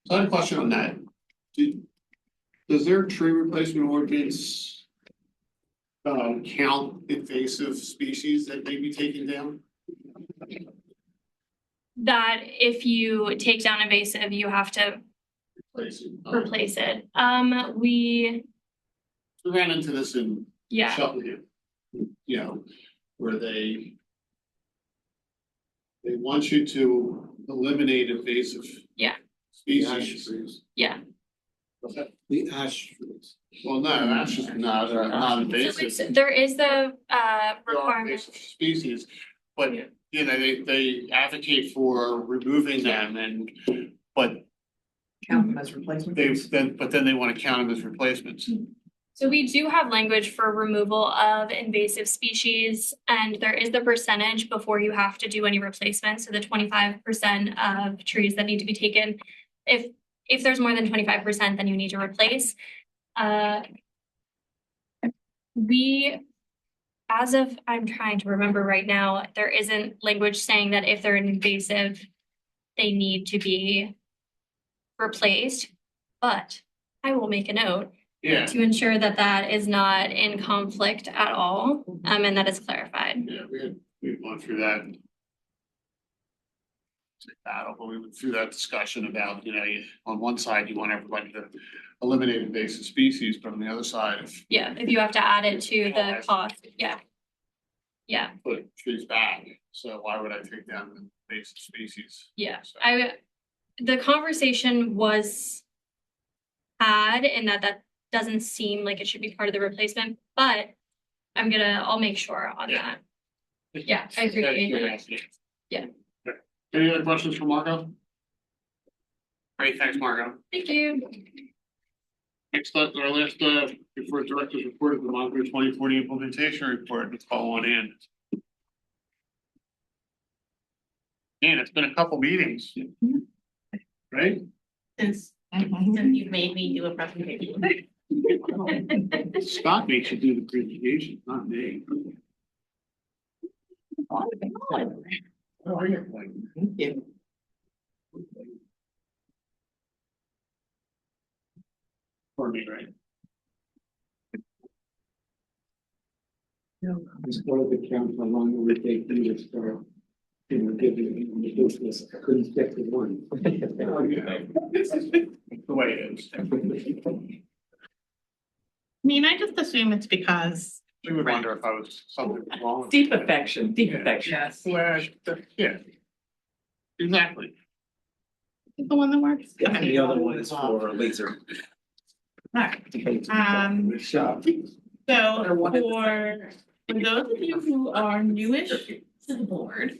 So I had a question on that. Does their tree replacement ordinance count invasive species that may be taken down? That if you take down invasive, you have to replace it. We ran into this in Yeah. Cheltenham, where they want you to eliminate invasive species. Yeah. What's that? The ash trees. Well, no, that's just not invasive. There is the There are requirement. invasive species, but they advocate for removing them but Count them as replacements. but then they want to count them as replacements. So we do have language for removal of invasive species, and there is the percentage before you have to do any replacement. So the 25% of trees that need to be taken. If there's more than 25%, then you need to replace. I'm trying to remember right now, there isn't language saying that if they're an invasive, they need to be replaced, but I will make a note to ensure that that is not in conflict at all, and that is clarified. Yeah, we've gone through that. But we went through that discussion about, on one side, you want everybody to eliminate invasive species, but on the other side, if you have to add it to the cost, put trees back, so why would I take down invasive species? The conversation was had in that doesn't seem like it should be part of the replacement, but I'll make sure on that. Yeah, I agree. Yeah. Any other questions for Margaux? Great, thanks, Margaux. Thank you. Next up, our last before director's report of the Montgomery 2040 implementation report. Let's call one in. Man, it's been a couple meetings, right? Since you made me do a presentation. Scott makes you do the presentation, not me. How are you? For me, right? As part of the count, how long it would take me to start, giving the business, I couldn't get to one. It's the way it is. I mean, I just assume it's because. We would wonder if I was something wrong. Deep affection. Yes. Where, yeah. Exactly. The one that works. Okay. The other one is for laser. So for those of you who are newish to the board,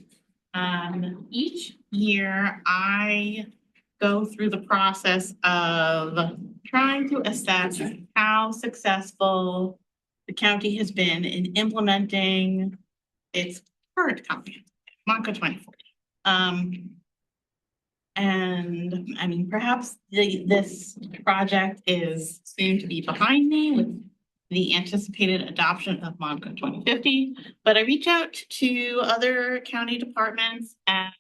each year I go through the process of trying to assess how successful the county has been in implementing its current comprehensive plan, Montco 2040. And I mean, perhaps this project is soon to be behind me with the anticipated adoption of Montco 2050, but I reach out to other county departments and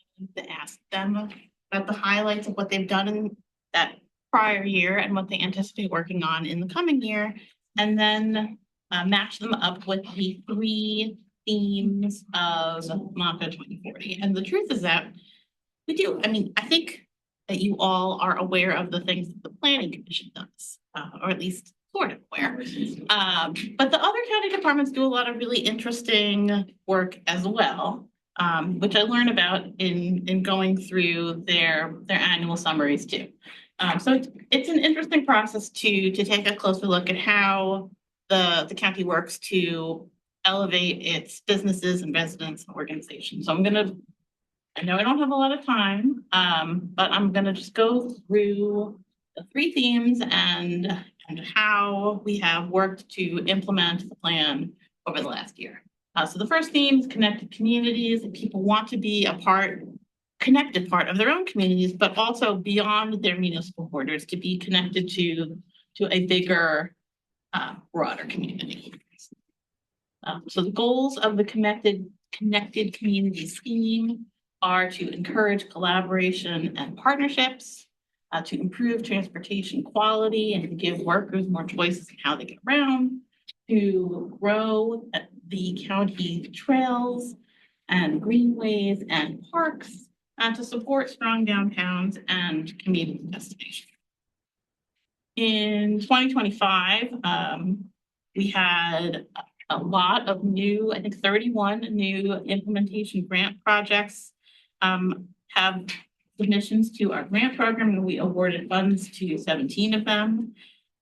ask them about the highlights of what they've done in that prior year and what they anticipate working on in the coming year, and then match them up with the 3 themes of Montco 2040. And the truth is that we do. I mean, I think that you all are aware of the things that the Planning Commission does, or at least sort of aware. But the other county departments do a lot of really interesting work as well, which I learn about in going through their annual summaries too. So it's an interesting process to take a closer look at how the county works to elevate its businesses and residents and organizations. So I know I don't have a lot of time, but I'm gonna just go through the 3 themes and how we have worked to implement the plan over the last year. So the first theme is connected communities. People want to be connected part of their own communities, but also beyond their municipal borders to be connected to a bigger, broader community. So the goals of the connected communities theme are to encourage collaboration and partnerships, to improve transportation quality and to give workers more choices in how they get around, to grow the county trails and greenways and parks, and to support strong downtowns and community destinations. In 2025, we had a lot of new, I think 31 new implementation grant projects have submissions to our grant program, and we awarded funds to 17 of them.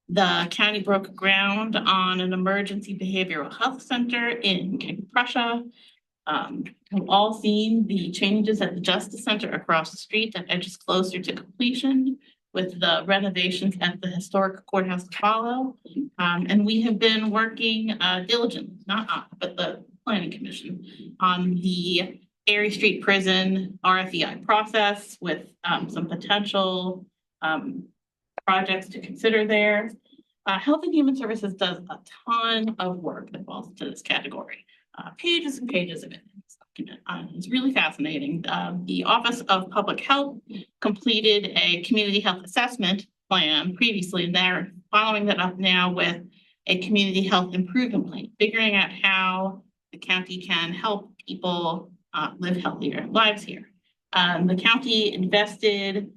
The county broke ground on an emergency behavioral health center in King Prussia. We've all seen the changes at the Justice Center across the street that edges closer to completion, with the renovations at the historic courthouse to follow. And we have been working diligently, but the Planning Commission, on the Erie Street Prison RFEI process with some potential projects to consider there. Health and Human Services does a ton of work that falls into this category. Pages and pages of it in this document. It's really fascinating. The Office of Public Health completed a community health assessment plan previously, and they're following that up now with a community health improvement plan, figuring out how the county can help people live healthier lives here. The county invested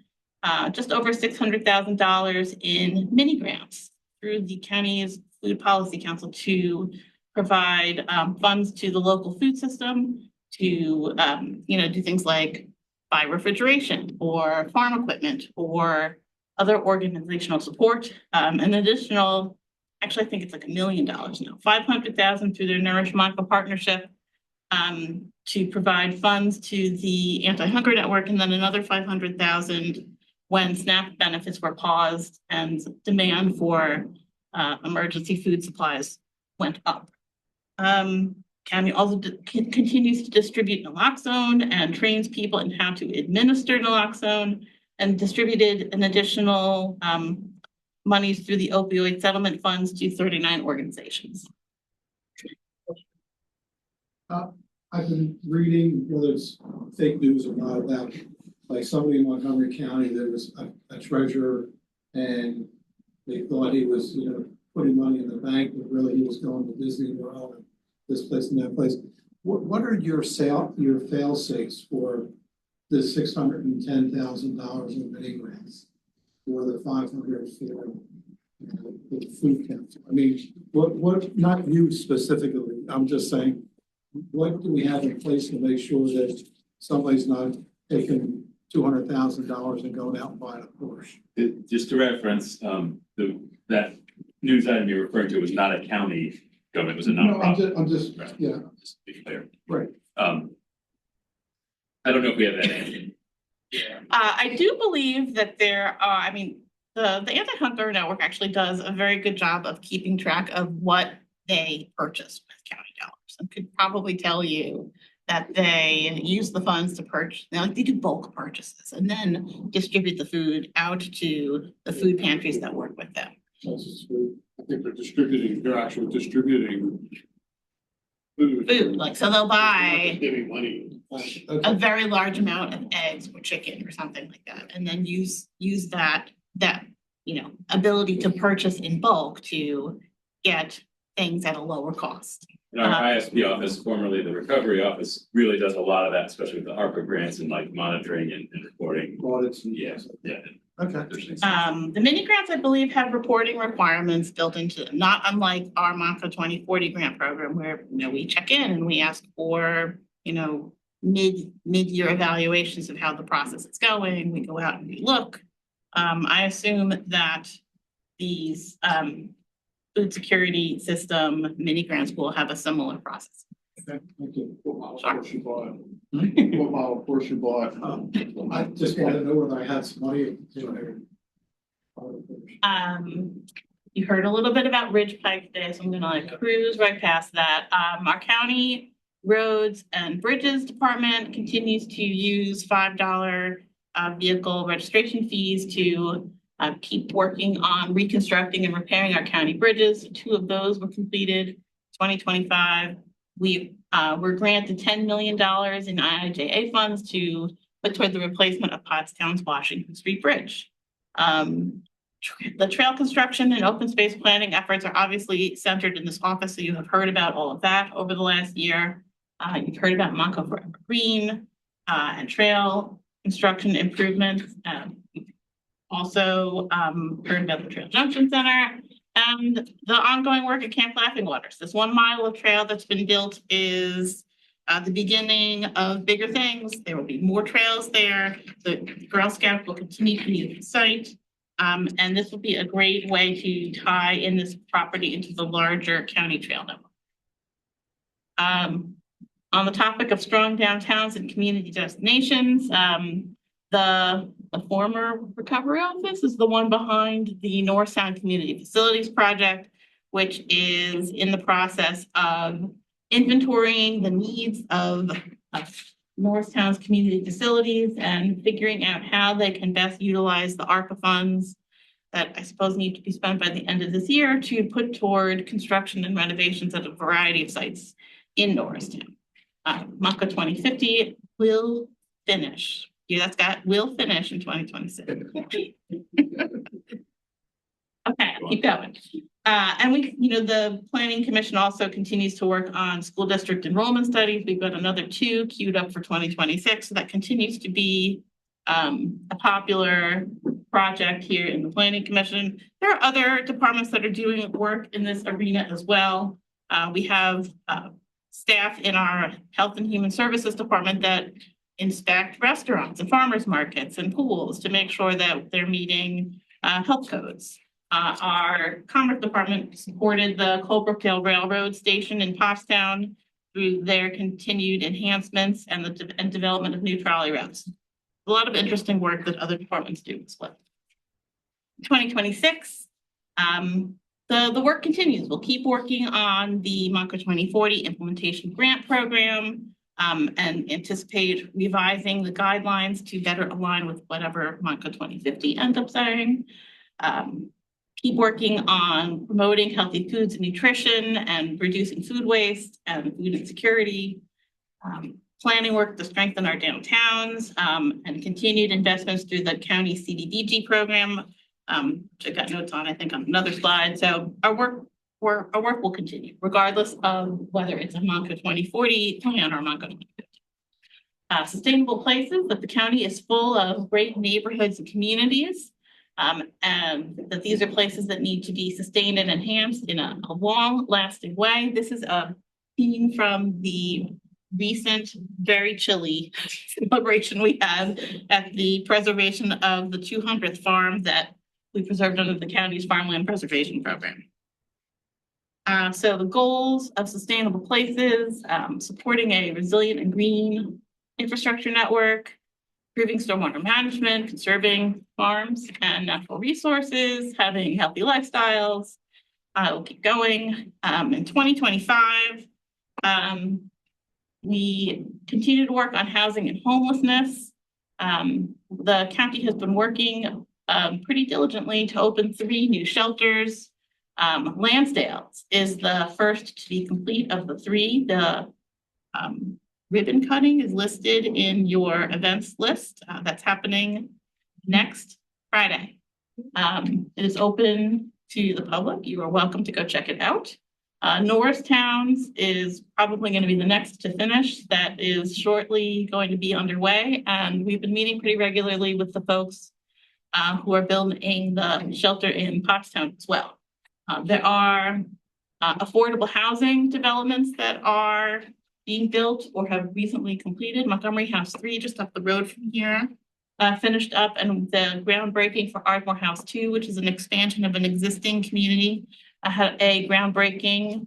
just over $600,000 in mini grants through the county's Food Policy Council to provide funds to the local food system to do things like buy refrigeration or farm equipment or other organizational support. An additional, actually, I think it's like $1 million now, $500,000 through their Nourish Montco partnership to provide funds to the Anti-Hunger Network, and then another $500,000 when SNAP benefits were paused and demand for emergency food supplies went up. County also continues to distribute naloxone and trains people in how to administer naloxone, and distributed an additional monies through the opioid settlement funds to 39 organizations. I've been reading, whether it's fake news or not, about like somebody in Montgomery County, there was a treasurer and they thought he was, putting money in the bank, but really he was going to Disney World and this place and that place. What are your fail safes for the $610,000 in mini grants or the 500 for the food council? I mean, what, not you specifically, I'm just saying, what do we have in place to make sure that somebody's not taking $200,000 and going out and buying a Porsche? Just to reference, that news item you're referring to was not a county government, it was a nonprofit. I'm just, yeah. Just to be clear. Right. I don't know if we have that answer. I do believe that there are, the Anti-Hunger Network actually does a very good job of keeping track of what they purchase with county dollars and could probably tell you that they use the funds to purchase, they do bulk purchases and then distribute the food out to the food pantries that work with them. I think they're actually distributing Food, like, so they'll buy giving money. a very large amount of eggs or chicken or something like that, and then use that ability to purchase in bulk to get things at a lower cost. And our ISP office, formerly the recovery office, really does a lot of that, especially with the ARPA grants and like monitoring and reporting. Audits. Yes, yeah. Okay. The mini grants, I believe, have reporting requirements built into them, not unlike our Montco 2040 grant program where, we check in and we ask for, mid-year evaluations of how the process is going. We go out and we look. I assume that these food security system mini grants will have a similar process. Okay, thank you. What model Porsche you bought? What model Porsche you bought? I just want to know whether I had some money. You heard a little bit about Ridge Pike today, so I'm gonna cruise right past that. Our county roads and bridges department continues to use $5 vehicle registration fees to keep working on reconstructing and repairing our county bridges. 2 of those were completed 2025. We were granted $10 million in IIJA funds to put toward the replacement of Pottstown's Washington Street Bridge. The trail construction and open space planning efforts are obviously centered in this office, so you have heard about all of that over the last year. You've heard about Montco Forever Green and trail construction improvements. Also heard about the Trail Junction Center and the ongoing work at Camp Laughing Waters. This 1 mile of trail that's been built is the beginning of bigger things. There will be more trails there. The Girl Scouts will continue to use the site. And this will be a great way to tie in this property into the larger county trail network. On the topic of strong downtowns and community destinations, the former recovery office is the one behind the North Sound Community Facilities Project, which is in the process of inventorying the needs of Northtown's community facilities and figuring out how they can best utilize the ARPA funds that I suppose need to be spent by the end of this year to put toward construction and renovations at a variety of sites in Norristown. Montco 2050 will finish. Yeah, that's got will finish in 2026. Okay, I'll keep going. And the Planning Commission also continues to work on school district enrollment studies. We've got another 2 queued up for 2026. So that continues to be a popular project here in the Planning Commission. There are other departments that are doing work in this arena as well. We have staff in our Health and Human Services Department that inspect restaurants and farmers markets and pools to make sure that they're meeting health codes. Our Commerce Department supported the Colebrookdale Railroad Station in Pottstown through their continued enhancements and the development of new trolley routes. A lot of interesting work that other departments do as well. 2026, the work continues. We'll keep working on the Montco 2040 implementation grant program and anticipate revising the guidelines to better align with whatever Montco 2050 ends up saying. keep working on promoting healthy foods and nutrition and reducing food waste and food insecurity. Planning work to strengthen our downtowns, and continued investments through the county CDBG program, which I got notes on, I think, on another slide. So our work will continue regardless of whether it's a Montco 2040 plan or Montco 2050. Sustainable places, that the county is full of great neighborhoods and communities, and that these are places that need to be sustained and enhanced in a long-lasting way. This is a theme from the recent, very chilly celebration we had at the preservation of the 200th farm that we preserved under the county's farmland preservation program. So the goals of sustainable places, supporting a resilient and green infrastructure network, improving stormwater management, conserving farms and natural resources, having healthy lifestyles. We'll keep going. In 2025, we continue to work on housing and homelessness. The county has been working pretty diligently to open 3 new shelters. Lansdale's is the first to be complete of the 3. The ribbon cutting is listed in your events list. That's happening next Friday. It is open to the public. You are welcome to go check it out. Norristown's is probably going to be the next to finish. That is shortly going to be underway, and we've been meeting pretty regularly with the folks who are building the shelter in Pottstown as well. There are affordable housing developments that are being built or have recently completed. Montgomery House 3, just up the road from here, finished up, and the groundbreaking for Ardmore House 2, which is an expansion of an existing community, had a groundbreaking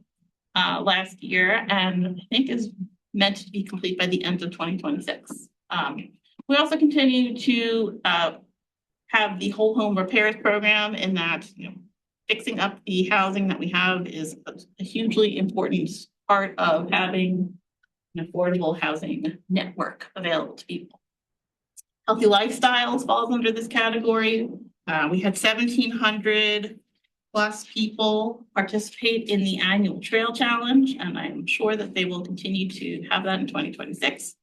last year, and I think is meant to be complete by the end of 2026. We also continue to have the whole home repairs program, in that, fixing up the housing that we have is a hugely important part of having an affordable housing network available to people. Healthy lifestyles falls under this category. We had 1,700 plus people participate in the annual trail challenge, and I'm sure that they will continue to have that in 2026.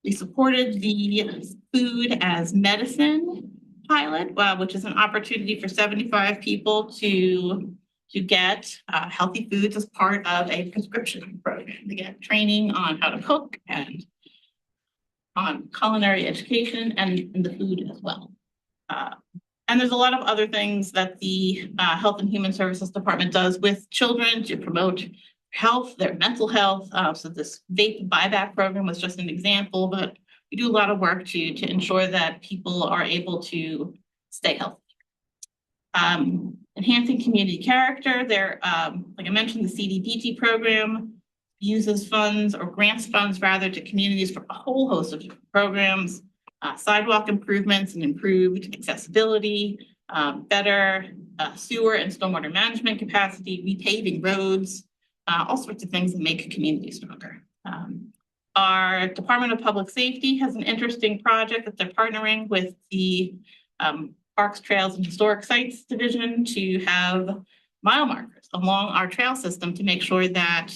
We supported the food as medicine pilot, which is an opportunity for 75 people to get healthy foods as part of a prescription program, to get training on how to cook and on culinary education and the food as well. And there's a lot of other things that the Health and Human Services Department does with children to promote health, their mental health. So this vape buyback program was just an example, but we do a lot of work to ensure that people are able to stay healthy. Enhancing community character. There, like I mentioned, the CDBG program uses funds, or grants funds rather, to communities for a whole host of programs, sidewalk improvements and improved accessibility, better sewer and stormwater management capacity, repaving roads, all sorts of things that make communities stronger. Our Department of Public Safety has an interesting project that they're partnering with the Parks, Trails, and Historic Sites Division to have mile markers along our trail system to make sure that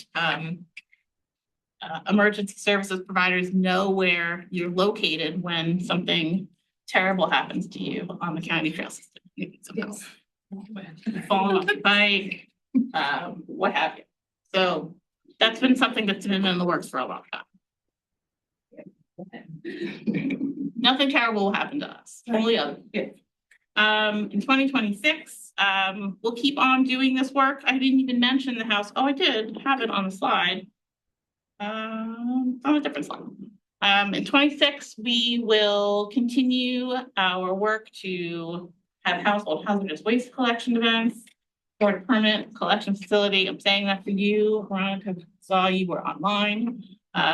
emergency services providers know where you're located when something terrible happens to you on the county trail system. Falling off your bike, what have you. So that's been something that's been in the works for a long time. Nothing terrible will happen to us. Only other. In 2026, we'll keep on doing this work. I didn't even mention the house. Oh, I did have it on the slide. On a different slide. In 26, we will continue our work to have household hazardous waste collection events, for a permanent collection facility. I'm saying that for you, Veronica, saw you were online.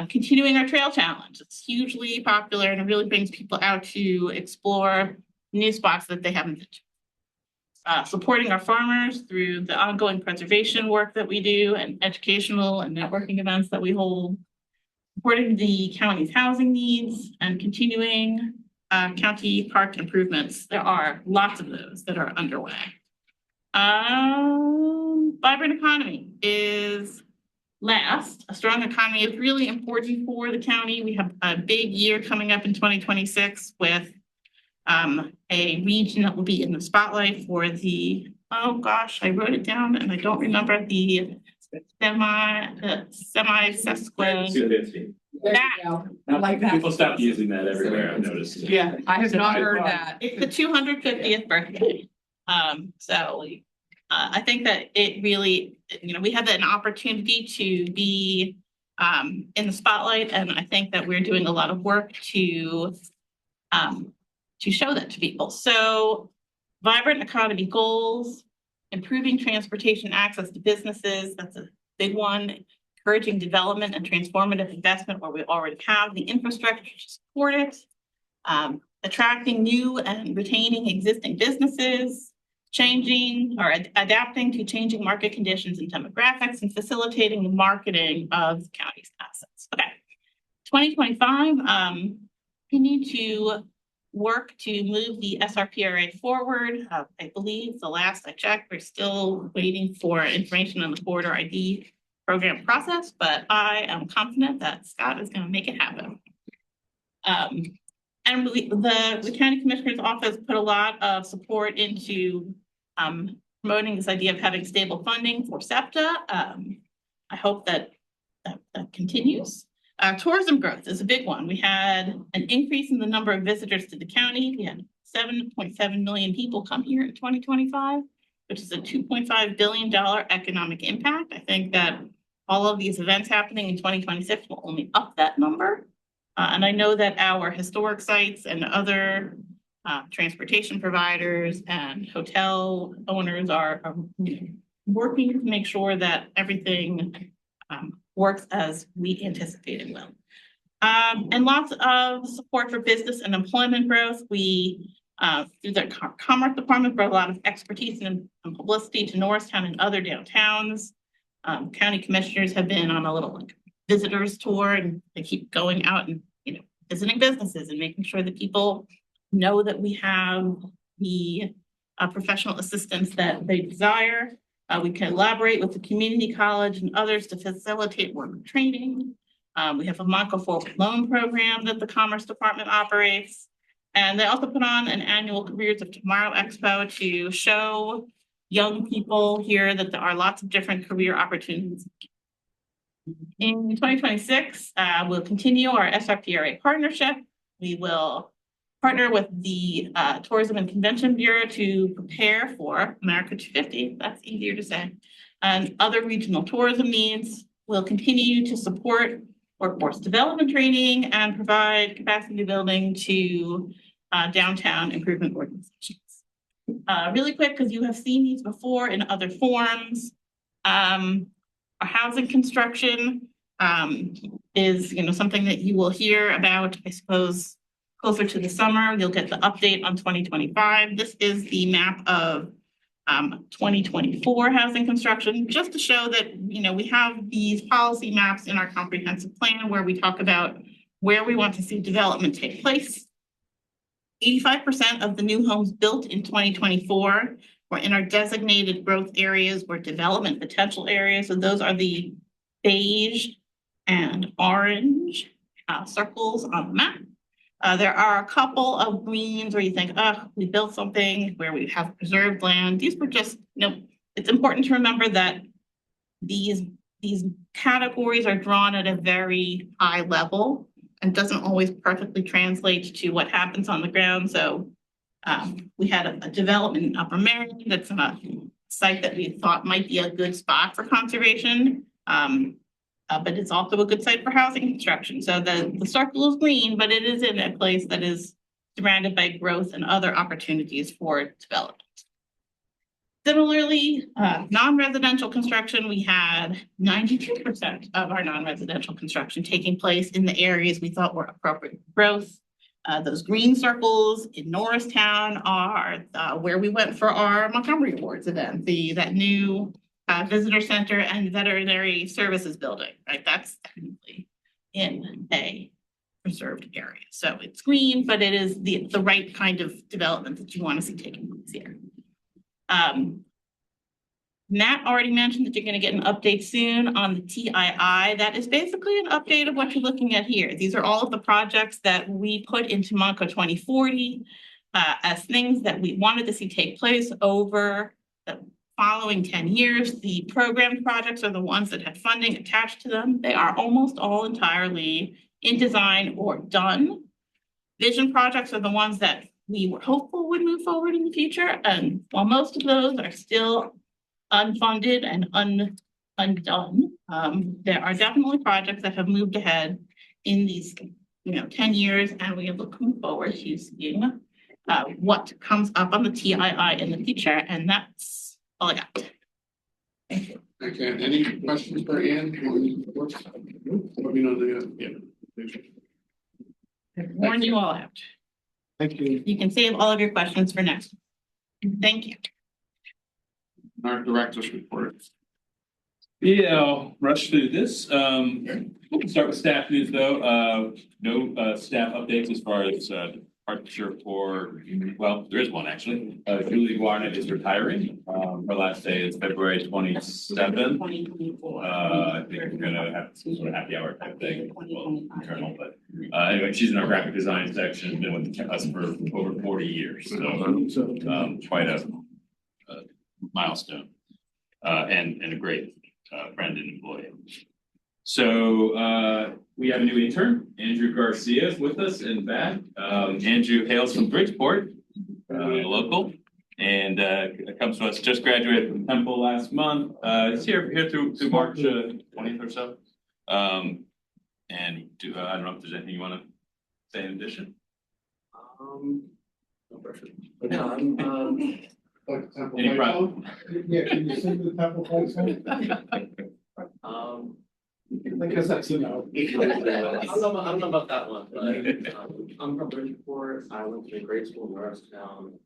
Continuing our trail challenge. It's hugely popular, and it really brings people out to explore new spots that they haven't been to. Supporting our farmers through the ongoing preservation work that we do, and educational and networking events that we hold. Supporting the county's housing needs, and continuing county park improvements. There are lots of those that are underway. Vibrant economy is last. A strong economy is really important for the county. We have a big year coming up in 2026 with a region that will be in the spotlight for the, oh gosh, I wrote it down and I don't remember the semi-sesqui. That. People stop using that everywhere, I've noticed. Yeah. I have not heard that. It's the 250th birthday. I think that it really, we have an opportunity to be in the spotlight, and I think that we're doing a lot of work to show that to people. So vibrant economy goals, improving transportation access to businesses, that's a big one. Encouraging development and transformative investment where we already have the infrastructure to support it. Attracting new and retaining existing businesses, changing or adapting to changing market conditions and demographics, and facilitating the marketing of the county's assets. Okay, 2025, we need to work to move the SRPRA forward. I believe the last I checked, we're still waiting for information on the corridor ID program process, but I am confident that Scott is going to make it happen. And the county commissioner's office put a lot of support into promoting this idea of having stable funding for SEPTA. I hope that continues. Tourism growth is a big one. We had an increase in the number of visitors to the county. We had 7.7 million people come here in 2025, which is a $2.5 billion economic impact. I think that all of these events happening in 2026 will only up that number. And I know that our historic sites and other transportation providers and hotel owners are working to make sure that everything works as we anticipated will. And lots of support for business and employment growth. We, through the Commerce Department, brought a lot of expertise and publicity to Norristown and other downtowns. County commissioners have been on a little visitors tour, and they keep going out and visiting businesses and making sure that people know that we have the professional assistance that they desire. We collaborate with the community college and others to facilitate work training. We have a Montco forward loan program that the Commerce Department operates. And they also put on an annual Careers of Tomorrow Expo to show young people here that there are lots of different career opportunities. In 2026, we'll continue our SRPRA partnership. We will partner with the Tourism and Convention Bureau to prepare for America 250, that's easier to say, and other regional tourism needs. We'll continue to support workforce development training and provide capacity building to downtown improvement organizations. Really quick, because you have seen these before in other forums, our housing construction is something that you will hear about, I suppose, closer to the summer. You'll get the update on 2025. This is the map of 2024 housing construction, just to show that we have these policy maps in our comprehensive plan where we talk about where we want to see development take place. 85% of the new homes built in 2024 were in our designated growth areas or development potential areas. So those are the beige and orange circles on the map. There are a couple of greens where you think, oh, we built something where we have preserved land. These were just, it's important to remember that these categories are drawn at a very high level and doesn't always perfectly translate to what happens on the ground. So we had a development in Upper Marion that's on a site that we thought might be a good spot for conservation. But it's also a good site for housing construction. So the circle is green, but it is in a place that is surrounded by growth and other opportunities for development. Similarly, non-residential construction, we had 92% of our non-residential construction taking place in the areas we thought were appropriate for growth. Those green circles in Norristown are where we went for our Montgomery Awards event, that new visitor center and veterinary services building, right? That's technically in a preserved area. So it's green, but it is the right kind of development that you want to see taking place here. Matt already mentioned that you're gonna get an update soon on the TII. That is basically an update of what you're looking at here. These are all of the projects that we put into Montco 2040 as things that we wanted to see take place over the following 10 years. The program projects are the ones that had funding attached to them. They are almost all entirely in design or done. Vision projects are the ones that we were hopeful would move forward in the future. And while most of those are still unfunded and undone, there are definitely projects that have moved ahead in these 10 years, and we are looking forward to seeing what comes up on the TII in the future, and that's all I got. Thank you. Okay, any questions for Ann? Let me know Warn you all out. Thank you. You can save all of your questions for next. Thank you. Our director's report. Yeah, I'll rush through this. We'll start with staff news though. No staff updates as far as departure for, well, there is one actually. Julie Warnett is retiring. Her last day is February 27th. I think we're gonna have some sort of happy hour type thing. Well, internal, but anyway, she's in our graphic design section, been with us for over 40 years. So quite a milestone and a great friend and employee. So we have a new intern, Andrew Garcia is with us in back. Andrew hails from Bridgeport, local, and comes to us, just graduated from Temple last month. He's here through March 20th or so. And I don't know if there's anything you want to say in addition. No pressure. Any problem? Yeah, can you sing the Temple Flight song? I guess that's a no. I don't know about that one, but I'm from Bridgeport. I went to grade school in Norristown.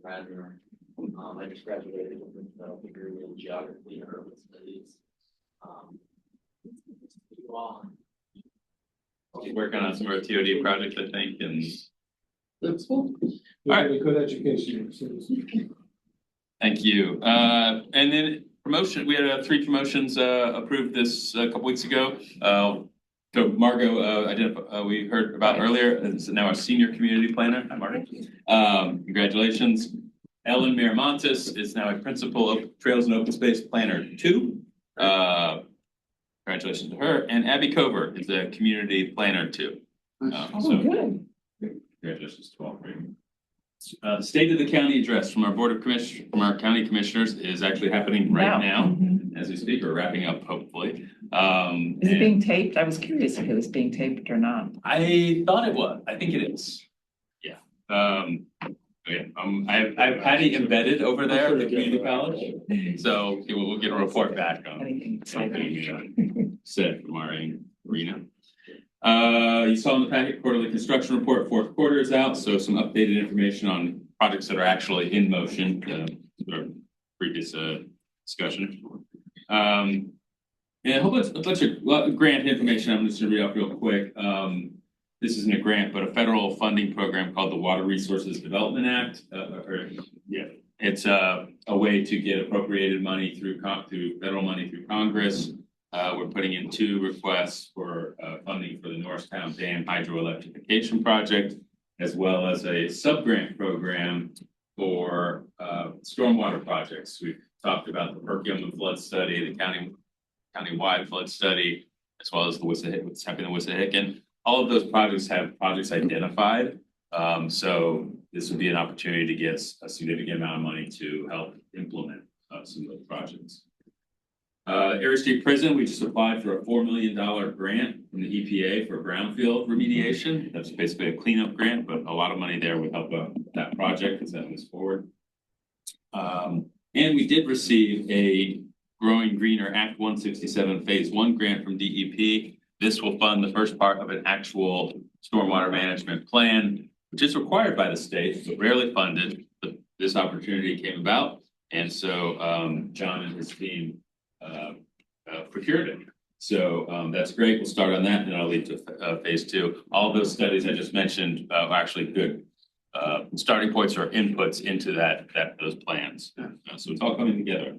I just graduated with a degree in geography and urban studies. Working on some of our TOD projects, I think, and That's cool. All right, good education. thank you. And then promotion, we had 3 promotions approved this a couple weeks ago. So Margaux, we heard about earlier, is now our senior community planner. Hi, Margaux. Congratulations. Ellen Miramontes is now a principal of Trails and Open Space Planner 2. Congratulations to her. And Abby Cover is a community planner 2. Good. Congratulations to all 3. The State of the County address from our Board of Commissioners, from our county commissioners, is actually happening right now as we speak. We're wrapping up, hopefully. Is it being taped? I was curious if it was being taped or not. I thought it was. I think it is. Yeah. I've Patty embedded over there at the community college, so we'll get a report back on something said from our arena. You saw in the packet quarterly construction report, 4th quarter is out, so some updated information on projects that are actually in motion, our previous discussion. And a whole bunch of grant information I'm just gonna read off real quick. This isn't a grant, but a federal funding program called the Water Resources Development Act. It's a way to get appropriated money through federal money through Congress. We're putting in 2 requests for funding for the Norristown Dam hydroelectrification project, as well as a sub-grant program for stormwater projects. We've talked about the Perkiomen flood study, the county-wide flood study, as well as what's happening in Wissahickon. All of those projects have projects identified. So this would be an opportunity to get a significant amount of money to help implement some of those projects. Erie Street Prison, we just applied for a $4 million grant from the EPA for brownfield remediation. That's basically a cleanup grant, but a lot of money there would help that project as that moves forward. And we did receive a Growing Greener Act 167 Phase 1 grant from DEP. This will fund the first part of an actual stormwater management plan, which is required by the state, but rarely funded. But this opportunity came about, and so John and his team procured it. So that's great. We'll start on that, and I'll lead to phase 2. All of those studies I just mentioned are actually good starting points or inputs into those plans. So it's all coming together.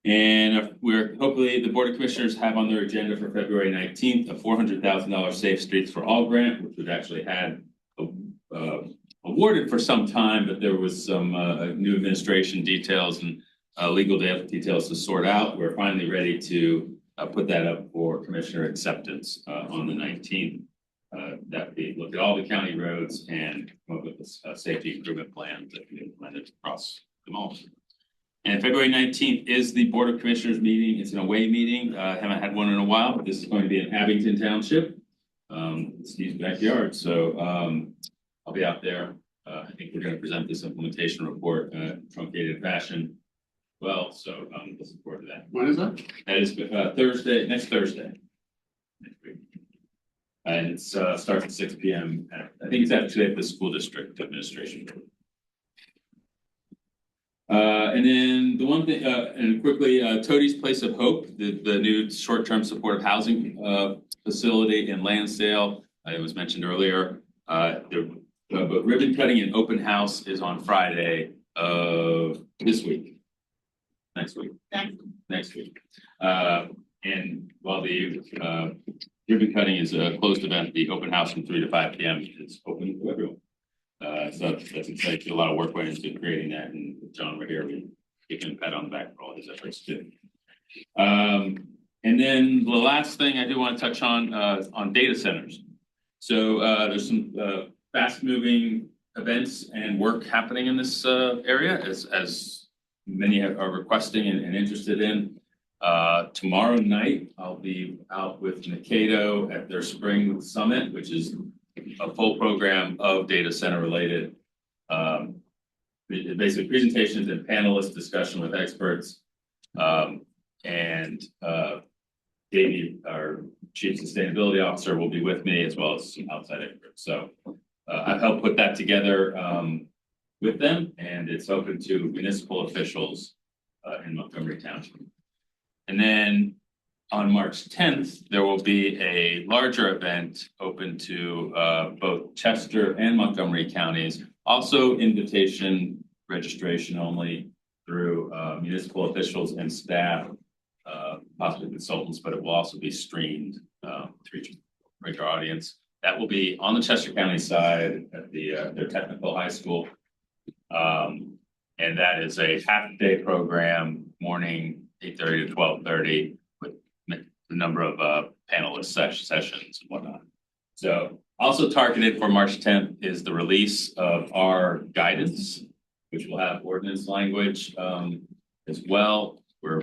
And we're, hopefully, the Board of Commissioners have on their agenda for February 19th, a $400,000 Safe Streets for All grant, which we've actually had awarded for some time, but there was some new administration details and legal details to sort out. We're finally ready to put that up for Commissioner acceptance on the 19th. That we look at all the county roads and come up with a safety improvement plan that we implemented across them all. And February 19th is the Board of Commissioners meeting. It's an away meeting. Haven't had one in a while, but this is going to be in Abington Township. Steve's backyard. So I'll be out there. I think we're going to present this implementation report truncated fashion. Well, so I'm looking forward to that. When is that? That is Thursday, next Thursday. Next week. And it starts at 6 p.m. I think it's actually at the school district administration. And then the one thing, and quickly, Tody's Place of Hope, the new short-term supportive housing facility in Lansdale. It was mentioned earlier. The ribbon cutting and open house is on Friday of this week. Next week. Next week. And while the ribbon cutting is a closed event, the open house from 3 to 5 p.m. is open to everyone. So that's exciting. A lot of work went into creating that, and John, we're here. We give him a pat on the back for all his efforts too. And then the last thing I do want to touch on data centers. So there's some fast-moving events and work happening in this area, as many are requesting and interested in. Tomorrow night, I'll be out with Nikado at their spring summit, which is a full program of data center related, basically presentations and panelist discussion with experts. And Davey, our Chief Sustainability Officer, will be with me, as well as some outside experts. So I've helped put that together with them, and it's open to municipal officials in Montgomery Township. And then on March 10th, there will be a larger event open to both Chester and Montgomery counties. Also registration only through municipal officials and staff, possibly consultants, but it will also be streamed to reach a greater audience. That will be on the Chester County side at their technical high school. And that is a half-day program, morning 8:30 to 12:30, with a number of panelist sessions and whatnot. So also targeted for March 10th is the release of our guidance, which will have ordinance language as well. We're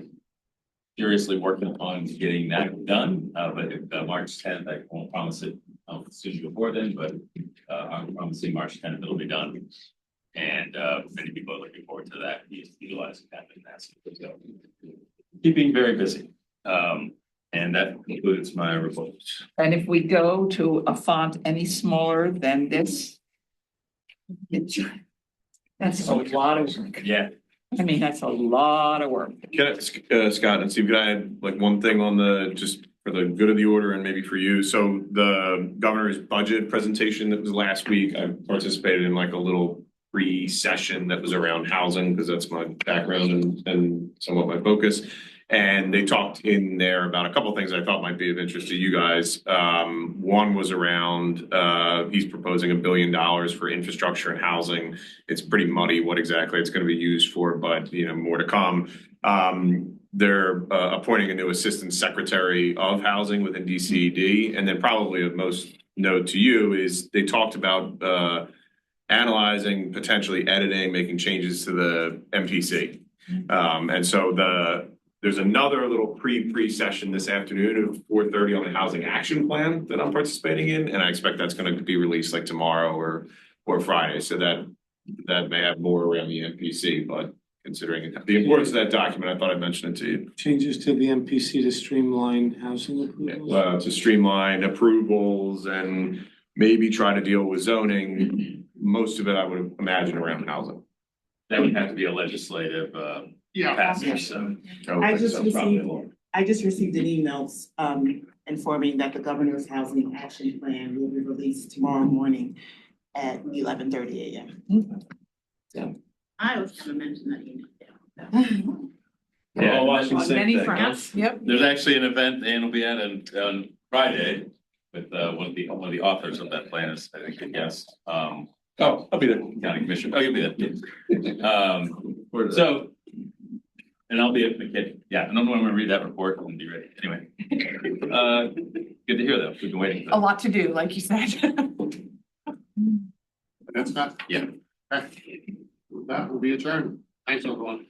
seriously working on getting that done, but if March 10th, I won't promise it soon before then, but I'm promising March 10th it'll be done. And many people are looking forward to that, utilizing that in that. So keeping very busy. And that concludes my report. And if we go to a font any smaller than this, that's a lot of work. Yeah. I mean, that's a lot of work. Can I, Scott and Steve, could I add like one thing on just for the good of the order and maybe for you? So the governor's budget presentation that was last week, I participated in like a little pre-session that was around housing, because that's my background and somewhat my focus. And they talked in there about a couple of things I thought might be of interest to you guys. One was around, he's proposing $1 billion for infrastructure and housing. It's pretty muddy what exactly it's going to be used for, but more to come. They're appointing a new assistant secretary of housing within DCED. And then probably of most note to you is they talked about analyzing, potentially editing, making changes to the MPC. And so there's another little pre-session this afternoon at 4:30 on the housing action plan that I'm participating in. And I expect that's going to be released like tomorrow or Friday. So that may have more around the MPC, but considering the importance of that document, I thought I'd mention it to you. Changes to the MPC to streamline housing approvals? To streamline approvals and maybe try to deal with zoning. Most of it, I would imagine, around housing. That would have to be a legislative passage. So I just received an email informing that the governor's housing action plan will be released tomorrow morning at 11:30 a.m. I was gonna mention that email. Yeah, watching On many fronts, yep. there's actually an event Ann will be at on Friday with one of the authors of that plan is, I think, a guest. Oh, I'll be there. County Commissioner. Oh, you'll be there. So, and I'll be at McKinney. Yeah, I don't know when I'm gonna read that report and be ready. Anyway. Good to hear though. We've been waiting. A lot to do, like you said. That's not, Yeah. that will be adjourned. Thanks, everyone.